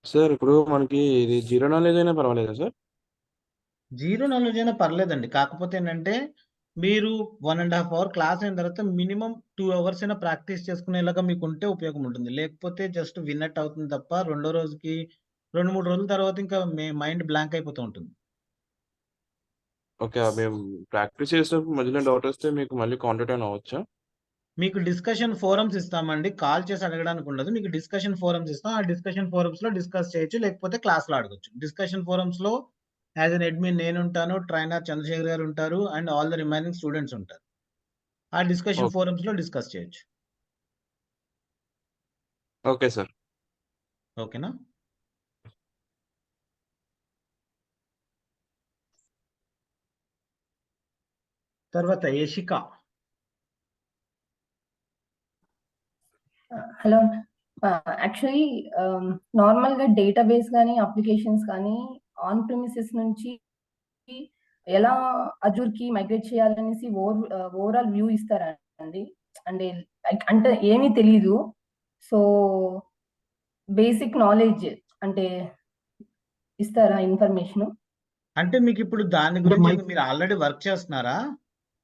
సార్ ఇప్పుడు మనకి ఇది జీరో నాలెడ్జ్ అయినా పర్వాలేదా సార్? జీరో నాలెడ్జ్ అయినా పర్లేదండి, కాకపోతే ఏంటంటే మీరు 1.5 అవర్ క్లాస్ అయిన తర్వాత మినిమం 2 అవర్స్ అయినా ప్రాక్టీస్ చేసుకునేలాగా మీకు ఉంటే ఉపయోగం ఉంటుంది. లేకపోతే జస్ట్ విన్నట్టు అవుతుంది తప్ప రెండో రోజుకి 2-3 రోజుల తర్వాత ఇంకా మైండ్ బ్లాంక్ అయిపోతూ ఉంటుంది. ఓకే. మేము ప్రాక్టీస్ చేసినప్పుడు మధ్యలో డౌట్ వస్తే మీకు మళ్ళీ కాంటాక్ట్ అయినా అవ్వచ్చా? మీకు డిస్కషన్ ఫోరమ్స్ ఇస్తామండి. కాల్ చేసి అడగడానికి ఉండదు. మీకు డిస్కషన్ ఫోరమ్స్ ఇస్తాం. ఆ డిస్కషన్ ఫోరమ్స్‌లో డిస్కస్ చేయొచ్చు. లేకపోతే క్లాస్‌లో అడగొచ్చు. డిస్కషన్ ఫోరమ్స్‌లో యాస్ ఎన్ అడ్మిన్ నేనుంటాను. ట్రైనర్ చంద్రశేఖర్ గారు ఉంటారు. And all the remaining students ఉంటారు. ఆ డిస్కషన్ ఓకే. ఫోరమ్స్‌లో డిస్కస్ చేయొచ్చు. Okay sir. ఓకేనా? తర్వాత యశిక. హలో. యాక్చువల్లీ నార్మల్‌గా డేటాబేస్ గానీ, అప్లికేషన్స్ కానీ ఆన్ ప్రిమిసెస్ నుంచి ఎలా అజూర్‌కి మైగ్రేట్ చేయాలనేసి ఓవరాల్ వ్యూ ఇస్తారా అండి? అంటే అంటే ఏమీ తెలీదు. సో, బేసిక్ నాలెడ్జ్ అంటే ఇస్తారా ఇన్ఫర్మేషను? అంటే మీకిప్పుడు దాని అంటే గురించి మీరు ఆల్రెడీ వర్క్ చేస్తున్నారా?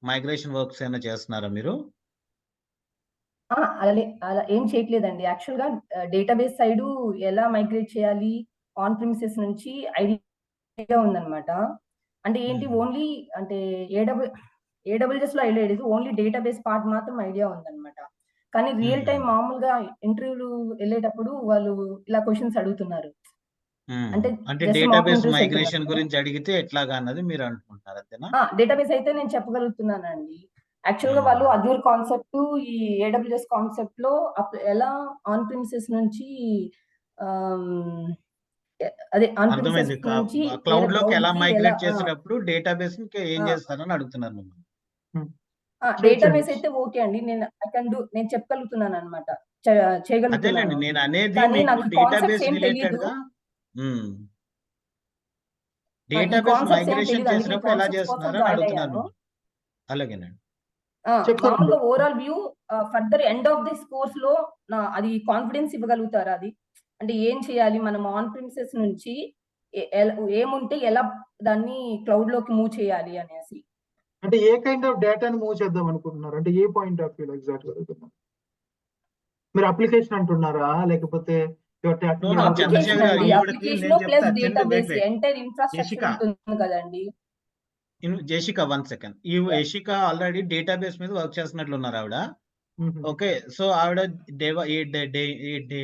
మైగ్రేషన్ వర్క్స్ ఏమైనా చేస్తున్నారా మీరు? అలా ఏం చేయట్లేదండి. యాక్చువల్‌గా డేటాబేస్ సైడు ఎలా మైగ్రేట్ చేయాలి ఆన్ ప్రిమిసెస్ నుంచి ఐడియా ఉందన్నమాట. అంటే ఏంటి ఓన్లీ అంటే ఏడబ్ల్యూఎస్‌లో ఐడియా లేదు. ఓన్లీ డేటాబేస్ పార్ట్ మాత్రం ఐడియా ఉందన్నమాట. కానీ రియల్ టైమ్ మామూలుగా ఇంటర్వ్యూలు ఎళ్ళేటప్పుడు వాళ్ళు ఇలా క్వెషన్స్ అడుగుతున్నారు. అంటే అంటే జస్ట్ మాక్ డేటాబేస్ ఇంటర్వ్యూస్ మైగ్రేషన్ వెళ్తున్నప్పుడు. గురించి అడిగితే ఎట్లాగా అన్నది మీరు అనుకుంటున్నారు అంతేనా? డేటాబేస్ అయితే నేను చెప్పగలుగుతున్నానండి. యాక్చువల్‌గా వాళ్ళు అజూర్ కాన్సెప్ట్, ఈ ఏడబ్ల్యూఎస్ కాన్సెప్ట్‌లో ఎలా ఆన్ ప్రిమిసెస్ నుంచి ఆహ్, అదే ఆన్ ప్రిమిసెస్ అర్థమైంది. నుంచి వేరే క్లౌడ్‌లోకి ఎలా క్లౌడ్‌కి ఎలా మైగ్రేట్ చేసేటప్పుడు డేటాబేస్‌కి ఏం ఆ! చేస్తారని అడుగుతున్నారు మిమ్మల్ని. డేటాబేస్ అయితే ఓకే అండి. నేను చెప్పగలుగుతున్నానన్నమాట. అదేలెండి. చేయగలుగుతున్నాను. నేను అనేది కానీ మీకు నాకు ఈ కాన్సెప్ట్స్ డేటాబేస్ ఏం తెలీదు. రిలేటెడ్‌గా హ్మ్. ఈ డేటాబేస్ కాన్సెప్ట్స్ ఏం మైగ్రేషన్ తెలీదు. అందుకే ఈ చేసినప్పుడు ఎలా కాన్సెప్ట్స్ కోసం చేస్తున్నారని జాయిన్ అడుగుతున్నారు అయ్యాను. మిమ్మల్ని. అలాగేనండి. చెప్తానండి. మామూలుగా overall view further end of this కోర్స్‌లో అది కాన్ఫిడెన్స్ ఇవ్వగలుగుతారా అది? అంటే ఏం చేయాలి మనం ఆన్ ప్రిమిసెస్ నుంచి ఏముంటే ఎలా దాన్ని క్లౌడ్‌లోకి మూవ్ చేయాలి అనేసి? అంటే ఏ కైండ్ ఆఫ్ డేటాని మూవ్ చేద్దాం అనుకుంటున్నారు? అంటే ఏ పాయింట్ ఆఫ్ వ్యూలో ఎగ్జాక్ట్‌గా అడుగుతున్నారు? మీరు అప్లికేషన్ అంటున్నారా? లేకపోతే no, talking no. About application అండి. ఈవిడకి అప్లికేషన్ నేను చెప్తా. Plus wait, database wait. Entire Yashika, infrastructure ఉంటుంది కదండీ! Jessica 1 second. Yashika already database మీద వర్క్ చేస్తున్నట్లున్నారు ఆవిడ. ఓకే. సో ఆవిడ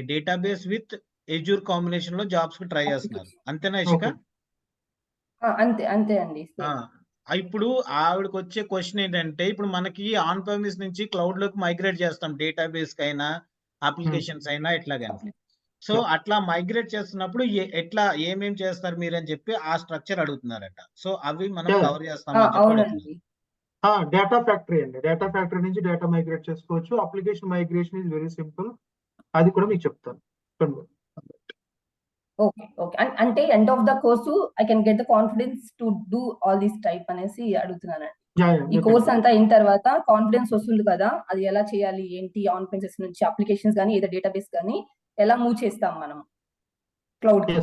డేటాబేస్ విత్ అజూర్ కాంబినేషన్‌లో జాబ్స్‌కి ట్రై చేస్తున్నారు. అంతేనా యశిక? ఓకే. అంతే అండి. ఆ! ఇప్పుడు ఆవిడకొచ్చే క్వెషన్ ఏంటంటే, ఇప్పుడు మనకి ఆన్ ప్రెమిస్ నుంచి క్లౌడ్‌లోకి మైగ్రేట్ చేస్తాం డేటాబేస్‌కైనా, అప్లికేషన్స్ అయినా ఎట్లాగని. సో, అట్లా మైగ్రేట్ చేస్తున్నప్పుడు ఎట్లా ఏమేం చేస్తారు మీరని చెప్పి ఆ స్ట్రక్చర్ అడుగుతున్నారట. సో, అవి మనం కవర్ చేస్తామని చెప్పి అడుగుతున్నారు. అవునండి. డేటా ఫ్యాక్టరీ అండి. డేటా ఫ్యాక్టరీ నుంచి డేటా మైగ్రేట్ చేసుకోవచ్చు. Application migration is very simple. అది కూడా మీకు చెప్తాను. ఓకే. అంటే end of the course I can get the confidence to do all this type అనేసి అడుగుతున్నానండి. ఈ కోర్స్ అంతా అయిన తర్వాత కాన్ఫిడెన్స్ వస్తుంది కదా! అది ఎలా చేయాలి? ఏంటి? ఆన్ ప్రిమిసెస్ నుంచి అప్లికేషన్స్ గాని, ఏదో డేటాబేస్ గాని ఎలా మూవ్ చేస్తాం మనం క్లౌడ్‌కి?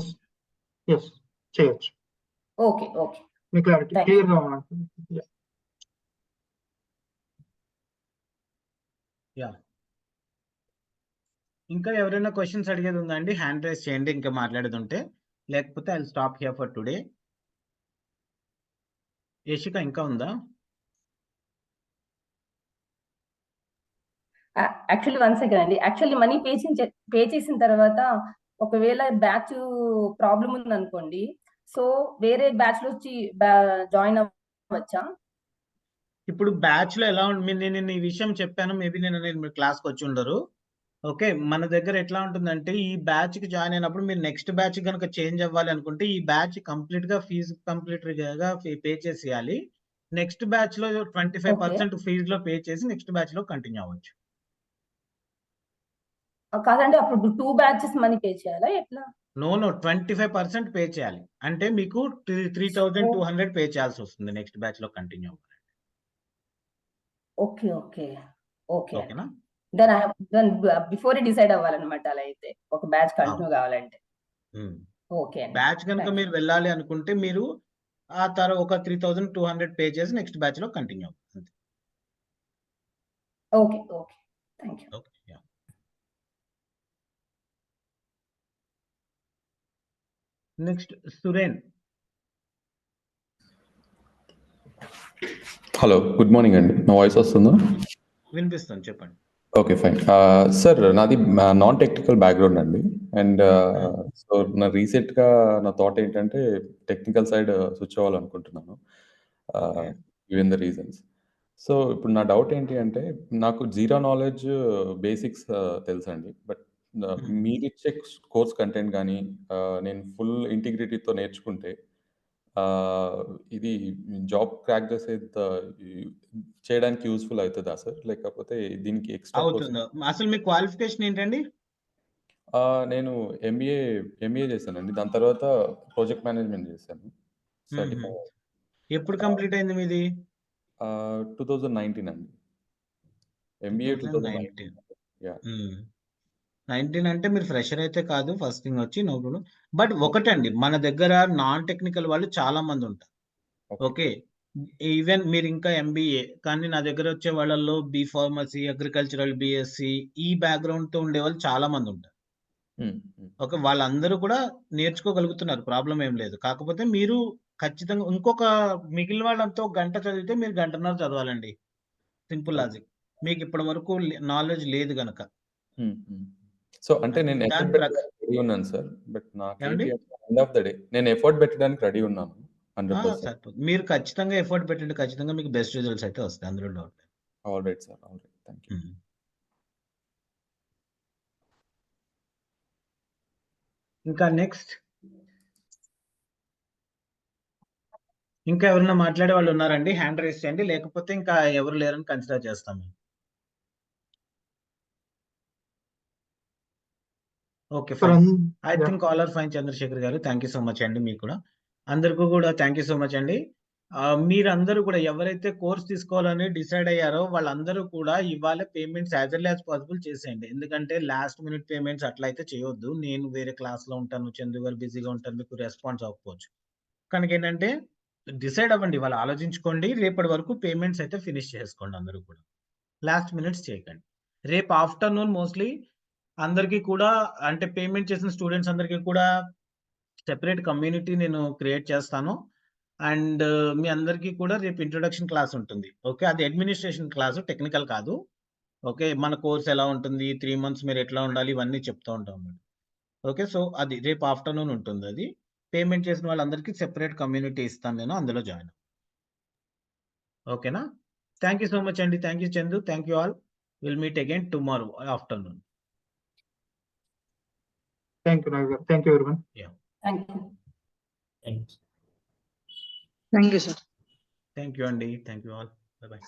యెస్. చేయొచ్చు. Okay. Me clarity thank you. క్లియర్‌గా ఉంటుంది. యాహ్! ఇంకా ఎవరైనా క్వెషన్స్ అడిగేది ఉందా అండి? హ్యాండ్ రైజ్ చేయండి ఇంకా మాట్లాడేది ఉంటే. లేకపోతే I will stop here for today. Yashika ఇంకా ఉందా? యాక్చువల్లీ 1 సెకండ్ అండి. యాక్చువల్లీ మనీ పే చేసిన తర్వాత ఒకవేళ బ్యాచ్ ప్రాబ్లమ్ ఉందనుకోండి. సో, వేరే బ్యాచ్‌లో వచ్చి జాయిన్ అవ్వచ్చా? ఇప్పుడు బ్యాచ్‌లో ఎలా నేను ఈ విషయం చెప్పాను. మేబీ మీరు క్లాస్‌కి వచ్చి ఉండరు. ఓకే. మన దగ్గర ఎట్లా ఉంటుందంటే, ఈ బ్యాచ్‌కి జాయిన్ అయినప్పుడు మీరు నెక్స్ట్ బ్యాచ్ గనుక చేంజ్ అవ్వాలి అనుకుంటే, ఈ బ్యాచ్ కంప్లీట్‌గా ఫీజు పే చేసేయాలి. నెక్స్ట్ బ్యాచ్‌లో 25% ఫీజ్‌లో పే చేసి నెక్స్ట్ బ్యాచ్‌లో కంటిన్యూ అవ్వచ్చు. కాదండి అప్పుడు 2 బ్యాచెస్ మనీ పే చేయాలా ఎట్లా? నో. 25% పే చేయాలి. అంటే మీకు 3200 పే చేయాల్సొస్తుంది నెక్స్ట్ బ్యాచ్‌లో కంటిన్యూ అవ్వాలి. ఓకే. ఓకేనా? దెన్ బిఫోరే డిసైడ్ అవ్వాలన్నమాట అలా అయితే. ఒక బ్యాచ్ కంటిన్యూ కావాలంటే. ఓకే అండి. బ్యాచ్ గనుక మీరు వెళ్ళాలి అనుకుంటే మీరు ఆ ఒక 3200 పే చేసి నెక్స్ట్ బ్యాచ్‌లో కంటిన్యూ అవ్వాలి. అంతే. Okay. Thank you. Okay. Yeah! Next Suren. Hello, good morning అండి. నా వాయిస్ వస్తుందా? వినిపిస్తుంది, చెప్పండి. Okay, fine. సార్, నాది నాన్ టెక్నికల్ బ్యాక్గ్రౌండ్ అండి. అండ్ సో రీసెంట్గా నా థాట్ ఏంటంటే టెక్నికల్ సైడ్ స్విచ్ అవ్వాలనుకుంటున్నాను, గివెన్ ద రీజన్స్. సో ఇప్పుడు నా డౌట్ ఏంటి అంటే, నాకు జీరో నాలెడ్జ్ బేసిక్స్ తెలుసండి. బట్ మీరిచ్చే కోర్స్ కంటెంట్ కానీ నేను ఫుల్ ఇంటిగ్రిటీతో నేర్చుకుంటే ఇది జాబ్ క్రాక్ చేయడానికి యూస్ఫుల్ అవుతుందా సార్? లేకపోతే దీనికి ఎక్స్ట్రా కోర్స్? అవుతుందా? అసలు మీ క్వాలిఫికేషన్ ఏంటండి? నేను ఎంబీఏ చేశానండి. దాని తర్వాత ప్రాజెక్ట్ మేనేజ్మెంట్ చేశాను. సర్టిఫై ఎప్పుడు కంప్లీట్ అయింది మీది? 2019 అండి. ఎంబీఏ 2019. 19 అంటే మీరు ఫ్రెషర్ అయితే కాదు, ఫస్ట్ థింగ్ వచ్చి నో ప్రాబ్లం. బట్ ఒకటండి, మన దగ్గర నాన్ టెక్నికల్ వాళ్ళు చాలా మంది ఉంటారు. ఓకే, ఈవెన్ మీరు ఇంకా ఎంబీఏ, కానీ నా దగ్గర వచ్చే వాళ్ళల్లో బి ఫార్మసీ, అగ్రికల్చరల్, బిఎస్సి ఈ బ్యాక్గ్రౌండ్ తో ఉండే వాళ్ళు చాలా మంది ఉంటారు. ఓకే, వాళ్ళందరూ కూడా నేర్చుకోగలుగుతున్నారు, ప్రాబ్లం ఏం లేదు. కాకపోతే మీరు ఖచ్చితంగా ఇంకొక మిగిలిన వాళ్ళంతా ఒక గంట చదివితే మీరు గంటన్నర చదవాలండి. Simple logic. మీకు ఇప్పటి వరకు నాలెడ్జ్ లేదు గనక. సో అంటే నేను ఎఫర్ట్ పెట్టడానికి రెడీ ఉన్నాను సార్. బట్ నాకేంటి ఎండ్ ఆఫ్ ద డే నేను ఎఫర్ట్ పెట్టడానికి రెడీ ఉన్నాను 100%. మీరు ఖచ్చితంగా ఎఫర్ట్ పెట్టండి, ఖచ్చితంగా మీకు బెస్ట్ రిజల్ట్స్ అయితే వస్తాయి, అందులో doubt. All right sir, all right, thank you. ఇంకా నెక్స్ట్, ఇంకా ఎవరైనా మాట్లాడే వాళ్ళు ఉన్నారండి? హ్యాండ్ రైజ్ చేయండి, లేకపోతే ఇంకా ఎవరు లేరని కన్సిడర్ చేస్తాము. Okay, fine. I think all are fine. Chandrashekar garu, thank you so much అండి. మీకు కూడా అందరికీ కూడా థ్యాంక్ యూ సో మచ్ అండి. మీరందరూ కూడా ఎవరైతే కోర్స్ తీసుకోవాలని డిసైడ్ అయ్యారో వాళ్ళందరూ కూడా ఇవాళ payments as early as possible చేసేయండి. ఎందుకంటే లాస్ట్ మినిట్ పేమెంట్స్ అట్లా అయితే చేయొద్దు. నేను వేరే క్లాస్ లో ఉంటాను, చందు గారు బిజీగా ఉంటారు, మీకు రెస్పాన్స్ అవ్వకపోవచ్చు. కనుక ఏంటంటే డిసైడ్ అవ్వండి, వాళ్ళు ఆలోచించుకోండి. రేపటి వరకు పేమెంట్స్ అయితే ఫినిష్ చేసుకోండి. అందరూ కూడా లాస్ట్ మినిట్స్ చేయకండి. రేపు ఆఫ్టర్నూన్ మోస్ట్లీ అందరికీ కూడా, అంటే పేమెంట్ చేసిన స్టూడెంట్స్ అందరికీ కూడా సెపరేట్ కమ్యూనిటీ నేను క్రియేట్ చేస్తాను. అండ్ మీ అందరికీ కూడా రేపు ఇంట్రొడక్షన్ క్లాస్ ఉంటుంది. ఓకే, అది అడ్మినిస్ట్రేషన్ క్లాసు, టెక్నికల్ కాదు. ఓకే, మన కోర్స్ ఎలా ఉంటుంది, 3 months మీరు ఎట్లా ఉండాలి, ఇవన్నీ చెప్తూ ఉంటాం. ఓకే, సో అది రేపు ఆఫ్టర్నూన్ ఉంటుంది. అది పేమెంట్ చేసిన వాళ్ళందరికీ సెపరేట్ కమ్యూనిటీ ఇస్తాను నేను, అందులో జాయిన్. ఓకేనా? థ్యాంక్ యూ సో మచ్ అండి. Thank you Chandu, thank you all. Will meet again tomorrow afternoon. Thank you Nag garu. Thank you everyone. Thank you. Thank you sir. Thank you అండి. Thank you all. Bye by.